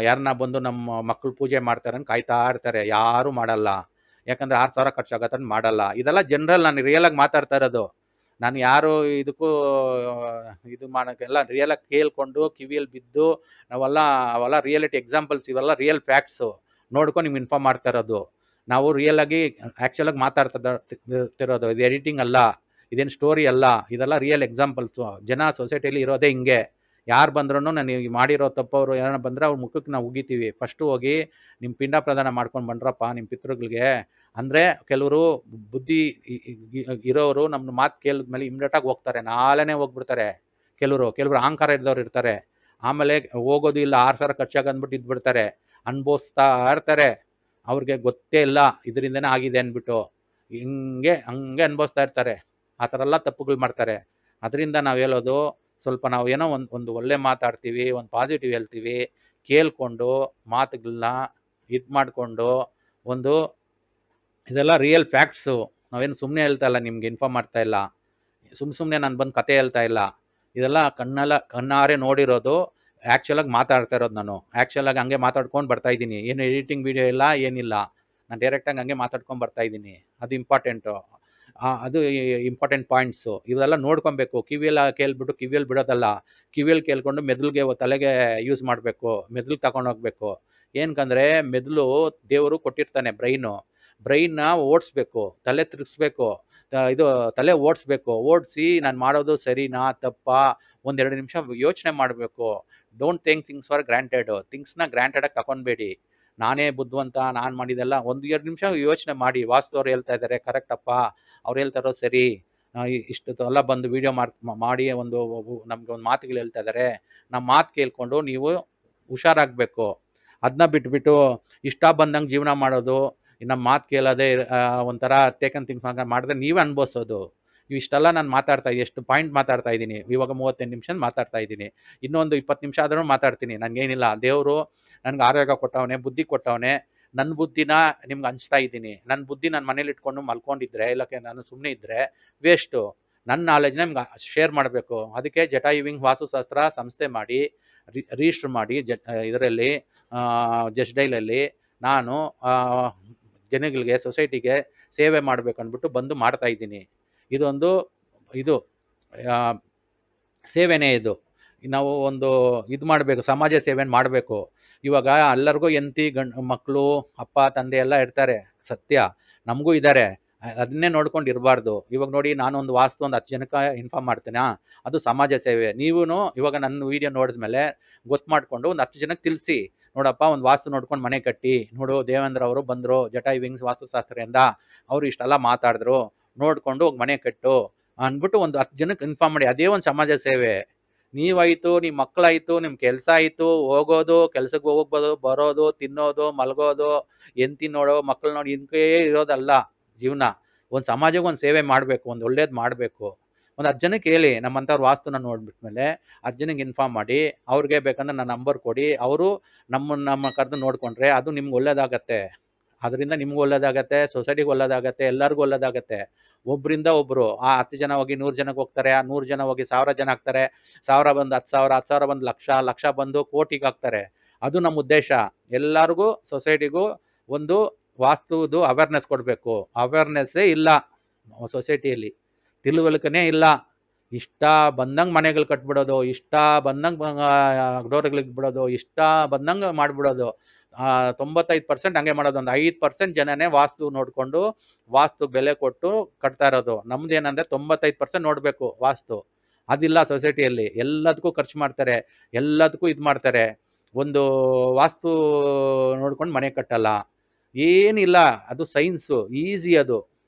ಯಾರನ್ನ ಬಂದು ನಮ್ಮ ಮಕ್ಕಳು ಪೂಜೆ ಮಾಡ್ತಾರೆ ಅಂತ ಕಾಯ್ತಾ ಇರ್ತಾರೆ, ಯಾರು ಮಾಡಲ್ಲ. ಯಾಕಂದ್ರೆ 6,000 ಖರ್ಚಾಗತ್ತೆ ಮಾಡಲ್ಲ. ಇದೆಲ್ಲ ಜನರಲ್, ನಾನು ರಿಯಲ್ ಆಗಿ ಮಾತಾಡ್ತಾ ಇರೋದು. ನಾನು ಯಾರು ಇದಕ್ಕೂ ಇದು ಮಾಡೋಕ್ಕೆಲ್ಲ ರಿಯಲ್ ಆಗಿ ಕೇಳ್ಕೊಂಡು ಕಿವಿಯಲ್ಲಿ ಬಿದ್ದು ಅವೆಲ್ಲ ರಿಯಾಲಿಟಿ ಎಕ್ಸಾಂಪಲ್ಸ್, ಇವೆಲ್ಲ ರಿಯಲ್ ಫ್ಯಾಕ್ಟ್ಸು ನೋಡ್ಕೊಂಡು ನಿಮ್ಗೆ ಇನ್ಫಾರ್ಮ್ ಮಾಡ್ತಾ ಇರೋದು. ನಾವು ರಿಯಲ್ ಆಗಿ ಆ್ಯಕ್ಚುಲಾಗಿ ಮಾತಾಡ್ತಿರೋದು, ಇದು ಎಡಿಟಿಂಗ್ ಅಲ್ಲ, ಇದೇನು ಸ್ಟೋರಿ ಅಲ್ಲ, ಇದೆಲ್ಲ ರಿಯಲ್ ಎಕ್ಸಾಂಪಲ್ಸು. ಜನ ಸೊಸೈಟಿಯಲ್ಲಿ ಇರೋದೇ ಹಿಂಗೆ. ಯಾರು ಬಂದ್ರೂ ನಾನು ಮಾಡಿರೋ ತಪ್ಪವರು ಯಾರನ್ನ ಬಂದರೆ ಅವ್ರ ಮುಖಕ್ಕೆ ನಾವು ಉಗಿತೀವಿ. ಫಸ್ಟು ಹೋಗಿ ನಿಮ್ಮ ಪಿಂಡ ಪ್ರದಾನ ಮಾಡ್ಕೊಂಡು ಬಂದ್ರಪ್ಪ ನಿಮ್ಮ ಪಿತೃಗಳಿಗೆ ಅಂದರೆ, ಕೆಲವರು ಬುದ್ಧಿ ಇರೋರು ನಮ್ಮ ಮಾತು ಕೇಳಿದ್ಮೇಲೆ ಇಮ್ಡಿಯೇಟಾಗಿ ಹೋಗ್ತಾರೆ, ನಾಳೆನೇ ಹೋಗ್ಬಿಡ್ತಾರೆ. ಕೆಲವರು ಅಹಂಕಾರ ಇದ್ದವ್ರು ಇರ್ತಾರೆ, ಆಮೇಲೆ ಹೋಗೋದು ಇಲ್ಲ, 6,000 ಖರ್ಚಾಗಿ ಅಂದ್ಬಿಟ್ಟು ಇದ್ಬಿಡ್ತಾರೆ, ಅನುಭವಿಸ್ತಾ ಇರ್ತಾರೆ. ಅವ್ರಿಗೆ ಗೊತ್ತೇ ಇಲ್ಲ ಇದರಿಂದನೇ ಆಗಿದೆ ಅಂದ್ಬಿಟ್ಟು, ಹಂಗೆ ಅನುಭವಿಸ್ತಾ ಇರ್ತಾರೆ. ಆ ಥರ ಎಲ್ಲ ತಪ್ಪುಗಳು ಮಾಡ್ತಾರೆ. ಅದರಿಂದ ನಾವು ಹೇಳೋದು, ಸ್ವಲ್ಪ ನಾವು ಏನೋ ಒಂದು ಒಳ್ಳೆ ಮಾತಾಡ್ತೀವಿ, ಒಂದು ಪಾಸಿಟಿವ್ ಹೇಳ್ತೀವಿ, ಕೇಳ್ಕೊಂಡು ಮಾತುಗಳನ್ನ ಇದು ಮಾಡಿಕೊಂಡು ಒಂದು ಇದೆಲ್ಲ ರಿಯಲ್ ಫ್ಯಾಕ್ಟ್ಸು. ನಾವೇನು ಸುಮ್ಮನೆ ಹೇಳ್ತಾ ಇಲ್ಲ, ನಿಮ್ಗೆ ಇನ್ಫಾರ್ಮ್ ಮಾಡ್ತಾ ಇಲ್ಲ, ಸುಮ್ಮನೆ ನಾನು ಬಂದು ಕತೆ ಹೇಳ್ತಾ ಇಲ್ಲ. ಇದೆಲ್ಲ ಕಣ್ಣಾರೆ ನೋಡಿರೋದು, ಆ್ಯಕ್ಚುಲಾಗಿ ಮಾತಾಡ್ತಾ ಇರೋದು. ನಾನು ಆ್ಯಕ್ಚುಲಾಗಿ ಹಂಗೆ ಮಾತಾಡ್ಕೊಂಡು ಬರ್ತಾ ಇದ್ದೀನಿ, ಏನು ಎಡಿಟಿಂಗ್ ವಿಡಿಯೋ ಇಲ್ಲ, ಏನಿಲ್ಲ, ನಾನು ಡೈರೆಕ್ಟಾಗಿ ಹಂಗೆ ಮಾತಾಡ್ಕೊಂಡು ಬರ್ತಾ ಇದ್ದೀನಿ. ಅದು ಇಂಪಾರ್ಟೆಂಟು, ಅದು ಇಂಪಾರ್ಟೆಂಟ್ ಪಾಯಿಂಟ್ಸು. ಇವೆಲ್ಲ ನೋಡ್ಕೊಬೇಕು. ಕಿವಿಯೆಲ್ಲ ಕೇಳ್ಬಿಟ್ಟು ಕಿವಿಯಲ್ಲಿ ಬಿಡೋದಲ್ಲ, ಕಿವಿಯಲ್ಲಿ ಕೇಳ್ಕೊಂಡು ಮೆದುಳಿಗೆ ತಲೆಗೆ ಯೂಸ್ ಮಾಡಬೇಕು, ಮೆದುಳಿಗೆ ತಗೊಂಡೋಗ್ಬೇಕು. ಏನಕ್ಕಂದರೆ ಮೆದುಳು ದೇವರು ಕೊಟ್ಟಿರ್ತಾನೆ, ಬ್ರೈನ್ನ ಓಡಿಸ್ಬೇಕು, ತಲೆ ತಿರುಗಿಸ್ಬೇಕು, ಇದು ತಲೆ ಓಡಿಸಿ ನಾನು ಮಾಡೋದು ಸರಿನಾ ತಪ್ಪಾ 1-2 ನಿಮಿಷ ಯೋಚನೆ ಮಾಡಬೇಕು. Don't think things for granted. ಥಿಂಗ್ಸ್ನ ಗ್ರಾಂಟೆಡಾಗಿ ತಗೊಂಡ್ಬೇಡಿ. ನಾನೇ ಬುದ್ಧಿವಂತ, ನಾನು ಮಾಡಿದೆಲ್ಲ 1-2 ನಿಮಿಷ ಯೋಚನೆ ಮಾಡಿ. ವಾಸ್ತವ್ರು ಹೇಳ್ತಾ ಇದ್ದಾರೆ, ಕರೆಕ್ಟಪ್ಪ, ಅವ್ರು ಹೇಳ್ತಾ ಇರೋದು ಸರಿ, ಇಷ್ಟು ಎಲ್ಲ ಬಂದು ವೀಡಿಯೋ ಮಾಡಿ ನಮ್ಗೆ ಒಂದು ಮಾತುಗಳು ಹೇಳ್ತಾ ಇದ್ದಾರೆ, ನಮ್ಮ ಮಾತು ಕೇಳ್ಕೊಂಡು ನೀವು ಹುಷಾರಾಗಬೇಕು. ಅದನ್ನ ಬಿಟ್ಬಿಟ್ಟು ಇಷ್ಟ ಬಂದಂಗೆ ಜೀವನ ಮಾಡೋದು, ನಮ್ಮ ಮಾತು ಕೇಳೋದೇ ಒಂಥರ ಟೇಕನ್ ಥಿಂಗ್ಸ್ ಮಾಡಿದ್ರೆ ನೀವೇ ಅನುಭವಿಸೋದು. ಇಷ್ಟೆಲ್ಲ ನಾನು ಮಾತಾಡ್ತಾ ಇದ್ದೀನಿ, ಎಷ್ಟು ಪಾಯಿಂಟ್ ಮಾತಾಡ್ತಾ ಇದ್ದೀನಿ, ಇವಾಗ 38 ನಿಮಿಷ ಮಾತಾಡ್ತಾ ಇದ್ದೀನಿ, ಇನ್ನೊಂದು 20 ನಿಮಿಷ ಆದ್ರೂ ಮಾತಾಡ್ತೀನಿ. ನನಗೇನಿಲ್ಲ, ದೇವರು ನನಗೆ ಆರೋಗ್ಯ ಕೊಟ್ಟವನೇ, ಬುದ್ಧಿ ಕೊಟ್ಟವನೇ, ನನ್ನ ಬುದ್ಧಿನ ನಿಮ್ಗೆ ಹಂಚ್ತಾ ಇದ್ದೀನಿ. ನನ್ನ ಬುದ್ಧಿ ನಾನು ಮನೇಲಿ ಇಟ್ಕೊಂಡು ಮಲ್ಕೊಂಡಿದ್ರೆ, ಇಲ್ಲಕ್ಕೆ ನಾನು ಸುಮ್ಮನೆ ಇದ್ದರೆ ವೇಸ್ಟು. ನನ್ನ ನಾಲೆಜ್ನ ನಿಮ್ಗೆ ಶೇರ್ ಮಾಡಬೇಕು. ಅದಕ್ಕೆ ಜಟಾಯುವಿಂಗ್ ವಾಸ್ತುಶಾಸ್ತ್ರ ಸಂಸ್ಥೆ ಮಾಡಿ ರಿಜಿಸ್ಟರ್ ಮಾಡಿ ಇದರಲ್ಲಿ ಜಸ್ಟ್ ಡೈಲಲ್ಲಿ ನಾನು ಜನಗಳಿಗೆ, ಸೊಸೈಟಿಗೆ ಸೇವೆ ಮಾಡಬೇಕು ಅಂದ್ಬಿಟ್ಟು ಬಂದು ಮಾಡ್ತಾ ಇದ್ದೀನಿ. ಇದೊಂದು ಇದು ಸೇವೆನೇ. ಇದು ನಾವು ಒಂದು ಇದು ಮಾಡಬೇಕು, ಸಮಾಜ ಸೇವೆಯನ್ನು ಮಾಡಬೇಕು. ಇವಾಗ ಎಲ್ಲರಿಗೂ ಗಂಡು ಮಕ್ಕಳು, ಅಪ್ಪ ತಂದೆ ಎಲ್ಲ ಇರ್ತಾರೆ, ಸತ್ಯ, ನಮಗೂ ಇದ್ದಾರೆ. ಅದನ್ನೇ ನೋಡ್ಕೊಂಡು ಇರಬಾರ್ದು. ಇವಾಗ ನೋಡಿ, ನಾನು ಒಂದು 10 ಜನಕ್ಕೆ ಇನ್ಫಾರ್ಮ್ ಮಾಡ್ತೇನೆ, ಅದು ಸಮಾಜ ಸೇವೆ. ನೀವೂ ಇವಾಗ ನನ್ನ ವೀಡಿಯೋ ನೋಡಿದ್ಮೇಲೆ ಗೊತ್ತು ಮಾಡಿಕೊಂಡು ಒಂದು 10 ಜನಕ್ಕೆ ತಿಳಿಸಿ, ನೋಡಪ್ಪ ಒಂದು ವಾಸ್ತು ನೋಡ್ಕೊಂಡು ಮನೆ ಕಟ್ಟಿ ನೋಡು, ದೇವೇಂದ್ರ ಅವರು ಬಂದರು ಜಟಾಯುವಿಂಗ್ಸ್ ವಾಸ್ತುಶಾಸ್ತ್ರದಿಂದ, ಅವರು ಇಷ್ಟೆಲ್ಲ ಮಾತಾಡಿದ್ರು, ನೋಡಿಕೊಂಡು ಹೋಗಿ ಮನೆ ಕಟ್ಟು ಅಂದ್ಬಿಟ್ಟು ಒಂದು 10 ಜನಕ್ಕೆ ಇನ್ಫಾರ್ಮ್ ಮಾಡಿ. ಅದೇ ಒಂದು ಸಮಾಜ ಸೇವೆ. ನೀವಾಯಿತು, ನಿಮ್ಮ ಮಕ್ಕಳಾಯಿತು, ನಿಮ್ಮ ಕೆಲಸ ಆಯಿತು, ಹೋಗೋದು, ಕೆಲಸಕ್ಕೆ ಹೋಗ್ಬೋದು, ಬರೋದು, ತಿನ್ನೋದು, ಮಲಗೋದು, ಹೆಂಡ್ತಿ ನೋಡೋ, ಮಕ್ಕಳು ನೋಡಿ, ಇಂಕೇ ಇರೋದಲ್ಲ ಜೀವನ. ಒಂದು ಸಮಾಜಕ್ಕೆ ಒಂದು ಸೇವೆ ಮಾಡಬೇಕು, ಒಂದು ಒಳ್ಳೇದು ಮಾಡಬೇಕು. ಒಂದು 10 ಜನಕ್ಕೆ ಹೇಳಿ, ನಮ್ಮಂಥವ್ರು ವಾಸ್ತುನ ನೋಡ್ಬಿಟ್ಮೇಲೆ 10 ಜನಕ್ಕೆ ಇನ್ಫಾರ್ಮ್ ಮಾಡಿ, ಅವ್ರಿಗೆ ಬೇಕಂದ್ರೆ ನನ್ನ ನಂಬರ್ ಕೊಡಿ, ಅವರು ನಮ್ಮ ಕರೆದು ನೋಡ್ಕೊಂಡ್ರೆ ಅದು ನಿಮ್ಗೆ ಒಳ್ಳೇದಾಗತ್ತೆ. ಅದರಿಂದ ನಿಮ್ಗೂ ಒಳ್ಳೇದಾಗತ್ತೆ, ಸೊಸೈಟಿಗೆ ಒಳ್ಳೇದಾಗತ್ತೆ, ಎಲ್ಲರಿಗೂ ಒಳ್ಳೇದಾಗತ್ತೆ. ಒಬ್ಬರಿಂದ ಒಬ್ಬರು ಆ 10 ಜನ ಹೋಗಿ 100 ಜನಕ್ಕೆ ಹೋಗ್ತಾರೆ, ಆ 100 ಜನ ಹೋಗಿ 1000 ಜನ ಆಗ್ತಾರೆ, 1000 ಬಂದು 10,000, 10,000 ಬಂದು ಲಕ್ಷ, ಲಕ್ಷ ಬಂದು ಕೋಟಿಗೆ ಆಗ್ತಾರೆ. ಅದು ನಮ್ಮ ಉದ್ದೇಶ. ಎಲ್ಲರಿಗೂ ಸೊಸೈಟಿಗೂ ಒಂದು ವಾಸ್ತುದು ಅವೇರ್ನೆಸ್ ಕೊಡಬೇಕು. ಅವೇರ್ನೆಸ್ಸೇ ಇಲ್ಲ ಸೊಸೈಟಿಯಲ್ಲಿ, ತಿಳುವಳಿಕೆನೇ ಇಲ್ಲ. ಇಷ್ಟ ಬಂದಂಗೆ ಮನೆಗಳು ಕಟ್ಬಿಡೋದು, ಇಷ್ಟ ಬಂದಂಗೆ ಡೋರ್ಗಳಿಗೆ ಬಿಡೋದು, ಇಷ್ಟ ಬಂದಂಗೆ ಮಾಡಿಬಿಡೋದು. 95% ಹಂಗೆ ಮಾಡೋದು. ಒಂದು 5% ಜನನೇ ವಾಸ್ತು ನೋಡಿಕೊಂಡು ವಾಸ್ತು ಬೆಲೆ ಕೊಟ್ಟು ಕಟ್ತಾ ಇರೋದು. ನಮ್ದು ಏನಂದರೆ 95% ನೋಡಬೇಕು ವಾಸ್ತು. ಅದಿಲ್ಲ ಸೊಸೈಟಿಯಲ್ಲಿ. ಎಲ್ಲದಕ್ಕೂ ಖರ್ಚು ಮಾಡ್ತಾರೆ, ಎಲ್ಲದಕ್ಕೂ ಇದು ಮಾಡ್ತಾರೆ. ಒಂದು ವಾಸ್ತು ನೋಡ್ಕೊಂಡು ಮನೆ ಕಟ್ಟಲ್ಲ, ಏನಿಲ್ಲ. ಅದು ಸೈನ್ಸು, ಈಸಿ ಅದು.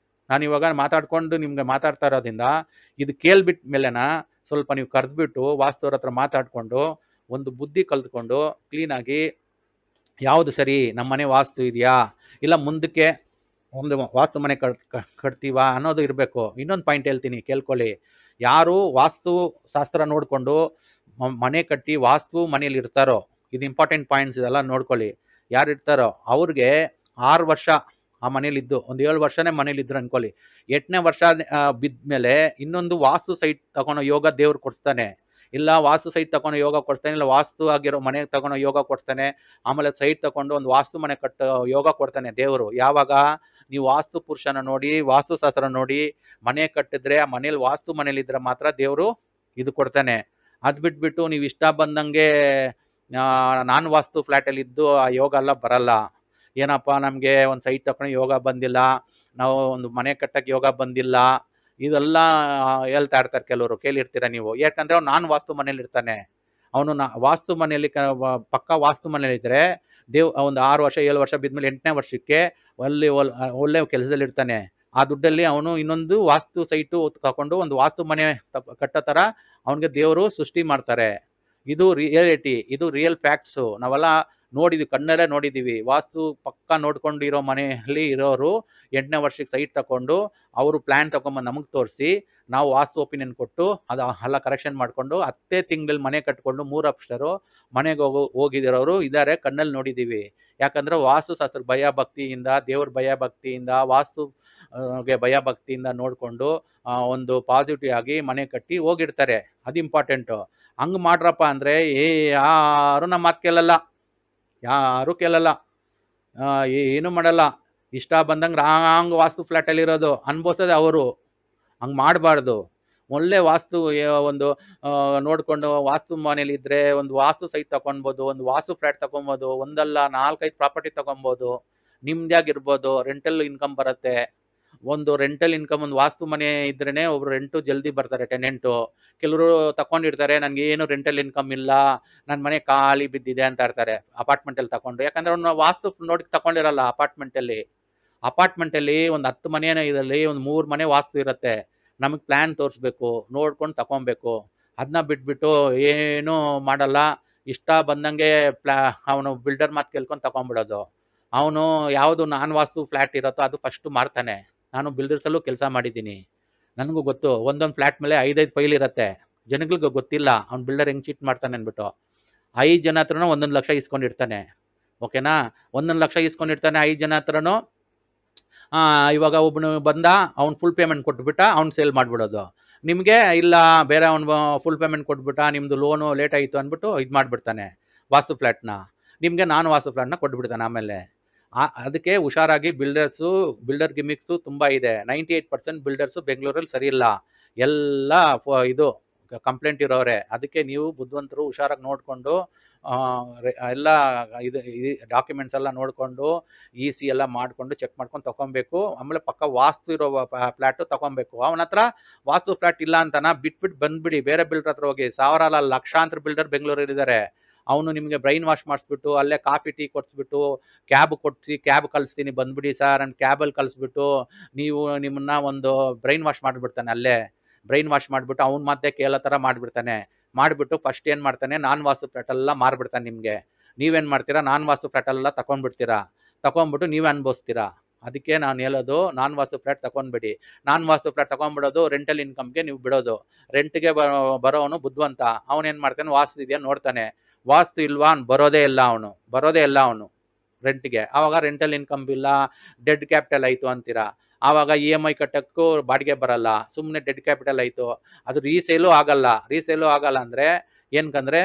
ನಾನು ಇವಾಗ ಮಾತಾಡ್ಕೊಂಡು ನಿಮ್ಗೆ ಮಾತಾಡ್ತಾ ಇರೋದ್ರಿಂದ ಇದು ಕೇಳ್ಬಿಟ್ಟ ಮೇಲೆನ ಸ್ವಲ್ಪ ನೀವು ಕರೆದ್ಬಿಟ್ಟು ವಾಸ್ತುವ್ರ ಹತ್ರ ಮಾತಾಡ್ಕೊಂಡು ಒಂದು ಬುದ್ಧಿ ಕಲ್ತ್ಕೊಂಡು ಕ್ಲೀನಾಗಿ ಯಾವುದು ಸರಿ, ನಮ್ಮ ಮನೆ ವಾಸ್ತು ಇದೆಯಾ, ಇಲ್ಲ ಮುಂದಕ್ಕೆ ಒಂದು ವಾಸ್ತು ಮನೆ ಕಟ್ತೀವಾ ಅನ್ನೋದು ಇರಬೇಕು. ಇನ್ನೊಂದು ಪಾಯಿಂಟ್ ಹೇಳ್ತೀನಿ, ಕೇಳ್ಕೊಳ್ಳಿ. ಯಾರು ವಾಸ್ತು ಶಾಸ್ತ್ರ ನೋಡಿಕೊಂಡು ಮನೆ ಕಟ್ಟಿ ವಾಸ್ತು ಮನೇಲಿ ಇರ್ತಾರೋ, ಇದು ಇಂಪಾರ್ಟೆಂಟ್ ಪಾಯಿಂಟ್ಸ್ ಇದೆಲ್ಲ ನೋಡ್ಕೊಳ್ಳಿ. ಯಾರು ಇರ್ತಾರೋ ಅವ್ರಿಗೆ 6 ವರ್ಷ ಆ ಮನೇಲಿದ್ದು, ಒಂದು 7 ವರ್ಷನೇ ಮನೇಲಿದ್ರು ಅನ್ಕೊಳ್ಳಿ. 8ನೇ ವರ್ಷ ಬಿದ್ಮೇಲೆ ಇನ್ನೊಂದು ವಾಸ್ತು ಸೈಟ್ ತಗೊಳೋ ಯೋಗ ದೇವ್ರು ಕೊಡ್ತಾನೆ. ಇಲ್ಲ ವಾಸ್ತು ಸೈಟ್ ತಗೊಂಡು ಯೋಗ ಕೊಡ್ತಾನೆ, ಇಲ್ಲ ವಾಸ್ತು ಆಗಿರೋ ಮನೆ ತಗೊಂಡು ಯೋಗ ಕೊಡ್ತಾನೆ. ಆಮೇಲೆ ಸೈಟ್ ತಗೊಂಡು ಒಂದು ವಾಸ್ತು ಮನೆ ಕಟ್ಟೋ ಯೋಗ ಕೊಡ್ತಾನೆ ದೇವರು. ಯಾವಾಗ ನೀವು ವಾಸ್ತು ಪುರುಷನ ನೋಡಿ, ವಾಸ್ತುಶಾಸ್ತ್ರ ನೋಡಿ ಮನೆ ಕಟ್ಟಿದ್ರೆ, ಆ ಮನೇಲಿ ವಾಸ್ತು ಮನೇಲಿದ್ರೆ ಮಾತ್ರ ದೇವರು ಇದು ಕೊಡ್ತಾನೆ. ಅದು ಬಿಟ್ಬಿಟ್ಟು ನೀವು ಇಷ್ಟ ಬಂದಂಗೆ ನಾನ್ ವಾಸ್ತು ಫ್ಲ್ಯಾಟಲ್ಲಿ ಇದ್ದು ಆ ಯೋಗ ಎಲ್ಲ ಬರಲ್ಲ. ಏನಪ್ಪ ನಮಗೆ ಒಂದು ಸೈಟ್ ತಗೊಂಡು ಯೋಗ ಬಂದಿಲ್ಲ, ನಾವು ಒಂದು ಮನೆ ಕಟ್ಟಕ್ಕೆ ಯೋಗ ಬಂದಿಲ್ಲ, ಇದೆಲ್ಲ ಹೇಳ್ತಾ ಇರ್ತಾರೆ ಕೆಲವರು. ಕೇಳಿರ್ತೀರ ನೀವು. ಯಾಕಂದ್ರೆ ಅವ್ನು ನಾನು ವಾಸ್ತು ಮನೇಲಿ ಇರ್ತಾನೆ. ಅವನು ವಾಸ್ತು ಮನೆಯಲ್ಲಿ ಪಕ್ಕ ವಾಸ್ತು ಮನೇಲಿ ಇದ್ರೆ ಒಂದು 6 ವರ್ಷ 7 ವರ್ಷ ಬಿದ್ಮೇಲೆ 8ನೇ ವರ್ಷಕ್ಕೆ ಒಳ್ಳೆ ಕೆಲಸದಲ್ಲಿ ಇರ್ತಾನೆ. ಆ ದುಡ್ಡಲ್ಲಿ ಅವನು ಇನ್ನೊಂದು ವಾಸ್ತು ಸೈಟು ತಗೊಂಡು ಒಂದು ವಾಸ್ತು ಮನೆ ಕಟ್ಟೋ ಥರ ಅವನಿಗೆ ದೇವರು ಸೃಷ್ಟಿ ಮಾಡ್ತಾರೆ. ಇದು ರಿಯಾಲಿಟಿ, ಇದು ರಿಯಲ್ ಫ್ಯಾಕ್ಟ್ಸು. ನಾವೆಲ್ಲ ನೋಡಿದ್ವಿ, ಕಣ್ಣಲ್ಲೇ ನೋಡಿದ್ದೀವಿ. ವಾಸ್ತು ಪಕ್ಕ ನೋಡ್ಕೊಂಡಿರೋ ಮನೆಯಲ್ಲಿ ಇರೋರು 8ನೇ ವರ್ಷಕ್ಕೆ ಸೈಟ್ ತಗೊಂಡು ಅವರು ಪ್ಲ್ಯಾನ್ ತಗೊಂಬಂದು ನಮಗೆ ತೋರಿಸಿ, ನಾವು ವಾಸ್ತು ಒಪಿನಿಯನ್ ಕೊಟ್ಟು ಅದು ಎಲ್ಲ ಕರೆಕ್ಷನ್ ಮಾಡಿಕೊಂಡು 10 ತಿಂಗಳಲ್ಲಿ ಮನೆ ಕಟ್ಕೊಂಡು 3 ಅಪ್ಸ್ಟರು ಮನೆಗೆ ಹೋಗಿದಿರೋರು ಇದ್ದಾರೆ, ಕಣ್ಣಲ್ಲಿ ನೋಡಿದ್ದೀವಿ. ಯಾಕಂದರೆ ವಾಸ್ತುಶಾಸ್ತ್ರಕ್ಕೆ ಭಯ ಭಕ್ತಿಯಿಂದ, ದೇವ್ರ ಭಯ ಭಕ್ತಿಯಿಂದ, ವಾಸ್ತುಗೆ ಭಯ ಭಕ್ತಿಯಿಂದ ನೋಡಿಕೊಂಡು ಒಂದು ಪಾಸಿಟಿವ್ ಆಗಿ ಮನೆ ಕಟ್ಟಿ ಹೋಗಿರ್ತಾರೆ. ಅದು ಇಂಪಾರ್ಟೆಂಟು. ಹಂಗೆ ಮಾಡ್ರಪ್ಪ ಅಂದರೆ ಯಾರು ನಮ್ಮ ಮಾತು ಕೇಳಲ್ಲ, ಯಾರೂ ಕೇಳಲ್ಲ, ಏನು ಮಾಡಲ್ಲ. ಇಷ್ಟ ಬಂದಂಗೆ ರಾಂಗ್ ವಾಸ್ತು ಫ್ಲ್ಯಾಟಲ್ಲಿರೋದು ಅನ್ಭವಿಸೋದೆ ಅವರು. ಹಂಗೆ ಮಾಡಬಾರ್ದು. ಒಳ್ಳೆ ವಾಸ್ತು ಒಂದು ನೋಡಿಕೊಂಡು ವಾಸ್ತು ಮನೇಲಿದ್ದರೆ ಒಂದು ವಾಸ್ತು ಸೈಟ್ ತಗೊಳ್ಬೋದು, ಒಂದು ವಾಸ್ತು ಫ್ಲ್ಯಾಟ್ ತಗೊಬೋದು, ಒಂದಲ್ಲ 4-5 ಪ್ರಾಪರ್ಟಿ ತಗೊಬೋದು, ನಿಮ್ಮದಾಗಿರ್ಬೋದು, ರೆಂಟಲ್ ಇನ್ಕಮ್ ಬರುತ್ತೆ. ಒಂದು ರೆಂಟಲ್ ಇನ್ಕಮ್, ಒಂದು ವಾಸ್ತು ಮನೆ ಇದ್ರೇ ಒಬ್ರು ರೆಂಟು ಜಲ್ದಿ ಬರ್ತಾರೆ, ಟೆನೆಂಟು. ಕೆಲವರು ತಗೊಂಡಿರ್ತಾರೆ, ನನಗೇನು ರೆಂಟಲ್ ಇನ್ಕಮ್ ಇಲ್ಲ, ನನ್ನ ಮನೆ ಖಾಲಿ ಬಿದ್ದಿದೆ ಅಂತ ಇರ್ತಾರೆ ಅಪಾರ್ಟ್ಮೆಂಟಲ್ಲಿ ತಗೊಂಡು. ಯಾಕಂದರೆ ಅವ್ನು ವಾಸ್ತು ನೋಡಿ ತಗೊಂಡಿರಲ್ಲ. ಅಪಾರ್ಟ್ಮೆಂಟಲ್ಲಿ ಒಂದು 10 ಮನೆಯೇ ಇದರಲ್ಲಿ ಒಂದು 3 ಮನೆ ವಾಸ್ತು ಇರುತ್ತೆ. ನಮಗೆ ಪ್ಲ್ಯಾನ್ ತೋರಿಸ್ಬೇಕು, ನೋಡ್ಕೊಂಡು ತಗೊಬೇಕು. ಅದನ್ನ ಬಿಟ್ಬಿಟ್ಟು ಏನೂ ಮಾಡಲ್ಲ, ಇಷ್ಟ ಬಂದಂಗೆ ಅವನು ಬಿಲ್ಡರ್ ಮಾತು ಕೇಳ್ಕೊಂಡು ತಗೊಂಬಿಡೋದು. ಅವನು ಯಾವುದು ನಾನ್ ವಾಸ್ತು ಫ್ಲ್ಯಾಟ್ ಇರುತ್ತೋ ಅದು ಫಸ್ಟು ಮಾರ್ತಾನೆ. ನಾನು ಬಿಲ್ಡರ್ಸಲ್ಲೂ ಕೆಲಸ ಮಾಡಿದ್ದೀನಿ, ನನಗೂ ಗೊತ್ತು. ಒಂದೊಂದು ಫ್ಲ್ಯಾಟ್ ಮೇಲೆ 5-5 ಫೈಲ್ ಇರುತ್ತೆ. ಜನಗಳಿಗೆ ಗೊತ್ತಿಲ್ಲ ಅವ್ನು ಬಿಲ್ಡರ್ ಹೆಂಗೆ ಚೀಟ್ ಮಾಡ್ತಾನೆ ಅಂದ್ಬಿಟ್ಟು. 5 ಜನ ಹತ್ರನೂ 1 ಲಕ್ಷ ಇಸ್ಕೊಂಡಿರ್ತಾನೆ. ಓಕೆನಾ? 1 ಲಕ್ಷ ಇಸ್ಕೊಂಡಿರ್ತಾನೆ 5 ಜನ ಹತ್ರನೂ. ಇವಾಗ ಒಬ್ಬನು ಬಂದ, ಅವ್ನು ಫುಲ್ ಪೇಮೆಂಟ್ ಕೊಟ್ಬಿಟ್ಟ, ಅವ್ನು ಸೇಲ್ ಮಾಡಿಬಿಡೋದು. ನಿಮಗೆ ಇಲ್ಲ, ಬೇರೆ ಅವ್ನು ಫುಲ್ ಪೇಮೆಂಟ್ ಕೊಟ್ಬಿಟ್ಟ, ನಿಮ್ಮದು ಲೋನು ಲೇಟ್ ಆಯಿತು ಅಂದ್ಬಿಟ್ಟು ಇದು ಮಾಡಿಬಿಡ್ತಾನೆ ವಾಸ್ತು ಫ್ಲ್ಯಾಟ್ನ. ನಿಮಗೆ ನಾನು ವಾಸ್ತು ಫ್ಲ್ಯಾಟ್ನ ಕೊಟ್ಬಿಡ್ತಾನೆ ಆಮೇಲೆ. ಅದಕ್ಕೆ ಹುಷಾರಾಗಿ. ಬಿಲ್ಡರ್ ಗಿಮಿಕ್ಸು ತುಂಬ ಇದೆ. 98% ಬಿಲ್ಡರ್ಸು ಬೆಂಗಳೂರಲ್ಲಿ ಸರಿ ಇಲ್ಲ, ಎಲ್ಲ ಇದು ಕಂಪ್ಲೇಂಟ್ ಇರೋರೆ. ಅದಕ್ಕೆ ನೀವು ಬುದ್ಧಿವಂತರು, ಹುಷಾರಾಗಿ ನೋಡಿಕೊಂಡು ಎಲ್ಲ ಇದು ಡಾಕ್ಯುಮೆಂಟ್ಸ್ ಎಲ್ಲ ನೋಡಿಕೊಂಡು EC ಎಲ್ಲ ಮಾಡಿಕೊಂಡು ಚೆಕ್ ಮಾಡ್ಕೊಂಡು ತಗೊಬೇಕು. ಆಮೇಲೆ ಪಕ್ಕ ವಾಸ್ತು ಇರೋ ಫ್ಲ್ಯಾಟು ತಗೊಬೇಕು. ಅವನ ಹತ್ರ ವಾಸ್ತು ಫ್ಲ್ಯಾಟ್ ಇಲ್ಲ ಅಂತನ ಬಿಟ್ಬಿಟ್ಟು ಬಂದ್ಬಿಡಿ, ಬೇರೆ ಬಿಲ್ಡರ್ ಹತ್ರ ಹೋಗಿ. 1000 ಅಲ್ಲ, ಲಕ್ಷಾಂತರ ಬಿಲ್ಡರ್ ಬೆಂಗಳೂರಲ್ಲಿದ್ದಾರೆ. ಅವನು ನಿಮಗೆ ಬ್ರೈನ್ ವಾಶ್ ಮಾಡಿಸ್ಬಿಟ್ಟು, ಅಲ್ಲೇ ಕಾಫಿ ಟೀ ಕೊಡಿಸ್ಬಿಟ್ಟು, ಕ್ಯಾಬ್ ಕೊಡಿಸಿ, ಕ್ಯಾಬ್ ಕಳಿಸ್ತೀನಿ ಬಂದ್ಬಿಡಿ ಸರ್ ಅಂತ ಕ್ಯಾಬಲ್ಲಿ ಕಳಿಸ್ಬಿಟ್ಟು ನಿಮ್ಮನ್ನ ಒಂದು ಬ್ರೈನ್ ವಾಶ್ ಮಾಡಿಬಿಡ್ತಾನೆ. ಅಲ್ಲೇ ಬ್ರೈನ್ ವಾಶ್ ಮಾಡಿಬಿಟ್ಟು ಅವ್ನ ಮತ್ತೆ ಕೇಳೋ ಥರ ಮಾಡಿಬಿಡ್ತಾನೆ. ಮಾಡಿಬಿಟ್ಟು ಫಸ್ಟ್ ಏನು ಮಾಡ್ತಾನೆ, ನಾನ್ ವಾಸ್ತು ಫ್ಲ್ಯಾಟೆಲ್ಲ ಮಾರ್ಬಿಡ್ತಾನೆ ನಿಮಗೆ. ನೀವೇನು ಮಾಡ್ತೀರಾ, ನಾನ್ ವಾಸ್ತು ಫ್ಲ್ಯಾಟೆಲ್ಲ ತಗೊಂಡ್ಬಿಡ್ತೀರಾ. ತಗೊಂಡ್ಬಿಟ್ಟು ನೀವೇ ಅನುಭವಿಸ್ತೀರಾ. ಅದಕ್ಕೆ ನಾನು ಹೇಳೋದು, ನಾನ್ ವಾಸ್ತು ಫ್ಲಾಟ್ ತಗೊಂಡ್ಬೇಡಿ. ನಾನ್ ವಾಸ್ತು ಫ್ಲಾಟ್ ತಗೊಂಡ್ಬಿಡೋದು ರೆಂಟಲ್ ಇನ್ಕಮ್ಗೆ ನೀವು ಬಿಡೋದು. ರೆಂಟ್ಗೆ ಬರೋವನು ಬುದ್ಧಿವಂತ, ಅವನೇನು ಮಾಡ್ತಾನೆ, ವಾಸ್ತು ಇದೆಯಾ ನೋಡ್ತಾನೆ. ವಾಸ್ತು ಇಲ್ವಾ ಬರೋದೇ ಇಲ್ಲ ಅವನು ರೆಂಟ್ಗೆ. ಆವಾಗ ರೆಂಟಲ್ ಇನ್ಕಮ್ ಇಲ್ಲ, ಡೆಡ್ ಕ್ಯಾಪಿಟಲ್ ಆಯಿತು ಅಂತೀರಾ. ಆವಾಗ EMI ಕಟ್ಟಕ್ಕೂ ಬಾಡಿಗೆ ಬರಲ್ಲ, ಸುಮ್ಮನೆ ಡೆಡ್ ಕ್ಯಾಪಿಟಲ್ ಆಯಿತು. ಅದು ರೀಸೇಲು ಆಗಲ್ಲ ಅಂದರೆ ಏನಕ್ಕಂದ್ರೆ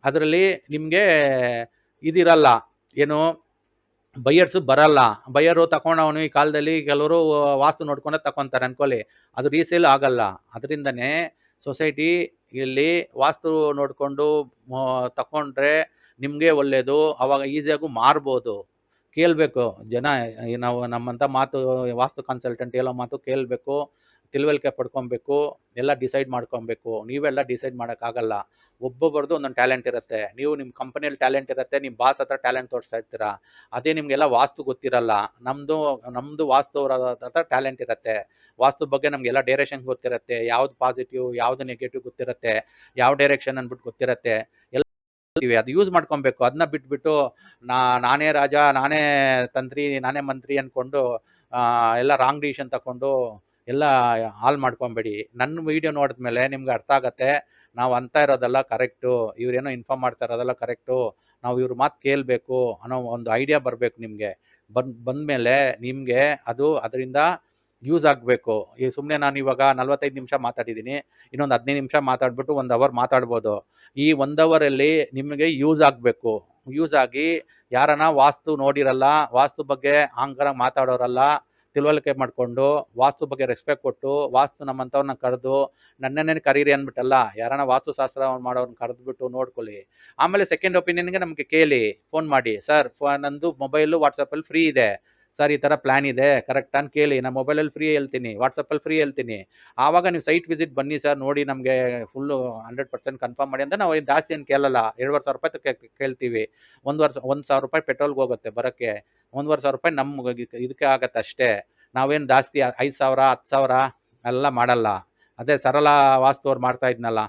ಅದರಲ್ಲಿ ನಿಮಗೆ ಇದಿರಲ್ಲ, ಏನು ಬೈಯರ್ಸು ಬರಲ್ಲ. ಬೈಯರು ತಗೊಂಡವನು ಈ ಕಾಲದಲ್ಲಿ ಕೆಲವರು ವಾಸ್ತು ನೋಡ್ಕೊಂಡೆ ತಗೊಂತಾರೆ ಅನ್ಕೊಳ್ಳಿ, ಅದು ರೀಸೇಲ್ ಆಗಲ್ಲ. ಅದರಿಂದನೇ ಸೊಸೈಟಿ ಇಲ್ಲಿ ವಾಸ್ತು ನೋಡಿಕೊಂಡು ತಗೊಂಡ್ರೆ ನಿಮಗೆ ಒಳ್ಳೆಯದು. ಅವಾಗ ಈಸಿಯಾಗೂ ಮಾರ್ಬೋದು. ಕೇಳಬೇಕು ಜನ, ನಾವು ನಮ್ಮಂಥ ಮಾತು ವಾಸ್ತು ಕನ್ಸಲ್ಟೆಂಟ್ ಹೇಳೋ ಮಾತು ಕೇಳಬೇಕು, ತಿಳುವಳಿಕೆ ಪಡ್ಕೊಬೇಕು, ಎಲ್ಲ ಡಿಸೈಡ್ ಮಾಡ್ಕೊಬೇಕು. ನೀವೆಲ್ಲ ಡಿಸೈಡ್ ಮಾಡೋಕ್ಕಾಗಲ್ಲ. ಒಬ್ಬೊಬ್ಬರದು ಒಂದೊಂದು ಟ್ಯಾಲೆಂಟ್ ಇರುತ್ತೆ. ನೀವು ನಿಮ್ಮ ಕಂಪನಿಯಲ್ಲಿ ಟ್ಯಾಲೆಂಟ್ ಇರುತ್ತೆ, ನಿಮ್ಮ ಬಾಸ್ ಹತ್ರ ಟ್ಯಾಲೆಂಟ್ ತೋರಿಸ್ತಾ ಇರ್ತೀರಾ. ಅದೇ ನಿಮಗೆಲ್ಲ ವಾಸ್ತು ಗೊತ್ತಿರಲ್ಲ. ನಮ್ಮದು ವಾಸ್ತು ಅವರ ಹತ್ರ ಟ್ಯಾಲೆಂಟ್ ಇರುತ್ತೆ. ವಾಸ್ತು ಬಗ್ಗೆ ನಮಗೆಲ್ಲ ಡೈರೆಕ್ಷನ್ ಗೊತ್ತಿರುತ್ತೆ, ಯಾವ್ದು ಪಾಸಿಟಿವ್ ಯಾವ್ದು ನೆಗೆಟಿವ್ ಗೊತ್ತಿರುತ್ತೆ, ಯಾವ ಡೈರೆಕ್ಷನ್ ಅಂದ್ಬಿಟ್ಟು ಗೊತ್ತಿರುತ್ತೆ. ಎಲ್ಲ ಅದು ಯೂಸ್ ಮಾಡ್ಕೊಬೇಕು. ಅದನ್ನ ಬಿಟ್ಬಿಟ್ಟು ನಾನೇ ರಾಜ, ನಾನೇ ತಂತ್ರಿ, ನಾನೇ ಮಂತ್ರಿ ಅಂದ್ಕೊಂಡು ಎಲ್ಲ ರಾಂಗ್ ಡಿಸಿಷನ್ ತಗೊಂಡು ಎಲ್ಲ ಹಾಳು ಮಾಡ್ಕೊಬೇಡಿ. ನನ್ನ ವಿಡಿಯೋ ನೋಡಿದ್ಮೇಲೆ ನಿಮ್ಗೆ ಅರ್ಥ ಆಗತ್ತೆ, ನಾವು ಅಂತ ಇರೋದೆಲ್ಲ ಕರೆಕ್ಟು, ಇವ್ರೇನೋ ಇನ್ಫಾರ್ಮ್ ಮಾಡ್ತಾ ಇರೋದೆಲ್ಲ ಕರೆಕ್ಟು, ನಾವು ಇವ್ರ ಮಾತು ಕೇಳಬೇಕು ಅನ್ನೋ ಒಂದು ಐಡಿಯಾ ಬರಬೇಕು ನಿಮಗೆ. ಬಂದಮೇಲೆ ನಿಮಗೆ ಅದು ಅದರಿಂದ ಯೂಸ್ ಆಗಬೇಕು. ಈ ಸುಮ್ಮನೆ ನಾನು ಇವಾಗ 45 ನಿಮಿಷ ಮಾತಾಡಿದ್ದೀನಿ, ಇನ್ನೊಂದು 15 ನಿಮಿಷ ಮಾತಾಡ್ಬಿಟ್ಟು 1 ಅವರ್ ಮಾತಾಡ್ಬೋದು. ಈ 1 ಅವರಲ್ಲಿ ನಿಮಗೆ ಯೂಸ್ ಆಗಬೇಕು. ಯೂಸ್ ಆಗಿ ಯಾರನ್ನ ವಾಸ್ತು ನೋಡಿರಲ್ಲ, ವಾಸ್ತು ಬಗ್ಗೆ ಆಂಕರ ಮಾತಾಡೋರಲ್ಲ, ತಿಳುವಳಿಕೆ ಮಾಡಿಕೊಂಡು ವಾಸ್ತು ಬಗ್ಗೆ ರೆಸ್ಪೆಕ್ಟ್ ಕೊಟ್ಟು, ವಾಸ್ತು ನಮ್ಮಂಥವ್ರನ್ನ ಕರೆದು ನನ್ನೇ ಕರೀರಿ ಅಂದ್ಬಿಟ್ಟಲ್ಲ, ಯಾರನ್ನ ವಾಸ್ತುಶಾಸ್ತ್ರ ಮಾಡೋರನ್ನ ಕರೆದ್ಬಿಟ್ಟು ನೋಡ್ಕೊಳ್ಳಿ. ಆಮೇಲೆ ಸೆಕೆಂಡ್ ಒಪಿನಿಯನ್ಗೆ ನಮಗೆ ಕೇಳಿ, ಫೋನ್ ಮಾಡಿ, ಸರ್ ನಂದು ಮೊಬೈಲು ವಾಟ್ಸಪ್ಪಲ್ಲಿ ಫ್ರೀ ಇದೆ ಸರ್, ಈ ಥರ ಪ್ಲ್ಯಾನ್ ಇದೆ ಕರೆಕ್ಟ್ ಅಂತ ಕೇಳಿ. ನಾನು ಮೊಬೈಲಲ್ಲಿ ಫ್ರೀ ಹೇಳ್ತೀನಿ, ವಾಟ್ಸಪ್ಪಲ್ಲಿ ಫ್ರೀ ಹೇಳ್ತೀನಿ. ಆವಾಗ ನೀವು ಸೈಟ್ ವಿಸಿಟ್ ಬನ್ನಿ ಸರ್, ನೋಡಿ ನಮಗೆ ಫುಲ್ಲು 100% ಕನ್ಫರ್ಮ್ ಮಾಡಿ ಅಂತ ನಾವು ಜಾಸ್ತಿ ಏನು ಕೇಳಲ್ಲ. 2,500 ಕೇಳ್ತೀವಿ. 1,000 ರೂಪಾಯಿ ಪೆಟ್ರೋಲ್ಗೆ ಹೋಗುತ್ತೆ ಬರೋಕ್ಕೆ, 1,500 ರೂಪಾಯಿ ನಮ್ಗೆ ಇದಕ್ಕೆ ಆಗತ್ತೆ ಅಷ್ಟೇ. ನಾವೇನು ಜಾಸ್ತಿ 5,000 10,000 ಎಲ್ಲ ಮಾಡಲ್ಲ. ಅದೇ ಸರಳ ವಾಸ್ತು ಅವ್ರು ಮಾಡ್ತಾ ಇದ್ನಲ್ಲ,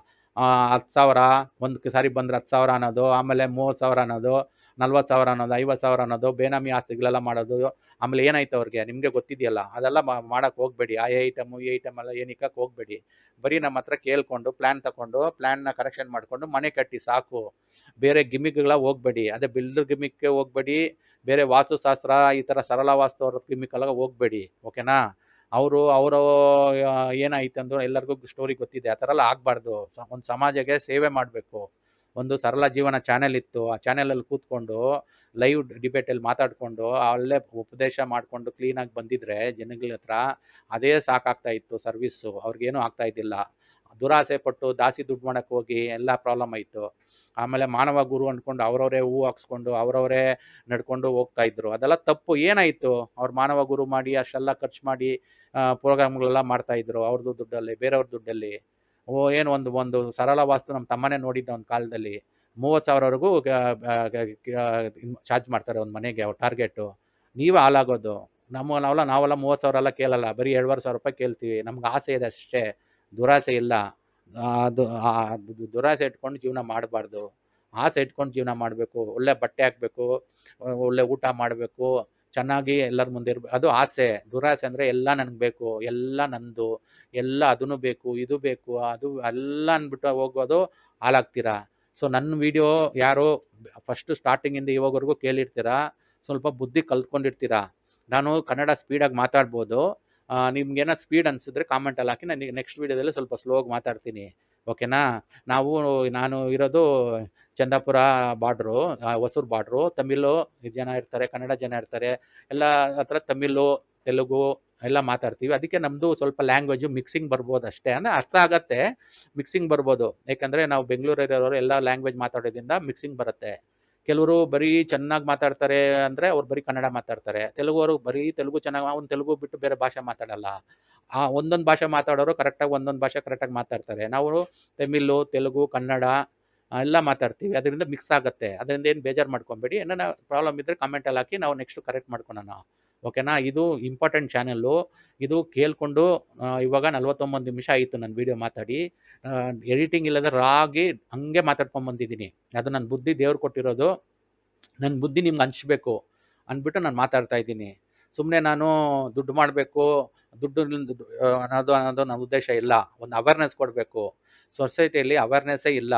10,000 ಒಂದು ಸಾರಿ ಬಂದರೆ 10,000 ಅನ್ನೋದು, ಆಮೇಲೆ 30,000 ಅನ್ನೋದು, 40,000 ಅನ್ನೋದು, 50,000 ಅನ್ನೋದು, ಬೇನಾಮಿ ಆಸ್ತಿಗಳೆಲ್ಲ ಮಾಡೋದು. ಆಮೇಲೆ ಏನಾಯ್ತು ಅವ್ರಿಗೆ ನಿಮಗೆ ಗೊತ್ತಿದೆಯಲ್ಲ, ಅದೆಲ್ಲ ಮಾಡೋಕ್ಕೆ ಹೋಗಬೇಡಿ. ಆ ಐಟಮು ಈ ಐಟಮ್ ಎಲ್ಲ ಏನಿಕ್ಕಕ್ಕೆ ಹೋಗಬೇಡಿ. ಬರೀ ನಮ್ಮ ಹತ್ರ ಕೇಳ್ಕೊಂಡು ಪ್ಲ್ಯಾನ್ ತಗೊಂಡು ಪ್ಲ್ಯಾನ್ನ ಕರೆಕ್ಷನ್ ಮಾಡಿಕೊಂಡು ಮನೆ ಕಟ್ಟಿ ಸಾಕು. ಬೇರೆ ಗಿಮಿಕ್ಗಳ ಹೋಗಬೇಡಿ. ಅದೇ ಬಿಲ್ಡರ್ ಗಿಮಿಕ್ಗೆ ಹೋಗಬೇಡಿ, ಬೇರೆ ವಾಸ್ತುಶಾಸ್ತ್ರ ಈ ಥರ ಸರಳ ವಾಸ್ತು ಅವ್ರ ಗಿಮಿಕ್ಕೆಲ್ಲ ಹೋಗಬೇಡಿ. ಓಕೆನಾ? ಅವರು ಏನಾಯ್ತು ಅಂದ್ರೆ ಎಲ್ಲರಿಗೂ ಸ್ಟೋರಿ ಗೊತ್ತಿದೆ. ಆ ಥರ ಎಲ್ಲ ಆಗಬಾರ್ದು. ಒಂದು ಸಮಾಜಕ್ಕೆ ಸೇವೆ ಮಾಡಬೇಕು. ಒಂದು ಸರಳ ಜೀವನ ಚಾನೆಲ್ ಇತ್ತು, ಆ ಚಾನೆಲಲ್ಲಿ ಕೂತ್ಕೊಂಡು ಲೈವ್ ಡಿಬೇಟಲ್ಲಿ ಮಾತಾಡಿಕೊಂಡು ಅಲ್ಲೇ ಉಪದೇಶ ಮಾಡಿಕೊಂಡು ಕ್ಲೀನಾಗಿ ಬಂದಿದ್ರೆ ಜನಗಳ ಹತ್ರ, ಅದೇ ಸಾಕಾಗ್ತಾ ಇತ್ತು ಸರ್ವಿಸ್ಸು. ಅವ್ರಿಗೇನೂ ಆಗ್ತಾ ಇದ್ದಿಲ್ಲ. ದುರಾಸೆ ಪಟ್ಟು ದಾಸಿ ದುಡ್ಡು ಮಾಡೋಕ್ಕೆ ಹೋಗಿ ಎಲ್ಲ ಪ್ರಾಬ್ಲಮ್ ಆಯಿತು. ಆಮೇಲೆ ಮಾನವ ಗುರು ಅಂದ್ಕೊಂಡು ಅವ್ರವರೇ ಹೂ ಹಾಕ್ಸ್ಕೊಂಡು ಅವ್ರವರೇ ನಡ್ಕೊಂಡು ಹೋಗ್ತಾ ಇದ್ರು. ಅದೆಲ್ಲ ತಪ್ಪು. ಏನಾಯಿತು? ಅವ್ರು ಮಾನವ ಗುರು ಮಾಡಿ ಅಷ್ಟೆಲ್ಲ ಖರ್ಚು ಮಾಡಿ ಪ್ರೋಗ್ರಾಮ್ಗಳೆಲ್ಲ ಮಾಡ್ತಾಯಿದ್ರು ಅವ್ರದ್ದು ದುಡ್ಡಲ್ಲಿ, ಬೇರೆಯವ್ರ ದುಡ್ಡಲ್ಲಿ. ಏನು ಒಂದು ಸರಳ ವಾಸ್ತು ನಮ್ಮ ತಮ್ಮನೇ ನೋಡಿದ್ದ ಒಂದು ಕಾಲದಲ್ಲಿ 30,000ವರೆಗೂ ಚಾರ್ಜ್ ಮಾಡ್ತಾರೆ ಒಂದು ಮನೆಗೆ ಅವ್ರ ಟಾರ್ಗೆಟು. ನೀವೇ ಹಾಳಾಗೋದು. ನಾವೆಲ್ಲ 30,000 ಎಲ್ಲ ಕೇಳಲ್ಲ, ಬರೀ 2,500 ರೂಪಾಯಿ ಕೇಳ್ತೀವಿ. ನಮ್ಗೆ ಆಸೆ ಇದೆ ಅಷ್ಟೇ, ದುರಾಸೆ ಇಲ್ಲ. ಅದು ದುರಾಸೆ ಇಟ್ಕೊಂಡು ಜೀವನ ಮಾಡಬಾರ್ದು. ಆಸೆ ಇಟ್ಕೊಂಡು ಜೀವನ ಮಾಡಬೇಕು. ಒಳ್ಳೆ ಬಟ್ಟೆ ಹಾಕಬೇಕು, ಒಳ್ಳೆ ಊಟ ಮಾಡಬೇಕು, ಚೆನ್ನಾಗಿ ಎಲ್ಲರ ಮುಂದೆ ಇರಬೇಕು, ಅದು ಆಸೆ. ದುರಾಸೆ ಅಂದರೆ ಎಲ್ಲ ನನಗೆ ಬೇಕು, ಎಲ್ಲ ನಂದು, ಎಲ್ಲ ಅದನ್ನು ಬೇಕು, ಇದು ಬೇಕು, ಅದು ಎಲ್ಲ ಅಂದ್ಬಿಟ್ಟು ಹೋಗೋದು, ಹಾಳಾಗ್ತೀರಾ. ಸೊ ನನ್ನ ವಿಡಿಯೋ ಯಾರು ಫಸ್ಟು ಸ್ಟಾರ್ಟಿಂಗಿಂದ ಇವಾಗವರೆಗೂ ಕೇಳಿರ್ತೀರಾ, ಸ್ವಲ್ಪ ಬುದ್ಧಿ ಕಲ್ತ್ಕೊಂಡಿರ್ತೀರಾ. ನಾನು ಕನ್ನಡ ಸ್ಪೀಡಾಗಿ ಮಾತಾಡ್ಬೋದು. ನಿಮ್ಗೇನೋ ಸ್ಪೀಡ್ ಅನಿಸಿದ್ರೆ ಕಾಮೆಂಟಲ್ಲಿ ಹಾಕಿ, ನಾನು ನೆಕ್ಸ್ಟ್ ವೀಡಿಯೋದಲ್ಲಿ ಸ್ವಲ್ಪ ಸ್ಲೋಗಿ ಮಾತಾಡ್ತೀನಿ. ಓಕೆನಾ? ನಾನು ಇರೋದು ಚಂದಾಪುರ ಬಾರ್ಡ್ರು, ಹೊಸೂರು ಬಾರ್ಡ್ರು. ತಮಿಳು ಜನ ಇರ್ತಾರೆ, ಕನ್ನಡ ಜನ ಇರ್ತಾರೆ, ಎಲ್ಲ ಹತ್ರ ತಮಿಳು ತೆಲುಗು ಎಲ್ಲ ಮಾತಾಡ್ತೀವಿ. ಅದಕ್ಕೆ ನಮ್ಮದು ಸ್ವಲ್ಪ ಲ್ಯಾಂಗ್ವೇಜು ಮಿಕ್ಸಿಂಗ್ ಬರ್ಬೋದು ಅಷ್ಟೇ. ಅಂದರೆ ಅರ್ಥ ಆಗತ್ತೆ, ಮಿಕ್ಸಿಂಗ್ ಬರ್ಬೋದು. ಯಾಕಂದರೆ ನಾವು ಬೆಂಗಳೂರಲ್ಲಿರೋರು ಎಲ್ಲ ಲ್ಯಾಂಗ್ವೇಜ್ ಮಾತಾಡೋದ್ರಿಂದ ಮಿಕ್ಸಿಂಗ್ ಬರುತ್ತೆ. ಕೆಲವರು ಬರೀ ಚೆನ್ನಾಗಿ ಮಾತಾಡ್ತಾರೆ ಅಂದರೆ ಅವ್ರು ಬರೀ ಕನ್ನಡ ಮಾತಾಡ್ತಾರೆ. ತೆಲುಗುವರು ಬರೀ ತೆಲುಗು ಚೆನ್ನಾಗಿ, ಅವ್ನು ತೆಲುಗು ಬಿಟ್ಟು ಬೇರೆ ಭಾಷೆ ಮಾತಾಡಲ್ಲ. ಒಂದೊಂದು ಭಾಷೆ ಮಾತಾಡೋರು ಕರೆಕ್ಟಾಗಿ ಒಂದೊಂದು ಭಾಷೆ ಕರೆಕ್ಟಾಗಿ ಮಾತಾಡ್ತಾರೆ. ನಾವು ತಮಿಳು, ತೆಲುಗು, ಕನ್ನಡ ಎಲ್ಲ ಮಾತಾಡ್ತೀವಿ. ಅದರಿಂದ ಮಿಕ್ಸ್ ಆಗುತ್ತೆ. ಅದರಿಂದ ಏನು ಬೇಜಾರು ಮಾಡ್ಕೊಬೇಡಿ. ಏನಾರ ಪ್ರಾಬ್ಲಮ್ ಇದ್ದರೆ ಕಮೆಂಟಲ್ಲಿ ಹಾಕಿ, ನಾವು ನೆಕ್ಸ್ಟ್ ಕರೆಕ್ಟ್ ಮಾಡ್ಕೊಳೋಣ. ಓಕೆನಾ? ಇದು ಇಂಪಾರ್ಟೆಂಟ್ ಚಾನೆಲ್ಲು. ಇದು ಕೇಳಿಕೊಂಡು ಇವಾಗ 49 ನಿಮಿಷ ಆಯಿತು ನನ್ನ ವೀಡಿಯೋ ಮಾತಾಡಿ. ಎಡಿಟಿಂಗ್ ಇಲ್ಲದೆ ರಾಗಿ ಹಂಗೆ ಮಾತಾಡ್ಕೊಂಬಂದಿದ್ದೀನಿ. ಅದು ನನ್ನ ಬುದ್ಧಿ ದೇವ್ರು ಕೊಟ್ಟಿರೋದು. ನನ್ನ ಬುದ್ಧಿ ನಿಮ್ಗೆ ಹಂಚ್ಬೇಕು ಅಂದ್ಬಿಟ್ಟು ನಾನು ಮಾತಾಡ್ತಾ ಇದ್ದೀನಿ. ಸುಮ್ಮನೆ ನಾನು ದುಡ್ಡು ಮಾಡಬೇಕು, ದುಡ್ಡು ಅನ್ನೋದು ನನ್ನ ಉದ್ದೇಶ ಇಲ್ಲ. ಒಂದು ಅವೇರ್ನೆಸ್ ಕೊಡಬೇಕು. ಸೊಸೈಟಿಯಲ್ಲಿ ಅವೇರ್ನೆಸ್ಸೇ ಇಲ್ಲ.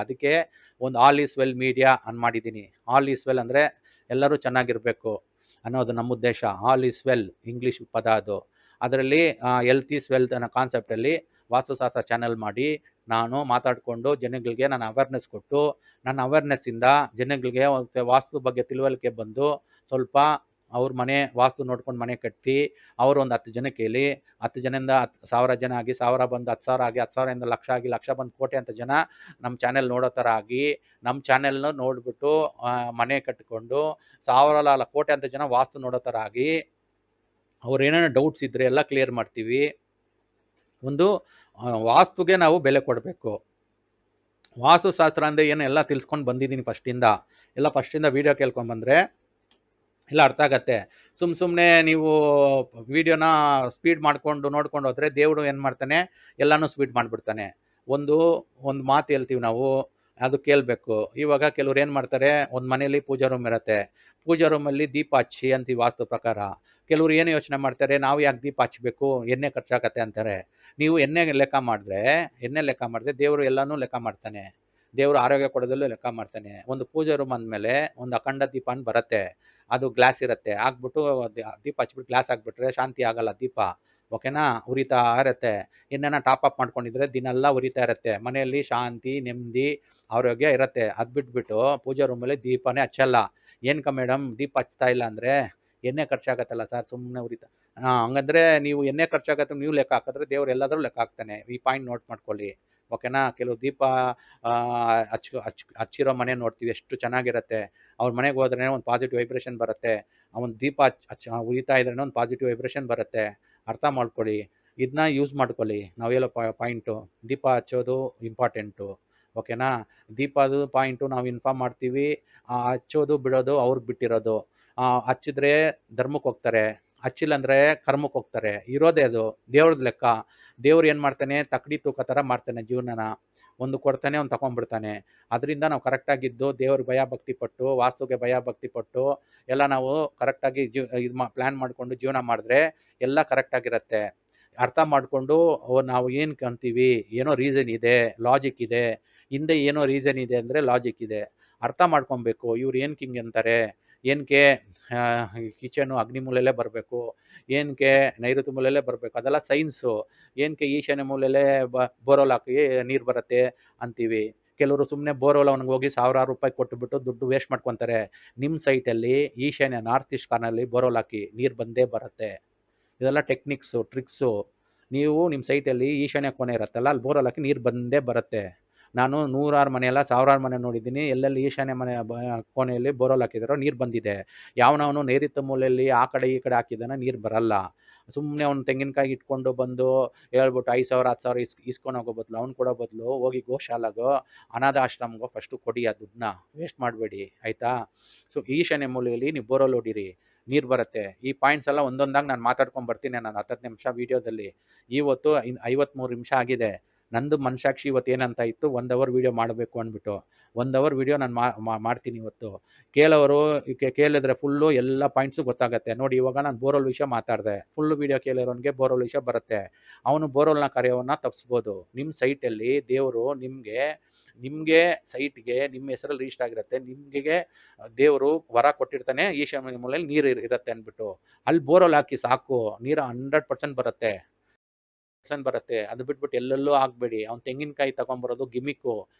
ಅದಕ್ಕೆ ಒಂದು ಆಲ್ ಈಸ್ ವೆಲ್ ಮೀಡಿಯಾ ಅನ್ ಮಾಡಿದ್ದೀನಿ. ಆಲ್ ಈಸ್ ವೆಲ್ ಅಂದರೆ ಎಲ್ಲರೂ ಚೆನ್ನಾಗಿರಬೇಕು ಅನ್ನೋದು ನಮ್ಮ ಉದ್ದೇಶ. ಆಲ್ ಈಸ್ ವೆಲ್ ಇಂಗ್ಲೀಷ್ ಪದ ಅದು. ಅದರಲ್ಲಿ ಹೆಲ್ತ್ ಈಸ್ ವೆಲ್ತ್ ಅನ್ನೋ ಕಾನ್ಸೆಪ್ಟಲ್ಲಿ ವಾಸ್ತುಶಾಸ್ತ್ರ ಚಾನೆಲ್ ಮಾಡಿ ನಾನು ಮಾತಾಡಿಕೊಂಡು ಜನಗಳಿಗೆ ನಾನು ಅವೇರ್ನೆಸ್ ಕೊಟ್ಟು, ನನ್ನ ಅವೇರ್ನೆಸ್ಸಿಂದ ಜನಗಳಿಗೆ ವಾಸ್ತು ಬಗ್ಗೆ ತಿಳುವಳಿಕೆ ಬಂದು ಸ್ವಲ್ಪ ಅವ್ರ ಮನೆ ವಾಸ್ತು ನೋಡ್ಕೊಂಡು ಮನೆ ಕಟ್ಟಿ ಅವರು ಒಂದು 10 ಜನಕ್ಕೆ ಹೇಳಿ, 10 ಜನದಿಂದ 1000 ಜನ ಆಗಿ, 1000 ಬಂದು 10,000 ಆಗಿ, 10,000ಇಂದ ಲಕ್ಷ ಆಗಿ, ಲಕ್ಷ ಬಂದು ಕೋಟಿ ಅಂತ ಜನ ನಮ್ಮ ಚಾನೆಲ್ ನೋಡೋ ಥರ ಆಗಿ, ನಮ್ಮ ಚಾನೆಲ್ನ ನೋಡಿಬಿಟ್ಟು ಮನೆ ಕಟ್ಟಿಕೊಂಡು 1000 ಅಲ್ಲ ಕೋಟಿ ಅಂತ ಜನ ವಾಸ್ತು ನೋಡೋ ಥರ ಆಗಿ, ಅವ್ರು ಏನೇನೋ ಡೌಟ್ಸ್ ಇದ್ದರೆ ಎಲ್ಲ ಕ್ಲಿಯರ್ ಮಾಡ್ತೀವಿ. ಒಂದು ವಾಸ್ತುಗೆ ನಾವು ಬೆಲೆ ಕೊಡಬೇಕು. ವಾಸ್ತುಶಾಸ್ತ್ರ ಅಂದರೆ ಏನು ಎಲ್ಲ ತಿಳ್ಸ್ಕೊಂಡು ಬಂದಿದ್ದೀನಿ ಫಸ್ಟಿಂದ ವೀಡಿಯೋ ಕೇಳ್ಕೊಂಬಂದರೆ ಎಲ್ಲ ಅರ್ಥ ಆಗತ್ತೆ. ಸುಮ್ಮನೆ ನೀವು ವೀಡಿಯೋನ ಸ್ಪೀಡ್ ಮಾಡಿಕೊಂಡು ನೋಡ್ಕೊಂಡು ಹೋದರೆ ದೇವರು ಏನು ಮಾಡ್ತಾನೆ, ಎಲ್ಲನೂ ಸ್ಪೀಡ್ ಮಾಡಿಬಿಡ್ತಾನೆ. ಒಂದು ಮಾತು ಹೇಳ್ತೀವಿ ನಾವು, ಅದು ಕೇಳಬೇಕು. ಇವಾಗ ಕೆಲವ್ರು ಏನು ಮಾಡ್ತಾರೆ, ಒಂದು ಮನೇಲಿ ಪೂಜಾ ರೂಮ್ ಇರುತ್ತೆ, ಪೂಜಾ ರೂಮಲ್ಲಿ ದೀಪ ಹಚ್ಚಿ ಅಂತೀವಿ ವಾಸ್ತು ಪ್ರಕಾರ. ಕೆಲವ್ರು ಏನು ಯೋಚನೆ ಮಾಡ್ತಾರೆ, ನಾವು ಯಾಕೆ ದೀಪ ಹಚ್ಚಬೇಕು, ಎಣ್ಣೆ ಖರ್ಚಾಗತ್ತೆ ಅಂತಾರೆ. ನೀವು ಎಣ್ಣೆ ಲೆಕ್ಕ ಮಾಡಿದ್ರೆ ದೇವರು ಎಲ್ಲನೂ ಲೆಕ್ಕ ಮಾಡ್ತಾನೆ. ದೇವರು ಆರೋಗ್ಯ ಕೊಡೋದಲ್ಲೂ ಲೆಕ್ಕ ಮಾಡ್ತಾನೆ. ಒಂದು ಪೂಜಾ ರೂಮ್ ಅಂದಮೇಲೆ ಒಂದು ಅಖಂಡ ದೀಪ ಅಂತ ಬರುತ್ತೆ, ಅದು ಗ್ಲಾಸ್ ಇರುತ್ತೆ, ಹಾಕ್ಬಿಟ್ಟು ದೀಪ ಹಚ್ಬಿಟ್ಟು ಗ್ಲಾಸ್ ಹಾಕ್ಬಿಟ್ರೆ ಶಾಂತಿ ಆಗಲ್ಲ ದೀಪ, ಓಕೆನಾ, ಉರಿತಾ ಇರುತ್ತೆ. ಇನ್ನೇನ ಟಾಪ್ ಅಪ್ ಮಾಡ್ಕೊಂಡಿದ್ರೆ ದಿನೆಲ್ಲ ಉರಿತಾ ಇರುತ್ತೆ, ಮನೆಯಲ್ಲಿ ಶಾಂತಿ ನೆಮ್ಮದಿ ಆರೋಗ್ಯ ಇರುತ್ತೆ. ಅದು ಬಿಟ್ಬಿಟ್ಟು ಪೂಜಾ ರೂಮಲ್ಲಿ ದೀಪನೇ ಹಚ್ಚಲ್ಲ. ಏನಕ್ಕ ಮೇಡಮ್ ದೀಪ ಹಚ್ತಾ ಇಲ್ಲ ಅಂದರೆ, ಎಣ್ಣೆ ಖರ್ಚಾಗತ್ತಲ್ಲ ಸರ್, ಸುಮ್ಮನೆ ಉರಿತಾ. ಹಂಗಂದ್ರೆ ನೀವು ಎಣ್ಣೆ ಖರ್ಚಾಗತ್ತೆ ನೀವು ಲೆಕ್ಕ ಹಾಕಿದ್ರೆ ದೇವ್ರು ಎಲ್ಲಾದರೂ ಲೆಕ್ಕ ಹಾಕ್ತಾನೆ. ಈ ಪಾಯಿಂಟ್ ನೋಟ್ ಮಾಡ್ಕೊಳ್ಳಿ, ಓಕೆನಾ. ಕೆಲವು ದೀಪ ಹಚ್ಚಿರೋ ಮನೆ ನೋಡ್ತೀವಿ, ಎಷ್ಟು ಚೆನ್ನಾಗಿರುತ್ತೆ. ಅವ್ರ ಮನೆಗೆ ಹೋದ್ರೆ ಒಂದು ಪಾಸಿಟಿವ್ ವೈಬ್ರೇಷನ್ ಬರುತ್ತೆ. ಒಂದು ದೀಪ ಉರಿತಾ ಇದ್ರೇ ಒಂದು ಪಾಸಿಟಿವ್ ವೈಬ್ರೇಷನ್ ಬರುತ್ತೆ. ಅರ್ಥ ಮಾಡ್ಕೊಳ್ಳಿ, ಇದನ್ನ ಯೂಸ್ ಮಾಡ್ಕೊಳ್ಳಿ. ನಾವು ಹೇಳೋ ಪಾಯಿಂಟು, ದೀಪ ಹಚ್ಚೋದು ಇಂಪಾರ್ಟೆಂಟು, ಓಕೆನಾ. ದೀಪದ ಪಾಯಿಂಟು ನಾವು ಇನ್ಫಾರ್ಮ್ ಮಾಡ್ತೀವಿ. ಹಚ್ಚೋದು ಬಿಡೋದು ಅವ್ರಿಗೆ ಬಿಟ್ಟಿರೋದು. ಹಚ್ಚಿದ್ರೆ ಧರ್ಮಕ್ಕೆ ಹೋಗ್ತಾರೆ, ಹಚ್ಚಿಲ್ಲ ಅಂದರೆ ಕರ್ಮಕ್ಕೆ ಹೋಗ್ತಾರೆ. ಇರೋದೇ ಅದು ದೇವ್ರದ್ದು ಲೆಕ್ಕ. ದೇವ್ರು ಏನು ಮಾಡ್ತಾನೆ, ತಕ್ಕಡಿ ತೂಕ ಥರ ಮಾಡ್ತಾನೆ ಜೀವನನ. ಒಂದು ಕೊಡ್ತಾನೆ, ಒಂದು ತಗೊಂಡ್ಬಿಡ್ತಾನೆ. ಅದರಿಂದ ನಾವು ಕರೆಕ್ಟಾಗಿದ್ದು ದೇವ್ರಿಗೆ ಭಯ ಭಕ್ತಿ ಪಟ್ಟು, ವಾಸ್ತುಗೆ ಭಯ ಭಕ್ತಿ ಪಟ್ಟು ಎಲ್ಲ ನಾವು ಕರೆಕ್ಟಾಗಿ ಪ್ಲ್ಯಾನ್ ಮಾಡಿಕೊಂಡು ಜೀವನ ಮಾಡಿದ್ರೆ ಎಲ್ಲ ಕರೆಕ್ಟಾಗಿರುತ್ತೆ. ಅರ್ಥ ಮಾಡಿಕೊಂಡು ನಾವು ಏನು ಅಂತೀವಿ, ಏನೋ ರೀಸನ್ ಇದೆ, ಲಾಜಿಕ್ ಇದೆ, ಹಿಂದೆ ಏನೋ ರೀಸನ್ ಇದೆ ಅಂದರೆ ಲಾಜಿಕ್ ಇದೆ. ಅರ್ಥ ಮಾಡ್ಕೊಬೇಕು. ಇವ್ರು ಏನಕ್ಕೆ ಹಿಂಗೆ ಅಂತಾರೆ, ಏನಕ್ಕೆ ಕಿಚನು ಅಗ್ನಿ ಮೂಲೆಯಲ್ಲೇ ಬರಬೇಕು, ಏನಕ್ಕೆ ನೈಋತ್ಯ ಮೂಲೆಯಲ್ಲೇ ಬರಬೇಕು, ಅದೆಲ್ಲ ಸೈನ್ಸು. ಏನಕ್ಕೆ ಈಶಾನ್ಯ ಮೂಲೆಯಲ್ಲೇ ಬೋರ್ವೆಲ್ ಹಾಕಿ ನೀರು ಬರುತ್ತೆ ಅಂತೀವಿ. ಕೆಲವರು ಸುಮ್ಮನೆ ಬೋರ್ವೆಲ್ ಅವ್ನಿಗೆ ಹೋಗಿ ಸಾವಿರಾರು ರೂಪಾಯಿ ಕೊಟ್ಟುಬಿಟ್ಟು ದುಡ್ಡು ವೇಸ್ಟ್ ಮಾಡ್ಕೊತಾರೆ. ನಿಮ್ಮ ಸೈಟಲ್ಲಿ ಈಶಾನ್ಯ ನಾರ್ತ್ ಈಸ್ಟ್ ಕಾರ್ನಲ್ಲಿ ಬೋರ್ವೆಲ್ ಹಾಕಿ ನೀರು ಬಂದೇ ಬರುತ್ತೆ. ಇದೆಲ್ಲ ಟೆಕ್ನಿಕ್ಸು, ಟ್ರಿಕ್ಸು. ನೀವು ನಿಮ್ಮ ಸೈಟಲ್ಲಿ ಈಶಾನ್ಯ ಕೋಣೆ ಇರುತ್ತಲ್ಲ, ಅಲ್ಲಿ ಬೋರ್ವೆಲ್ ಹಾಕಿ ನೀರು ಬಂದೇ ಬರುತ್ತೆ. ನಾನು 100 ಮನೆ ಅಲ್ಲ 1000 ಮನೆ ನೋಡಿದ್ದೀನಿ. ಎಲ್ಲೆಲ್ಲಿ ಈಶಾನ್ಯ ಮನೆ ಕೋಣೆಯಲ್ಲಿ ಬೋರ್ವೆಲ್ ಹಾಕಿದಾರೋ ನೀರು ಬಂದಿದೆ. ಯಾವನವನು ನೈಋತ್ಯ ಮೂಲೆಯಲ್ಲಿ ಆ ಕಡೆ ಈ ಕಡೆ ಹಾಕಿದಾನ ನೀರು ಬರಲ್ಲ. ಸುಮ್ಮನೆ ಅವ್ನು ತೆಂಗಿನಕಾಯಿ ಇಟ್ಕೊಂಡು ಬಂದು ಹೇಳ್ಬಿಟ್ಟು 5,000 10,000 ಇಸ್ಕೊಂಡು ಹೋಗೋ ಬದಲು, ಅವ್ನು ಕೊಡೋ ಬದಲು ಹೋಗಿ ಗೋಶಾಲಾಗೋ ಅನಾಥ ಆಶ್ರಮಗೋ ಫಸ್ಟು ಕೊಡಿ ಆ ದುಡ್ಡನ್ನ, ವೇಸ್ಟ್ ಮಾಡಬೇಡಿ, ಆಯಿತಾ. ಸೊ ಈಶಾನ್ಯ ಮೂಲೆಯಲ್ಲಿ ನೀವು ಬೋರ್ವೆಲ್ ಹೊಡೀರಿ, ನೀರು ಬರುತ್ತೆ. ಈ ಪಾಯಿಂಟ್ಸ್ ಎಲ್ಲ ಒಂದೊಂದಾಗಿ ನಾನು ಮಾತಾಡ್ಕೊಂಡು ಬರ್ತೀನಿ. ನಾನು 10 ನಿಮಿಷ ವೀಡಿಯೋದಲ್ಲಿ ಇವತ್ತು 53 ನಿಮಿಷ ಆಗಿದೆ. ನಂದು ಮನಸಾಕ್ಷಿ ಇವತ್ತು ಏನಂತ ಇತ್ತು, 1 ಅವರ್ ವೀಡಿಯೋ ಮಾಡಬೇಕು ಅಂದ್ಬಿಟ್ಟು 1 ಅವರ್ ವೀಡಿಯೋ ನಾನು ಮಾಡ್ತೀನಿ ಇವತ್ತು. ಕೇಳಿದ್ರೆ ಫುಲ್ಲು ಎಲ್ಲ ಪಾಯಿಂಟ್ಸು ಗೊತ್ತಾಗುತ್ತೆ. ನೋಡಿ, ಇವಾಗ ನಾನು ಬೋರ್ವೆಲ್ ವಿಷಯ ಮಾತಾಡಿದೆ, ಫುಲ್ಲು ವೀಡಿಯೋ ಕೇಳಿರೋನಿಗೆ ಬೋರ್ವೆಲ್ ವಿಷಯ ಬರುತ್ತೆ. ಅವನು ಬೋರ್ವೆಲ್ನ ಕರೆಯೋವನ್ನ ತಪ್ಪಿಸ್ಬೋದು. ನಿಮ್ಮ ಸೈಟಲ್ಲಿ ದೇವರು ನಿಮಗೆ ಸೈಟ್ಗೆ ನಿಮ್ಮ ಹೆಸರಲ್ಲಿ ರಿಜಿಸ್ಟರ್ ಆಗಿರುತ್ತೆ. ನಿಮಗೆ ದೇವರು ವರ ಕೊಟ್ಟಿರ್ತಾನೆ, ಈಶಾನ್ಯ ಮೂಲೆಯಲ್ಲಿ ನೀರು ಇರುತ್ತೆ ಅಂದ್ಬಿಟ್ಟು. ಅಲ್ಲಿ ಬೋರ್ವೆಲ್ ಹಾಕಿ ಸಾಕು, ನೀರು 100% ಬರುತ್ತೆ. ಅದು ಬಿಟ್ಬಿಟ್ಟು ಎಲ್ಲೆಲ್ಲೂ ಹಾಕ್ಬೇಡಿ. ಅವ್ನು ತೆಂಗಿನಕಾಯಿ ತಗೊಂಬರೋದು ಗಿಮಿಕ್ಕು.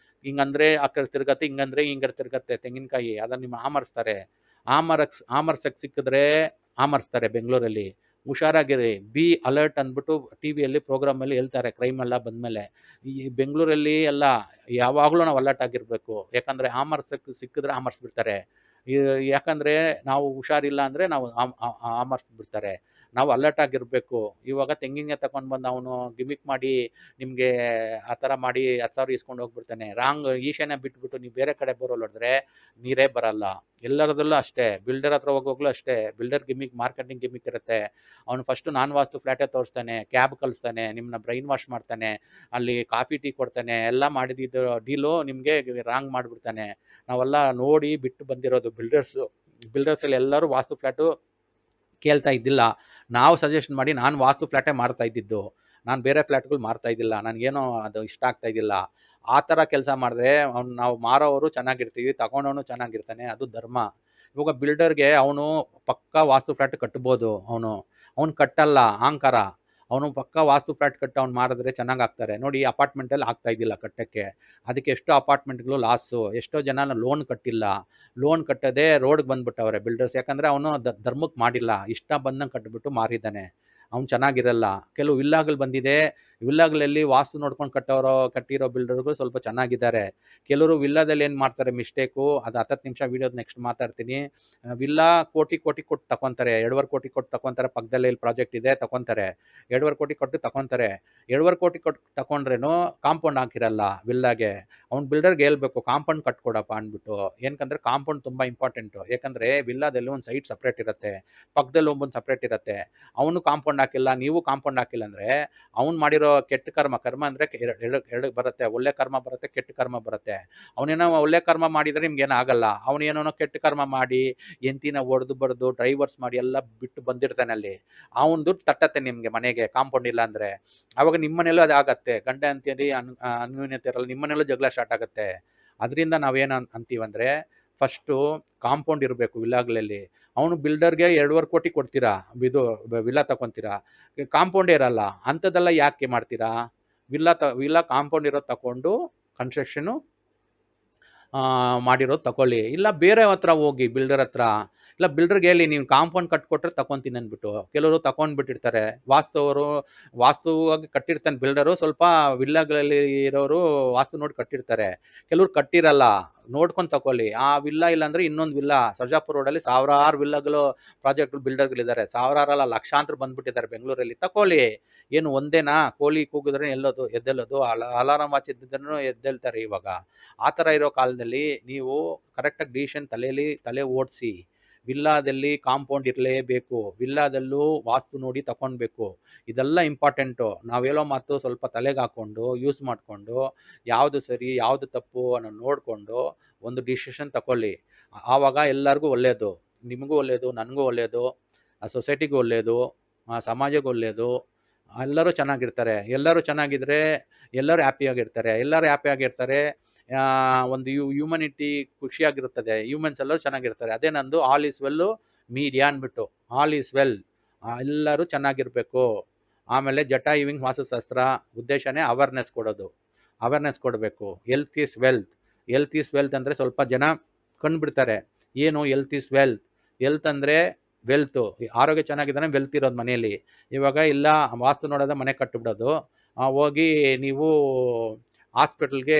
ಹಿಂಗಂದ್ರೆ ಆ ಕಡೆ ತಿರ್ಗತ್ತೆ, ಹಿಂಗಂದ್ರೆ ಹಿಂಗಡೆ ತಿರ್ಗತ್ತೆ ತೆಂಗಿನಕಾಯಿ. ಅದನ್ನು ನಿಮ್ಮ ಆಮರಿಸ್ತಾರೆ. ಆಮರ್ಸಕ್ಕೆ ಸಿಕ್ಕಿದ್ರೆ ಆಮರಿಸ್ತಾರೆ ಬೆಂಗಳೂರಲ್ಲಿ. ಹುಷಾರಾಗಿರಿ, ಬಿ ಅಲರ್ಟ್ ಅಂದ್ಬಿಟ್ಟು ಟಿವಿಯಲ್ಲಿ ಪ್ರೋಗ್ರಾಮಲ್ಲಿ ಹೇಳ್ತಾರೆ, ಕ್ರೈಮ್ ಎಲ್ಲ ಬಂದಮೇಲೆ. ಈ ಬೆಂಗಳೂರಲ್ಲಿ ಎಲ್ಲ ಯಾವಾಗಲೂ ನಾವು ಅಲರ್ಟ್ ಆಗಿರಬೇಕು. ಯಾಕಂದರೆ ಸಿಕ್ಕಿದ್ರೆ ಆಮರಿಸ್ಬಿಡ್ತಾರೆ. ಯಾಕಂದರೆ ನಾವು ಹುಷಾರಿಲ್ಲ ಅಂದರೆ ನಾವು ಆಮರಿಸ್ಬಿಡ್ತಾರೆ. ನಾವು ಅಲರ್ಟ್ ಆಗಿರಬೇಕು. ಇವಾಗ ತೆಂಗಿನಕಾಯಿ ತಗೊಂಡು ಬಂದು ಅವನು ಗಿಮಿಕ್ ಮಾಡಿ ನಿಮಗೆ ಆ ಥರ ಮಾಡಿ 10,000 ಇಸ್ಕೊಂಡು ಹೋಗ್ಬಿಡ್ತಾನೆ. ಈಶಾನ್ಯ ಬಿಟ್ಬಿಟ್ಟು ನೀವು ಬೇರೆ ಕಡೆ ಬೋರ್ವೆಲ್ ಹೊಡೆದ್ರೆ ನೀರೇ ಬರಲ್ಲ. ಎಲ್ಲರದಲ್ಲೂ ಅಷ್ಟೇ. ಬಿಲ್ಡರ್ ಹತ್ರ ಹೋಗೋಗ್ಲೂ ಅಷ್ಟೇ. ಬಿಲ್ಡರ್ ಗಿಮಿಕ್, ಮಾರ್ಕೆಟಿಂಗ್ ಗಿಮಿಕ್ ಇರುತ್ತೆ. ಅವನು ಫಸ್ಟು ನಾನ್ ವಾಸ್ತು ಫ್ಲ್ಯಾಟೇ ತೋರಿಸ್ತಾನೆ, ಕ್ಯಾಬ್ ಕಳಿಸ್ತಾನೆ, ನಿಮ್ಮನ್ನ ಬ್ರೈನ್ ವಾಶ್ ಮಾಡ್ತಾನೆ, ಅಲ್ಲಿ ಕಾಫಿ ಟೀ ಕೊಡ್ತಾನೆ, ಎಲ್ಲ ಮಾಡಿದ್ದು ಡೀಲು ನಿಮಗೆ ರಾಂಗ್ ಮಾಡಿಬಿಡ್ತಾನೆ. ನಾವೆಲ್ಲ ನೋಡಿ ಬಿಟ್ಟು ಬಂದಿರೋದು ಬಿಲ್ಡರ್ಸಲ್ಲಿ ಎಲ್ಲರೂ ವಾಸ್ತು ಫ್ಲ್ಯಾಟು ಕೇಳ್ತಾ ಇದ್ದಿಲ್ಲ. ನಾವು ಸಜೆಷನ್ ಮಾಡಿ ನಾನು ವಾಸ್ತು ಫ್ಲ್ಯಾಟೇ ಮಾರ್ತಾ ಇದ್ದಿದ್ದು. ನಾನು ಬೇರೆ ಫ್ಲ್ಯಾಟ್‌ಗಳು ಮಾರ್ತಾ ಇದ್ದಿಲ್ಲ. ನನಗೇನೋ ಅದು ಇಷ್ಟ ಆಗ್ತಾ ಇದ್ದಿಲ್ಲ. ಆ ಥರ ಕೆಲಸ ಮಾಡಿದ್ರೆ ನಾವು ಮಾರೋವರು ಚೆನ್ನಾಗಿರ್ತೀವಿ, ತಗೊಂಡವನು ಚೆನ್ನಾಗಿರ್ತಾನೆ. ಅದು ಧರ್ಮ. ಇವಾಗ ಬಿಲ್ಡರ್‌ಗೆ ಅವನು ಪಕ್ಕಾ ವಾಸ್ತು ಫ್ಲ್ಯಾಟ್ ಕಟ್ಬೋದು ಅವನು. ಅವ್ನು ಕಟ್ಟಲ್ಲ, ಅಹಂಕಾರ. ಅವನು ಪಕ್ಕಾ ವಾಸ್ತು ಫ್ಲ್ಯಾಟ್ ಕಟ್ಟಿ ಅವ್ನು ಮಾರಿದ್ರೆ ಚೆನ್ನಾಗಾಗ್ತಾರೆ. ನೋಡಿ ಅಪಾರ್ಟ್ಮೆಂಟಲ್ಲಿ ಆಗ್ತಾ ಇದ್ದಿಲ್ಲ ಕಟ್ಟಕ್ಕೆ. ಅದಕ್ಕೆ ಎಷ್ಟೋ ಅಪಾರ್ಟ್ಮೆಂಟ್‌ಗಳು ಲಾಸು. ಎಷ್ಟೋ ಜನ ಲೋನ್ ಕಟ್ಟಿಲ್ಲ. ಲೋನ್ ಕಟ್ಟದೆ ರೋಡ್‌ಗೆ ಬಂದ್ಬಿಟ್ಟವ್ರೆ ಬಿಲ್ಡರ್ಸ್. ಯಾಕಂದ್ರೆ ಅವನು ಧರ್ಮಕ್ಕೆ ಮಾಡಿಲ್ಲ. ಇಷ್ಟ ಬಂದಂಗೆ ಕಟ್ಬಿಟ್ಟು ಮಾರಿದ್ದಾನೆ. ಅವ್ನು ಚೆನ್ನಾಗಿರಲ್ಲ. ಕೆಲವು ವಿಲ್ಲಾಗಳು ಬಂದಿದೆ. ವಿಲ್ಲಾಗಳಲ್ಲಿ ವಾಸ್ತು ನೋಡ್ಕೊಂಡು ಕಟ್ಟಿರೋ ಬಿಲ್ಡರ್ಗಳು ಸ್ವಲ್ಪ ಚೆನ್ನಾಗಿದ್ದಾರೆ. ಕೆಲವರು ವಿಲ್ಲಾದಲ್ಲಿ ಏನು ಮಾಡ್ತಾರೆ ಮಿಸ್ಟೇಕು, ಅದು 10 ನಿಮಿಷ ವಿಡಿಯೋದ ನೆಕ್ಸ್ಟ್ ಮಾತಾಡ್ತೀನಿ. ವಿಲ್ಲಾ ಕೋಟಿ ಕೋಟಿ ಕೊಟ್ಟು ತಗೊಂತಾರೆ. 2.5 ಕೋಟಿ ಕೊಟ್ಟು ತಗೊಂತಾರೆ. ಪಕ್ಕದಲ್ಲೇ ಇಲ್ಲಿ ಪ್ರಾಜೆಕ್ಟ್ ಇದೆ ತಗೊಂತಾರೆ. 2.5 ಕೋಟಿ ಕೊಟ್ಟು ತಗೊಂತಾರೆ. 2.5 ಕೋಟಿ ಕೊಟ್ಟು ತಗೊಂಡ್ರೇನು ಕಾಂಪೌಂಡ್ ಹಾಕಿರಲ್ಲ ವಿಲ್ಲಾಗೆ. ಅವ್ನು ಬಿಲ್ಡರ್ಗೆ ಹೇಳ್ಬೇಕು ಕಾಂಪೌಂಡ್ ಕಟ್ಕೊಡಪ್ಪ ಅಂದ್ಬಿಟ್ಟು. ಏನಕಂದ್ರೆ ಕಾಂಪೌಂಡ್ ತುಂಬಾ ಇಂಪಾರ್ಟೆಂಟು. ಯಾಕಂದ್ರೆ ವಿಲ್ಲಾದಲ್ಲಿ ಒಂದು ಸೈಡ್ ಸಪ್ರೇಟ್ ಇರುತ್ತೆ, ಪಕ್ಕದಲ್ಲಿ ಒಬ್ಬೊಂದು ಸಪ್ರೇಟ್ ಇರುತ್ತೆ. ಅವನು ಕಾಂಪೌಂಡ್ ಹಾಕಿಲ್ಲ, ನೀವು ಕಾಂಪೌಂಡ್ ಹಾಕಿಲ್ಲ ಅಂದ್ರೆ ಅವ್ನು ಮಾಡಿರೋ ಕೆಟ್ಟ ಕರ್ಮ. ಕರ್ಮ ಅಂದ್ರೆ ಎರಡು ಬರುತ್ತೆ. ಒಳ್ಳೆ ಕರ್ಮ ಬರುತ್ತೆ, ಕೆಟ್ಟ ಕರ್ಮ ಬರುತ್ತೆ. ಅವನೇನೋ ಒಳ್ಳೆ ಕರ್ಮ ಮಾಡಿದ್ರೆ ನಿಮ್ಗೇನು ಆಗಲ್ಲ. ಅವನೇನೋ ಕೆಟ್ಟ ಕರ್ಮ ಮಾಡಿ ಎಂತಿನ ಹೊಡೆದು ಬಡ್ದು ಡ್ರೈವರ್ಸ್ ಮಾಡಿ ಎಲ್ಲ ಬಿಟ್ಟು ಬಂದಿರ್ತಾನೆ ಅಲ್ಲಿ. ಅವನ್ ದುಡ್ಡು ತಟ್ಟತ್ತೆ ನಿಮ್ಗೆ ಮನೆಗೆ ಕಾಂಪೌಂಡ್ ಇಲ್ಲ ಅಂದ್ರೆ. ಅವಾಗ ನಿಮ್ಮನೇಲೂ ಅದು ಆಗತ್ತೆ. ಗಂಡ ಅಂತೇಳಿ ಅನ್ಯೂನ್ಯತೆ ಇರಲ್ಲ, ನಿಮ್ಮನೇಲೂ ಜಗಳ ಸ್ಟಾರ್ಟ್ ಆಗುತ್ತೆ. ಅದರಿಂದ ನಾವೇನು ಅಂತೀವಂದ್ರೆ ಫಸ್ಟು ಕಾಂಪೌಂಡ್ ಇರಬೇಕು ವಿಲ್ಲಾಗಳಲ್ಲಿ. ಅವನು ಬಿಲ್ಡರ್ಗೆ 2.5 ಕೋಟಿ ಕೊಡ್ತೀರಾ, ಇದು ವಿಲ್ಲಾ ತಗೊಂತೀರಾ, ಕಾಂಪೌಂಡೇ ಇರಲ್ಲ. ಅಂಥದ್ದೆಲ್ಲ ಯಾಕೆ ಮಾಡ್ತೀರಾ? ವಿಲ್ಲಾ ಕಾಂಪೌಂಡ್ ಇರೋದು ತಗೊಂಡು ಕನ್ಸ್ಟ್ರಕ್ಷನು ಮಾಡಿರೋದು ತಗೊಳ್ಳಿ. ಇಲ್ಲ ಬೇರೆ ಹತ್ರ ಹೋಗಿ ಬಿಲ್ಡರ್ ಹತ್ರ. ಇಲ್ಲ ಬಿಲ್ಡರ್ಗೆ ಹೇಳಿ ನೀವು ಕಾಂಪೌಂಡ್ ಕಟ್ಕೊಟ್ರೆ ತಗೊಂತೀನಿ ಅಂದ್ಬಿಟ್ಟು. ಕೆಲವರು ತಗೊಂಡ್ಬಿಟ್ಟಿರ್ತಾರೆ. ವಾಸ್ತುವಾಗಿ ಕಟ್ಟಿರ್ತಾನೆ ಬಿಲ್ಡರು. ಸ್ವಲ್ಪ ವಿಲ್ಲಾಗಳಲ್ಲಿ ಇರೋರು ವಾಸ್ತು ನೋಡಿ ಕಟ್ಟಿರ್ತಾರೆ. ಕೆಲವ್ರು ಕಟ್ಟಿರಲ್ಲ. ನೋಡ್ಕೊಂಡು ತಗೊಳ್ಳಿ. ಆ ವಿಲ್ಲಾ ಇಲ್ಲ ಅಂದ್ರೆ ಇನ್ನೊಂದು ವಿಲ್ಲಾ ಸರ್ಜಾಪುರ ರೋಡಲ್ಲಿ ಸಾವಿರಾರು ವಿಲ್ಲಾಗಳು ಪ್ರಾಜೆಕ್ಟ್ಗಳು ಬಿಲ್ಡರ್ಗಳಿದ್ದಾರೆ. ಸಾವಿರಾರಲ್ಲ ಲಕ್ಷಾಂತರ ಬಂದ್ಬಿಟ್ಟಿದ್ದಾರೆ ಬೆಂಗಳೂರಲ್ಲಿ. ತಗೊಳ್ಳಿ. ಏನು ಒಂದೇನಾ? ಕೋಳಿ ಕೂಗಿದ್ರೆ ಎದ್ದೇಳೋದು, ಅಲಾರಾಮ್ ವಾಚ್ ಇದ್ದಿದ್ದನ್ನು ಎದ್ದೇಳ್ತಾರೆ ಇವಾಗ. ಆ ಥರ ಇರೋ ಕಾಲದಲ್ಲಿ ನೀವು ಕರೆಕ್ಟಾಗಿ ಡಿಸಿಷನ್ ತಲೆ ಓಡಿಸಿ. ವಿಲ್ಲಾದಲ್ಲಿ ಕಾಂಪೌಂಡ್ ಇರಲೇಬೇಕು. ವಿಲ್ಲಾದಲ್ಲೂ ವಾಸ್ತು ನೋಡಿ ತಗೊಳ್ಬೇಕು. ಇದೆಲ್ಲ ಇಂಪಾರ್ಟೆಂಟು. ನಾವು ಹೇಳೋ ಮಾತು ಸ್ವಲ್ಪ ತಲೆಗೆ ಹಾಕ್ಕೊಂಡು ಯೂಸ್ ಮಾಡಿಕೊಂಡು ಯಾವುದು ಸರಿ ಯಾವುದು ತಪ್ಪು ಅನ್ನೋ ನೋಡಿಕೊಂಡು ಒಂದು ಡಿಸಿಷನ್ ತಗೊಳ್ಳಿ. ಆವಾಗ ಎಲ್ಲರಿಗೂ ಒಳ್ಳೆಯದು. ನಿಮಗೂ ಒಳ್ಳೆಯದು, ನನಗೂ ಒಳ್ಳೆಯದು, ಸೊಸೈಟಿಗೂ ಒಳ್ಳೆಯದು, ಸಮಾಜಕ್ಕೆ ಒಳ್ಳೆಯದು. ಎಲ್ಲರೂ ಚೆನ್ನಾಗಿರ್ತಾರೆ. ಎಲ್ಲರೂ ಚೆನ್ನಾಗಿದ್ರೆ ಎಲ್ಲರೂ ಹ್ಯಾಪಿಯಾಗಿರ್ತಾರೆ. ಎಲ್ಲರೂ ಹ್ಯಾಪಿಯಾಗಿರ್ತಾರೆ. ಒಂದು ಹ್ಯೂಮನಿಟಿ ಖುಷಿಯಾಗಿರುತ್ತದೆ. ಹ್ಯೂಮನ್ಸ್ ಎಲ್ಲರೂ ಚೆನ್ನಾಗಿರ್ತಾರೆ. ಅದೇ ನಂದು ಆಲ್ ಈಸ್ ವೆಲ್ಲು ಮೀಡಿಯಾ ಅಂದ್ಬಿಟ್ಟು. All is well. ಎಲ್ಲರೂ ಚೆನ್ನಾಗಿರಬೇಕು. ಆಮೇಲೆ ಜಟ ಇವಿಂಗ್ ವಾಸ್ತುಶಾಸ್ತ್ರ ಉದ್ದೇಶನೇ ಅವೇರ್ನೆಸ್ ಕೊಡಬೇಕು. Health is wealth. Health is wealth ಅಂದರೆ ಸ್ವಲ್ಪ ಜನ ಕಂಡುಬಿಡ್ತಾರೆ. ಏನು ಹೆಲ್ತ್ ಈಸ್ ವೆಲ್ತ್? ಹೆಲ್ತ್ ಅಂದರೆ ವೆಲ್ತು. ಆರೋಗ್ಯ ಚೆನ್ನಾಗಿದ್ದಾನೆ ವೆಲ್ತ್ ಇರೋದು ಮನೆಯಲ್ಲಿ. ಇವಾಗ ಇಲ್ಲ ವಾಸ್ತು ನೋಡೋದ ಮನೆ ಕಟ್ಟಿಬಿಡೋದು. ಹೋಗಿ ನೀವು ಹಾಸ್ಪಿಟಲ್ಗೆ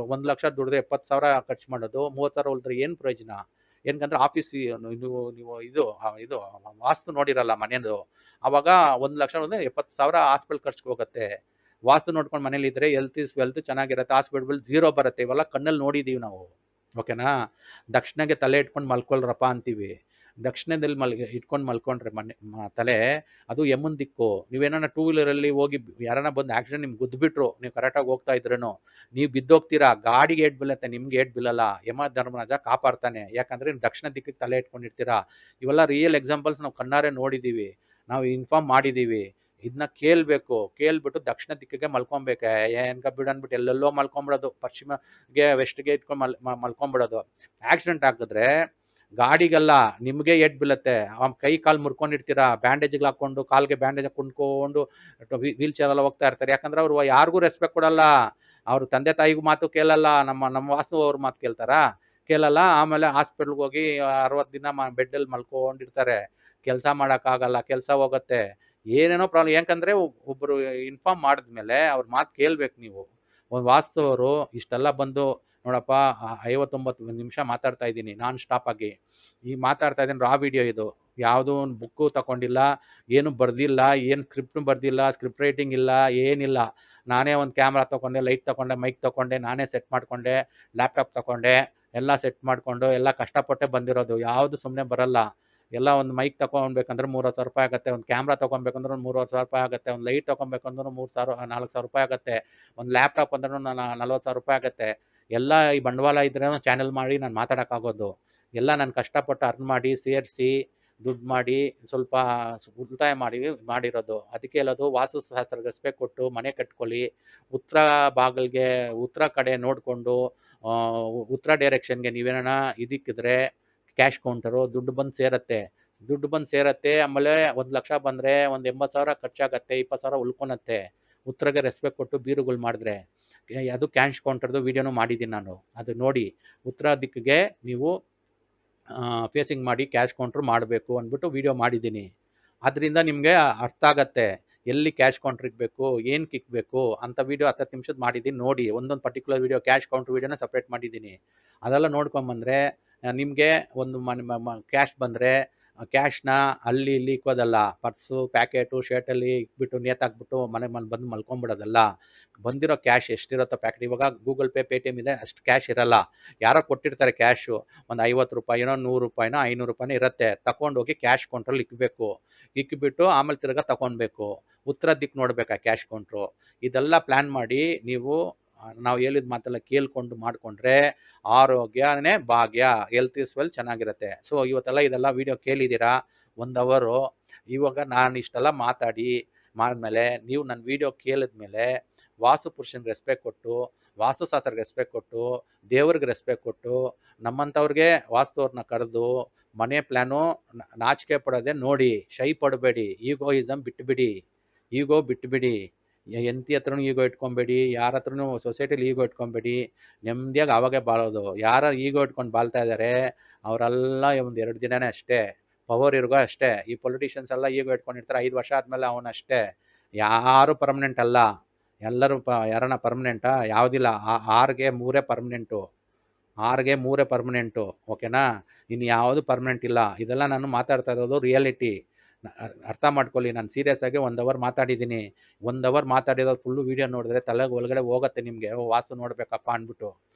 1 ಲಕ್ಷ ದುಡಿದ್ರೆ 70,000 ಖರ್ಚು ಮಾಡೋದು, 30,000 ಉಳಿದ್ರೆ ಏನು ಪ್ರಯೋಜನ? ಏನಕಂದ್ರೆ ಇದು ವಾಸ್ತು ನೋಡಿರಲ್ಲ ಮನೆಯದು. ಅವಾಗ 1 ಲಕ್ಷ 70,000 ಹಾಸ್ಪಿಟಲ್ ಖರ್ಚಿಗೆ ಹೋಗುತ್ತೆ. ವಾಸ್ತು ನೋಡ್ಕೊಂಡು ಮನೇಲಿ ಇದ್ರೆ ಹೆಲ್ತ್ ಇಸ್ ವೆಲ್ತ್ ಚೆನ್ನಾಗಿರುತ್ತೆ. ಹಾಸ್ಪಿಟಲ್ ಬಿಲ್ 0 ಬರುತ್ತೆ. ಇವೆಲ್ಲ ಕಣ್ಣಲ್ಲಿ ನೋಡಿದೀವಿ ನಾವು. ಓಕೆನಾ? ದಕ್ಷಿಣಗೆ ತಲೆ ಇಟ್ಕೊಂಡು ಮಲ್ಕೊಳ್ರಪ್ಪ ಅಂತೀವಿ. ದಕ್ಷಿಣದಲ್ಲಿ ಇಟ್ಕೊಂಡು ಮಲ್ಕೊಂಡ್ರೆ ತಲೆ ಅದು ಯಮನ್ ದಿಕ್ಕು. ನೀವೇನ ಟೂ ವೀಲರಲ್ಲಿ ಹೋಗಿ ಯಾರನ್ನ ಬಂದು ಆಕ್ಸಿಡೆಂಟ್ ನಿಮ್ಗೆ ಗುದ್ದುಬಿಟ್ರು, ನೀವು ಕರೆಕ್ಟಾಗಿ ಹೋಗ್ತಾ ಇದ್ರೂ ನೀವು ಬಿದ್ದೋಗ್ತೀರಾ. ಗಾಡಿಗೆ ಏಟ್ ಬೀಳುತ್ತೆ, ನಿಮ್ಗೆ ಏಟ್ ಬೀಳಲ್ಲ. ಯಮ ಧರ್ಮರಾಜ ಕಾಪಾಡ್ತಾನೆ. ಯಾಕಂದ್ರೆ ನೀವು ದಕ್ಷಿಣ ದಿಕ್ಕಿಗೆ ತಲೆ ಇಟ್ಕೊಂಡಿರ್ತೀರಾ. ಇವೆಲ್ಲ ರಿಯಲ್ ಎಕ್ಸಾಂಪಲ್ಸ್ ನಾವು ಕಣ್ಣಾರೆ ನೋಡಿದ್ದೀವಿ, ನಾವು ಇನ್ಫಾರ್ಮ್ ಮಾಡಿದ್ದೀವಿ. ಇದನ್ನ ಕೇಳ್ಬಿಟ್ಟು ದಕ್ಷಿಣ ದಿಕ್ಕಿಗೆ ಮಲ್ಕೊಬೇಕು. ಏನ್ಕ ಬಿಡನ್ಬಿಟ್ಟು ಎಲ್ಲೆಲ್ಲೋ ಮಲ್ಕೊಂಬಿಡೋದು, ಪಶ್ಚಿಮಗೆ ವೆಸ್ಟ್ಗೆ ಇಟ್ಕೊಂಡು ಮಲ್ಕೊಂಬಿಡೋದು. ಆಕ್ಸಿಡೆಂಟ್ ಆಗಿದ್ರೆ ಗಾಡಿಗಲ್ಲ ನಿಮಗೆ ಏಟ್ ಬೀಳುತ್ತೆ. ಕೈ ಕಾಲು ಮುರ್ಕೊಂಡಿರ್ತೀರಾ, ಬ್ಯಾಂಡೇಜ್ಗಳು ಹಾಕೊಂಡು ಕಾಲ್ಗೆ ಬ್ಯಾಂಡೇಜ್ ಕುಂಡ್ಕೊಂಡು ವೀಲ್ ಚೇರೆಲ್ಲ ಹೋಗ್ತಾ ಇರ್ತಾರೆ. ಯಾಕಂದ್ರೆ ಅವ್ರು ಯಾರಿಗೂ ರೆಸ್ಪೆಕ್ಟ್ ಕೊಡಲ್ಲ. ಅವ್ರ ತಂದೆ ತಾಯಿಗೂ ಮಾತು ಕೇಳಲ್ಲ. ನಮ್ಮ ವಾಸು ಅವ್ರ ಮಾತು ಕೇಳಲ್ಲ. ಆಮೇಲೆ ಹಾಸ್ಪಿಟ್ಲ್ಗೆ ಹೋಗಿ 60 ದಿನ ಬೆಡ್ಡಲ್ಲಿ ಮಲ್ಕೊಂಡಿರ್ತಾರೆ. ಕೆಲಸ ಮಾಡೋಕ್ಕಾಗಲ್ಲ, ಕೆಲಸ ಹೋಗುತ್ತೆ, ಏನೇನೋ ಪ್ರಾಬ್ಲಮ್. ಯಾಕಂದ್ರೆ ಒಬ್ಬರು ಇನ್ಫಾರ್ಮ್ ಮಾಡಿದ್ಮೇಲೆ ಅವ್ರ ಮಾತು ಕೇಳ್ಬೇಕು ನೀವು. ಒಂದು ವಾಸ್ತು ಅವರು ಇಷ್ಟೆಲ್ಲ ಬಂದು ನೋಡಪ್ಪ 59 ನಿಮಿಷ ಮಾತಾಡ್ತಾ ಇದ್ದೀನಿ ನಾನ್ ಸ್ಟಾಪ್ ಆಗಿ. ಈ ಮಾತಾಡ್ತಾ ಇದ್ದೀನಿ ರಾ ವಿಡಿಯೋ ಇದು. ಯಾವುದೋ ಒಂದು ಬುಕ್ಕು ತಗೊಂಡಿಲ್ಲ, ಏನು ಬರ್ದಿಲ್ಲ, ಏನು ಸ್ಕ್ರಿಪ್ಟ್ ಬರ್ದಿಲ್ಲ, ಸ್ಕ್ರಿಪ್ಟ್ ರೈಟಿಂಗ್ ಇಲ್ಲ, ಏನಿಲ್ಲ. ನಾನೇ ಒಂದು ಕ್ಯಾಮ್ರಾ ತಗೊಂಡೆ, ಲೈಟ್ ತಗೊಂಡೆ, ಮೈಕ್ ತಗೊಂಡೆ, ನಾನೇ ಸೆಟ್ ಮಾಡ್ಕೊಂಡೆ, ಲ್ಯಾಪ್ಟಾಪ್ ತಗೊಂಡೆ, ಎಲ್ಲ ಸೆಟ್ ಮಾಡಿಕೊಂಡು ಎಲ್ಲ ಕಷ್ಟಪಟ್ಟೆ ಬಂದಿರೋದು. ಯಾವುದು ಸುಮ್ಮನೆ ಬರಲ್ಲ. ಎಲ್ಲ ಒಂದು ಮೈಕ್ ತಗೊಳ್ಬೇಕಂದ್ರೆ 3000 ರೂಪಾಯಿ ಆಗುತ್ತೆ. ಒಂದು ಕ್ಯಾಮ್ರಾ ತೊಗೊಬೇಕಂದ್ರೆ 3000 ರೂಪಾಯಿ ಆಗುತ್ತೆ. ಒಂದು ಲೈಟ್ ತೊಗೊಬೇಕಂದ್ರೂ 4,000 ರೂಪಾಯಿ ಆಗುತ್ತೆ. ಒಂದು ಲ್ಯಾಪ್ಟಾಪ್ ಅಂದ್ರೂ 40,000 ರೂಪಾಯಿ ಆಗುತ್ತೆ. ಎಲ್ಲ ಈ ಬಂಡವಾಳ ಇದ್ರೆ ಚಾನೆಲ್ ಮಾಡಿ ನಾನು ಮಾತಾಡೋಕ್ಕಾಗೋದು. ಎಲ್ಲ ನಾನು ಕಷ್ಟಪಟ್ಟು ಅರ್ನ್ ಮಾಡಿ ಸೇರಿಸಿ ದುಡ್ಡು ಮಾಡಿ ಸ್ವಲ್ಪ ಉಳಿತಾಯ ಮಾಡಿರೋದು. ಅದಕ್ಕೆ ಹೇಳೋದು ವಾಸ್ತುಶಾಸ್ತ್ರಕ್ಕೆ ರೆಸ್ಪೆಕ್ಟ್ ಕೊಟ್ಟು ಮನೆ ಕಟ್ಕೊಳ್ಳಿ. ಉತ್ತರ ಬಾಗಿಲಿಗೆ ಉತ್ತರ ಕಡೆ ನೋಡಿಕೊಂಡು ಉತ್ತರ ಡೈರೆಕ್ಷನ್ಗೆ ನೀವೇನ ಇದಕ್ಕಿದ್ರೆ ಕ್ಯಾಶ್ ಕೌಂಟರು ದುಡ್ಡು ಬಂದು ಸೇರತ್ತೆ. ಆಮೇಲೆ 1,00,000 ಬಂದರೆ ಒಂದು 80,000 ಖರ್ಚಾಗತ್ತೆ, 20,000 ಉಳ್ಕೊಳತ್ತೆ. ಉತ್ತರಗೆ ರೆಸ್ಪೆಕ್ಟ್ ಕೊಟ್ಟು ಬೀರುಗಳು ಮಾಡಿದ್ರೆ. ಅದು ಕ್ಯಾಶ್ ಕೌಂಟರ್ದು ವಿಡಿಯೋನು ಮಾಡಿದ್ದೀನಿ ನಾನು, ಅದು ನೋಡಿ. ಉತ್ತರ ದಿಕ್ಕಿಗೆ ನೀವು ಫೇಸಿಂಗ್ ಮಾಡಿ ಕ್ಯಾಶ್ ಕೌಂಟ್ರ್ ಮಾಡಬೇಕು ಅಂದ್ಬಿಟ್ಟು ವಿಡಿಯೋ ಮಾಡಿದ್ದೀನಿ. ಅದರಿಂದ ನಿಮಗೆ ಅರ್ಥ ಆಗತ್ತೆ ಎಲ್ಲಿ ಕ್ಯಾಶ್ ಕೌಂಟ್ರ್ ಇಕ್ಬೇಕು, ಏನಕ್ಕೆ ಇಕ್ಬೇಕು ಅಂತ ವಿಡಿಯೋ 10 ನಿಮಿಷದ ಮಾಡಿದ್ದೀನಿ ನೋಡಿ. ಒಂದೊಂದು ಪರ್ಟಿಕ್ಯುಲರ್ ವಿಡಿಯೋ ಕ್ಯಾಶ್ ಕೌಂಟ್ರ್ ವಿಡಿಯೋನ ಸಪ್ರೇಟ್ ಮಾಡಿದ್ದೀನಿ. ಅದೆಲ್ಲ ನೋಡ್ಕೊಂಬಂದರೆ ನಿಮಗೆ ಒಂದು ಕ್ಯಾಶ್ ಬಂದರೆ ಕ್ಯಾಶ್ನ ಅಲ್ಲಿ ಇಲ್ಲಿ ಇಕ್ಕೋದಲ್ಲ, ಪರ್ಸು ಪ್ಯಾಕೆಟು ಶರ್ಟಲ್ಲಿ ಇಕ್ಬಿಟ್ಟು ನೇತಾಕ್ಬಿಟ್ಟು ಮನೆ ಬಂದು ಮಲ್ಕೊಂಬಿಡೋದಲ್ಲ. ಬಂದಿರೋ ಕ್ಯಾಶ್ ಎಷ್ಟಿರುತ್ತೋ ಪ್ಯಾಕೆಟ್, ಇವಾಗ ಗೂಗಲ್ ಪೇ ಪೇಟಿಎಮ್ ಇದೆ, ಅಷ್ಟು ಕ್ಯಾಶ್ ಇರಲ್ಲ. ಯಾರೋ ಕೊಟ್ಟಿರ್ತಾರೆ ಕ್ಯಾಶು, ಒಂದು 50 ರೂಪಾಯಿನೋ 100 ರೂಪಾಯಿನೋ 500 ರೂಪಾಯಿನೋ ಇರುತ್ತೆ. ತಗೊಂಡೋಗಿ ಕ್ಯಾಶ್ ಕೌಂಟ್ರಲ್ಲಿ ಇಕ್ಬೇಕು. ಇಕ್ಬಿಟ್ಟು ಆಮೇಲೆ ತಿರ್ಗಾ ತಗೊಳ್ಬೇಕು. ಉತ್ತರ ದಿಕ್ಕು ನೋಡ್ಬೇಕಾ ಕ್ಯಾಶ್ ಕೌಂಟ್ರು. ಇದೆಲ್ಲ ಪ್ಲ್ಯಾನ್ ಮಾಡಿ ನೀವು ನಾವು ಹೇಳಿದ ಮಾತೆಲ್ಲ ಕೇಳ್ಕೊಂಡು ಮಾಡಿಕೊಂಡ್ರೆ ಆರೋಗ್ಯನೇ ಭಾಗ್ಯ. ಹೆಲ್ತ್ ಇಸ್ ವೆಲ್ ಚೆನ್ನಾಗಿರುತ್ತೆ. ಸೊ ಇವತ್ತೆಲ್ಲ ಇದೆಲ್ಲ ವಿಡಿಯೋ ಕೇಳಿದ್ದೀರಾ 1 ಅವರು. ಇವಾಗ ನಾನು ಇಷ್ಟೆಲ್ಲ ಮಾಡಿದ್ಮೇಲೆ ನೀವು ನನ್ನ ವಿಡಿಯೋ ಕೇಳಿದ್ಮೇಲೆ ವಾಸ್ತು ಪುರುಷನಿಗೆ ರೆಸ್ಪೆಕ್ಟ್ ಕೊಟ್ಟು, ವಾಸ್ತುಶಾಸ್ತ್ರಕ್ಕೆ ರೆಸ್ಪೆಕ್ಟ್ ಕೊಟ್ಟು, ದೇವ್ರಿಗೆ ರೆಸ್ಪೆಕ್ಟ್ ಕೊಟ್ಟು, ನಮ್ಮಂಥವ್ರಿಗೆ ವಾಸ್ತುವ್ರನ್ನ ಕರೆದು ಮನೆ ಪ್ಲ್ಯಾನು ನಾಚಿಕೆ ಪಡೋದೆ ನೋಡಿ. ಶೈ ಪಡಬೇಡಿ. ಈಗೋಯಿಸಮ್ ಬಿಟ್ಟುಬಿಡಿ. ಎಂತಿ ಹತ್ರನೂ ಈಗೋ ಇಟ್ಕೊಬೇಡಿ, ಯಾರ ಹತ್ರನೂ ಸೊಸೈಟಿಲಿ ಈಗೋ ಇಟ್ಕೊಬೇಡಿ. ನೆಮ್ಮದಿಯಾಗಿ ಆವಾಗೇ ಬಾಳೋದು. ಯಾರು ಈಗೋ ಇಟ್ಕೊಂಡು ಬಾಳ್ತಾ ಇದ್ದಾರೆ ಅವರೆಲ್ಲ ಒಂದು 2 ದಿನನೇ ಅಷ್ಟೇ. ಪವರ್ ಇರ್ಗೋ ಅಷ್ಟೇ. ಈ ಪೊಲಿಟಿಷಿಯನ್ಸ್ ಎಲ್ಲ ಈಗೋ ಇಟ್ಕೊಂಡಿರ್ತಾರೆ, 5 ವರ್ಷ ಆದಮೇಲೆ ಅವನಷ್ಟೇ. ಯಾರು ಪರ್ಮನೆಂಟ್ ಅಲ್ಲ. ಎಲ್ಲರೂ ಯಾರನ್ನ ಪರ್ಮನೆಂಟಾ? ಯಾವುದಿಲ್ಲ. 6ಗೆ 3 ಪರ್ಮನೆಂಟು. ಓಕೆನಾ? ಇನ್ನು ಯಾವುದು ಪರ್ಮನೆಂಟ್ ಇಲ್ಲ. ಇದೆಲ್ಲ ನಾನು ಮಾತಾಡ್ತಾ ಇರೋದು ರಿಯಾಲಿಟಿ. ಅರ್ಥ ಮಾಡ್ಕೊಳ್ಳಿ. ನಾನು ಸೀರಿಯಸ್ ಆಗಿ 1 ಅವರ್ ಮಾತಾಡಿದ್ದೀನಿ. 1 ಅವರ್ ಮಾತಾಡಿರೋದು ಫುಲ್ಲು ವೀಡಿಯೋ ನೋಡಿದ್ರೆ ತಲೆಗೆ ಒಳಗಡೆ ಹೋಗುತ್ತೆ ನಿಮಗೆ. ವಾಸ್ತು ನೋಡಬೇಕಪ್ಪ ಅಂದ್ಬಿಟ್ಟು.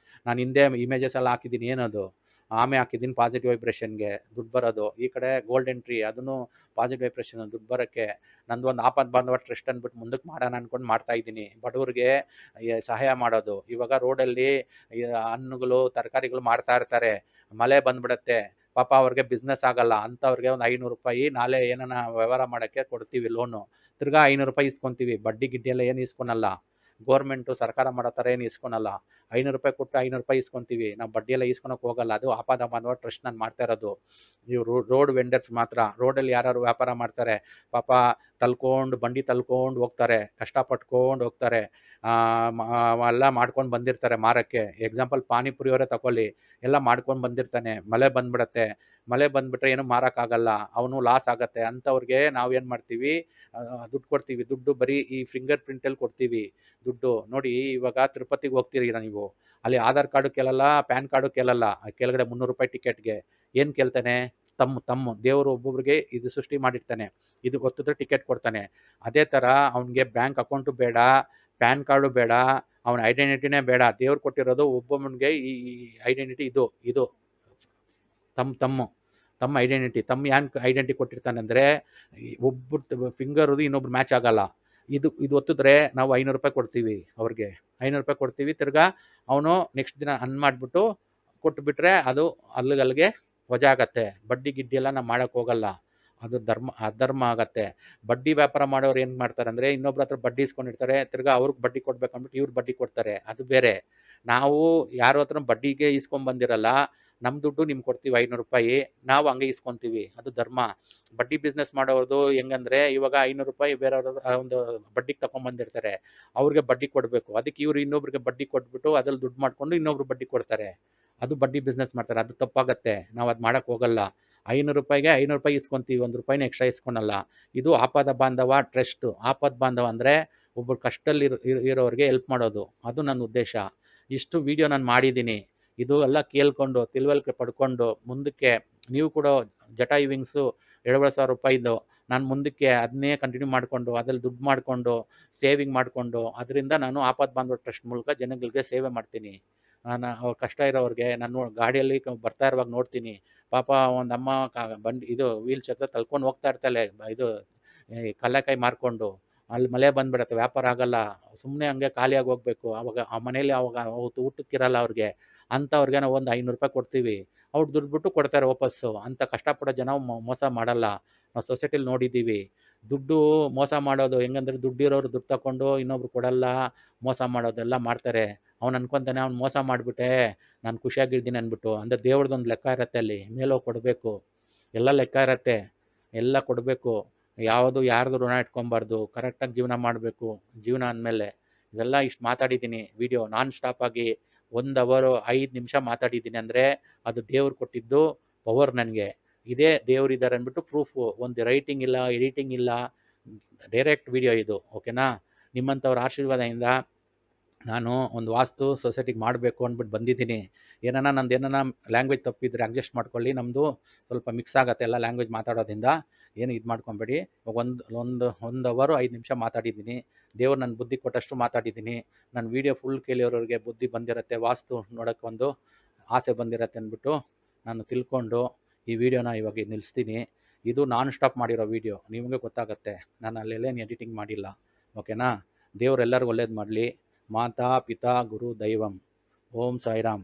ನಾನು ಹಿಂದೆ ಇಮೇಜಸ್ ಎಲ್ಲ ಹಾಕಿದ್ದೀನಿ. ಏನದು ಆಮೆ ಹಾಕಿದ್ದೀನಿ, ಪಾಸಿಟಿವ್ ವೈಬ್ರೇಷನ್ಗೆ ದುಡ್ಡು ಬರೋದು. ಈ ಕಡೆ ಗೋಲ್ಡನ್ ಟ್ರೀ, ಅದನ್ನು ಪಾಸಿಟಿವ್ ವೈಬ್ರೇಷನ್ ದುಡ್ಡು ಬರೋಕ್ಕೆ. ನಂದು ಒಂದು ಆಪತ್ ಬಾಂಧವ ಟ್ರಸ್ಟ್ ಅಂದ್ಬಿಟ್ಟು ಮುಂದಕ್ಕೆ ಮಾಡೋಣ ಅಂದ್ಕೊಂಡು ಮಾಡ್ತಾ ಇದ್ದೀನಿ. ಬಡವ್ರಿಗೆ ಸಹಾಯ ಮಾಡೋದು. ಇವಾಗ ರೋಡಲ್ಲಿ ಹಣ್ಣುಗಳು ತರಕಾರಿಗಳು ಮಾರ್ತಾ ಇರ್ತಾರೆ, ಮಳೆ ಬಂದ್ಬಿಡತ್ತೆ, ಪಾಪ ಅವ್ರಿಗೆ ಬಿಸ್ನೆಸ್ ಆಗಲ್ಲ. ಅಂಥವ್ರಿಗೆ ಒಂದು 500 ರೂಪಾಯಿ ನಾಳೆ ಏನಾನ ವ್ಯವಹಾರ ಮಾಡೋಕ್ಕೆ ಕೊಡ್ತೀವಿ ಲೋನು. ತಿರ್ಗಾ 500 ರೂಪಾಯಿ ಇಸ್ಕೊತೀವಿ. ಬಡ್ಡಿ ಗಿಡ್ಡಿ ಎಲ್ಲ ಏನು ಇಸ್ಕೊಳಲ್ಲ. ಗೌರ್ಮೆಂಟು ಸರ್ಕಾರ ಮಾಡೋ ಥರ ಏನು ಇಸ್ಕೊಳಲ್ಲ. 500 ರೂಪಾಯಿ ಕೊಟ್ಟು 500 ರೂಪಾಯಿ ಇಸ್ಕೊತೀವಿ. ನಾವು ಬಡ್ಡಿ ಎಲ್ಲ ಇಸ್ಕೊಳಕ್ಕೆ ಹೋಗಲ್ಲ. ಅದು ಆಪದ ಬಾಂಧವ ಟ್ರಸ್ಟ್ ನಾನು ಮಾಡ್ತಾ ಇರೋದು. ಇವರು ರೋಡ್ ವೆಂಡರ್ಸ್ ಮಾತ್ರ. ರೋಡಲ್ಲಿ ಯಾರು ವ್ಯಾಪಾರ ಮಾಡ್ತಾರೆ ಪಾಪ, ಬಂಡಿ ತಳ್ಕೊಂಡು ಹೋಗ್ತಾರೆ, ಕಷ್ಟಪಟ್ಕೊಂಡು ಹೋಗ್ತಾರೆ. ಎಲ್ಲ ಮಾಡ್ಕೊಂಡು ಬಂದಿರ್ತಾರೆ ಮಾರಕ್ಕೆ. ಎಕ್ಸಾಂಪಲ್ ಪಾನಿಪುರಿಯವರೇ ತಗೊಳ್ಳಿ, ಎಲ್ಲ ಮಾಡ್ಕೊಂಡು ಬಂದಿರ್ತಾನೆ, ಮಳೆ ಬಂದ್ಬಿಡತ್ತೆ. ಮಳೆ ಬಂದ್ಬಿಟ್ರೆ ಏನು ಮಾರೋಕ್ಕಾಗಲ್ಲ, ಅವನು ಲಾಸ್ ಆಗತ್ತೆ. ಅಂಥವ್ರಿಗೆ ನಾವು ಏನು ಮಾಡ್ತೀವಿ, ದುಡ್ಡು ಕೊಡ್ತೀವಿ. ದುಡ್ಡು ಬರೀ ಈ ಫಿಂಗರ್ ಪ್ರಿಂಟಲ್ಲಿ ಕೊಡ್ತೀವಿ ದುಡ್ಡು. ನೋಡಿ, ಇವಾಗ ತಿರುಪತಿಗೆ ಹೋಗ್ತೀರ ನೀವು, ಅಲ್ಲಿ ಆಧಾರ್ ಕಾರ್ಡು ಕೇಳಲ್ಲ, ಪ್ಯಾನ್ ಕಾರ್ಡು ಕೇಳಲ್ಲ. ಕೆಳಗಡೆ 300 ರೂಪಾಯಿ ಟಿಕೆಟ್ಗೆ ಏನು ಕೇಳ್ತಾನೆ? ತಮ್ಮ ದೇವರು ಒಬ್ಬೊಬ್ರಿಗೆ ಇದು ಸೃಷ್ಟಿ ಮಾಡಿರ್ತಾನೆ, ಇದು ಗೊತ್ತಿದ್ರೆ ಟಿಕೆಟ್ ಕೊಡ್ತಾನೆ. ಅದೇ ಥರ ಅವನಿಗೆ ಬ್ಯಾಂಕ್ ಅಕೌಂಟು ಬೇಡ, ಪ್ಯಾನ್ ಕಾರ್ಡು ಬೇಡ, ಅವನ ಐಡೆಂಟಿಟಿನೇ ಬೇಡ. ದೇವ್ರು ಕೊಟ್ಟಿರೋದು ಒಬ್ಬೊಬ್ಬನಿಗೆ ಈ ಐಡೆಂಟಿಟಿ. ಇದು ತಮ್ಮ ಐಡೆಂಟಿಟಿ. ಐಡೆಂಟಿಟಿ ಕೊಟ್ಟಿರ್ತಾನೆ ಅಂದರೆ ಒಬ್ಬರು ಫಿಂಗರ್ದು ಇನ್ನೊಬ್ರು ಮ್ಯಾಚ್ ಆಗಲ್ಲ. ಇದು ಒತ್ತಿದ್ರೆ ನಾವು 500 ರೂಪಾಯಿ ಕೊಡ್ತೀವಿ ಅವ್ರಿಗೆ. 500 ರೂಪಾಯಿ ಕೊಡ್ತೀವಿ. ತಿರ್ಗಾ ಅವನು ನೆಕ್ಸ್ಟ್ ದಿನ ಕೊಟ್ಬಿಟ್ರೆ ಕೊಟ್ಟುಬಿಟ್ರೆ ಅದು ಅಲ್ಲಿಗೆ ವಜಾ ಆಗತ್ತೆ. ಬಡ್ಡಿ ಗಿಡ್ಡಿ ಎಲ್ಲ ನಾವು ಮಾಡೋಕ್ಕೆ ಹೋಗಲ್ಲ. ಅದು ಅಧರ್ಮ ಆಗತ್ತೆ. ಬಡ್ಡಿ ವ್ಯಾಪಾರ ಮಾಡೋರು ಏನು ಮಾಡ್ತಾರೆ ಅಂದರೆ, ಇನ್ನೊಬ್ರ ಹತ್ರ ಬಡ್ಡಿ ಇಸ್ಕೊಂಡಿರ್ತಾರೆ, ತಿರ್ಗಾ ಅವ್ರಿಗೆ ಬಡ್ಡಿ ಕೊಡ್ಬೇಕು ಅಂದ್ಬಿಟ್ಟು ಇವ್ರು ಬಡ್ಡಿ ಕೊಡ್ತಾರೆ. ಅದು ಬೇರೆ. ನಾವು ಯಾರ ಹತ್ರ ಬಡ್ಡಿಗೆ ಇಸ್ಕೊಂಡ್ಬಂದಿರಲ್ಲ, ನಮ್ಮ ದುಡ್ಡು ನಿಮ್ಗೆ ಕೊಡ್ತೀವಿ 500 ರೂಪಾಯಿ, ನಾವು ಹಂಗೆ ಇಸ್ಕೊತೀವಿ. ಅದು ಧರ್ಮ. ಬಡ್ಡಿ ಬಿಸ್ನೆಸ್ ಮಾಡೋದು ಹೆಂಗಂದ್ರೆ, ಇವಾಗ 500 ರೂಪಾಯಿ ಬೇರೆಯವ್ರ ಒಂದು ಬಡ್ಡಿಗೆ ತಗೊಂಡ್ಬಂದಿರ್ತಾರೆ, ಅವ್ರಿಗೆ ಬಡ್ಡಿ ಕೊಡಬೇಕು. ಅದಕ್ಕೆ ಇವರು ಇನ್ನೊಬ್ರಿಗೆ ಬಡ್ಡಿ ಕೊಟ್ಬಿಟ್ಟು ಅದ್ರಲ್ಲಿ ದುಡ್ಡು ಮಾಡ್ಕೊಂಡು ಇನ್ನೊಬ್ರು ಬಡ್ಡಿ ಕೊಡ್ತಾರೆ. ಅದು ಬಡ್ಡಿ ಬಿಸ್ನೆಸ್ ಮಾಡ್ತಾರೆ. ಅದು ತಪ್ಪಾಗತ್ತೆ. ನಾವು ಅದು ಮಾಡೋಕ್ಕೆ ಹೋಗಲ್ಲ. 500 ರೂಪಾಯಿಗೆ 500 ರೂಪಾಯಿ ಇಸ್ಕೊತೀವಿ, 1 ರೂಪಾಯಿನ ಎಕ್ಸ್ಟ್ರಾ ಇಸ್ಕೊಳಲ್ಲ. ಇದು ಆಪದ ಬಾಂಧವ ಟ್ರಸ್ಟ್. ಆಪದ ಬಾಂಧವ ಅಂದರೆ ಒಬ್ಬರು ಕಷ್ಟದಲ್ಲಿ ಇರೋರಿಗೆ ಹೆಲ್ಪ್ ಮಾಡೋದು. ಅದು ನನ್ನ ಉದ್ದೇಶ. ಇಷ್ಟು ವಿಡಿಯೋ ನಾನು ಮಾಡಿದ್ದೀನಿ. ಇದು ಎಲ್ಲ ಕೇಳ್ಕೊಂಡು ತಿಳುವಳಿಕೆ ಪಡ್ಕೊಂಡು ಮುಂದಕ್ಕೆ ನೀವು ಕೂಡ ಜಟಾ ಇವಿಂಗ್ಸು 2,500 ರೂಪಾಯಿದು ನಾನು ಮುಂದಕ್ಕೆ ಅದನ್ನೇ ಕಂಟಿನ್ಯೂ ಮಾಡಿಕೊಂಡು ಅದ್ರಲ್ಲಿ ದುಡ್ಡು ಮಾಡಿಕೊಂಡು ಸೇವಿಂಗ್ ಮಾಡಿಕೊಂಡು ಅದರಿಂದ ನಾನು ಆಪತ್ ಬಾಂಧವ ಟ್ರಸ್ಟ್ ಮೂಲಕ ಜನಗಳಿಗೆ ಸೇವೆ ಮಾಡ್ತೀನಿ. ನಾನು ಅವ್ರ ಕಷ್ಟ ಇರೋರಿಗೆ ನಾನು ಗಾಡಿಯಲ್ಲಿ ಬರ್ತಾ ಇರುವಾಗ ನೋಡ್ತೀನಿ, ಪಾಪ ಒಂದು ಅಮ್ಮ ಇದು ವೀಲ್ ಚಕ್ರ ತಳ್ಕೊಂಡು ಹೋಗ್ತಾ ಇರ್ತಾಳೆ, ಇದು ಕಲ್ಲೆಕಾಯಿ ಮಾರ್ಕೊಂಡು. ಅಲ್ಲಿ ಮಳೆ ಬಂದ್ಬಿಡತ್ತೆ, ವ್ಯಾಪಾರ ಆಗಲ್ಲ, ಸುಮ್ಮನೆ ಹಂಗೆ ಖಾಲಿಯಾಗಿ ಹೋಗ್ಬೇಕು. ಅವಾಗ ಆ ಮನೇಲಿ ಅವಾಗ ಊಟಕ್ಕಿರಲ್ಲ ಅವ್ರಿಗೆ. ಅಂಥವ್ರಿಗೆ ನಾವು ಒಂದು 500 ರೂಪಾಯಿ ಕೊಡ್ತೀವಿ. ಅವ್ರು ದುಡ್ಡು ಬಿಟ್ಟು ಕೊಡ್ತಾರೆ ವಾಪಸ್ಸು. ಅಂತ ಕಷ್ಟಪಡೋ ಜನ ಮೋಸ ಮಾಡಲ್ಲ. ನಾವು ಸೊಸೈಟಿಲಿ ನೋಡಿದ್ದೀವಿ. ದುಡ್ಡು ಮೋಸ ಮಾಡೋದು ಹೆಂಗಂದ್ರೆ, ದುಡ್ಡಿರೋರು ದುಡ್ಡು ತಗೊಂಡು ಇನ್ನೊಬ್ರು ಕೊಡಲ್ಲ, ಮೋಸ ಮಾಡೋದೆಲ್ಲ ಮಾಡ್ತಾರೆ. ಅವ್ನು ಅನ್ಕೊಂತಾನೆ ಅವ್ನು ಮೋಸ ಮಾಡಿಬಿಟ್ಟೆ, ನಾನು ಖುಷಿಯಾಗಿರ್ತೀನಿ ಅಂದ್ಬಿಟ್ಟು. ಅಂದರೆ ದೇವ್ರದ್ದೊಂದು ಲೆಕ್ಕ ಇರುತ್ತೆ ಅಲ್ಲಿ, ಮೇಲೋಗಿ ಕೊಡಬೇಕು, ಎಲ್ಲ ಲೆಕ್ಕ ಇರುತ್ತೆ, ಎಲ್ಲ ಕೊಡಬೇಕು. ಯಾವುದು ಯಾರ್ದು ಋಣ ಇಟ್ಕೊಬಾರ್ದು, ಕರೆಕ್ಟಾಗಿ ಜೀವನ ಮಾಡಬೇಕು. ಜೀವನ ಅಂದಮೇಲೆ ಇದೆಲ್ಲ ಇಷ್ಟು ಮಾತಾಡಿದ್ದೀನಿ. ವಿಡಿಯೋ ನಾನ್ ಸ್ಟಾಪ್ ಆಗಿ 1 ಅವರು 5 ನಿಮಿಷ ಮಾತಾಡಿದ್ದೀನಿ ಅಂದರೆ ಅದು ದೇವ್ರು ಕೊಟ್ಟಿದ್ದು ಪವರ್ ನನಗೆ. ಇದೇ ದೇವ್ರಿದ್ದಾರೆ ಅಂದ್ಬಿಟ್ಟು ಪ್ರೂಫು. ಒಂದು ರೈಟಿಂಗ್ ಇಲ್ಲ, ಎಡಿಟಿಂಗ್ ಇಲ್ಲ, ಡೈರೆಕ್ಟ್ ವಿಡಿಯೋ ಇದು. ಓಕೆನಾ? ನಿಮ್ಮಂಥವ್ರ ಆಶೀರ್ವಾದದಿಂದ ನಾನು ಒಂದು ವಾಸ್ತು ಸೊಸೈಟಿಗೆ ಮಾಡಬೇಕು ಅಂದ್ಬಿಟ್ಟು ಬಂದಿದ್ದೀನಿ. ನಂದು ಲ್ಯಾಂಗ್ವೇಜ್ ತಪ್ಪಿದ್ರೆ ಅಡ್ಜಸ್ಟ್ ಮಾಡ್ಕೊಳ್ಳಿ. ನಮ್ಮದು ಸ್ವಲ್ಪ ಮಿಕ್ಸ್ ಆಗುತ್ತೆ ಎಲ್ಲ ಲ್ಯಾಂಗ್ವೇಜ್ ಮಾತಾಡೋದ್ರಿಂದ. ಏನು ಇದು ಮಾಡ್ಕೊಬೇಡಿ. ಒಂದು ಅವರು 5 ನಿಮಿಷ ಮಾತಾಡಿದ್ದೀನಿ. ದೇವ್ರು ನನ್ನ ಬುದ್ಧಿ ಕೊಟ್ಟಷ್ಟು ಮಾತಾಡಿದ್ದೀನಿ. ನನ್ನ ವೀಡಿಯೋ ಫುಲ್ ಕೇಳಿರೋರಿಗೆ ಬುದ್ಧಿ ಬಂದಿರುತ್ತೆ, ವಾಸ್ತು ನೋಡೋಕ್ಕೆ ಒಂದು ಆಸೆ ಬಂದಿರುತ್ತೆ ಅಂದ್ಬಿಟ್ಟು ನಾನು ತಿಳ್ಕೊಂಡು ಈ ವಿಡಿಯೋನ ಇವಾಗ ನಿಲ್ಲಿಸ್ತೀನಿ. ಇದು ನಾನ್ ಸ್ಟಾಪ್ ಮಾಡಿರೋ ವಿಡಿಯೋ, ನಿಮಗೆ ಗೊತ್ತಾಗುತ್ತೆ. ನಾನು ಅಲ್ಲೆಲ್ಲೇನು ಎಡಿಟಿಂಗ್ ಮಾಡಿಲ್ಲ. ಓಕೆನಾ? ದೇವ್ರು ಎಲ್ಲರಿಗೂ ಒಳ್ಳೇದು ಮಾಡಲಿ. ಮಾತಾ ಪಿತಾ ಗುರು ದೈವಂ. ಓಂ ಸಾಯಿರಾಮ್.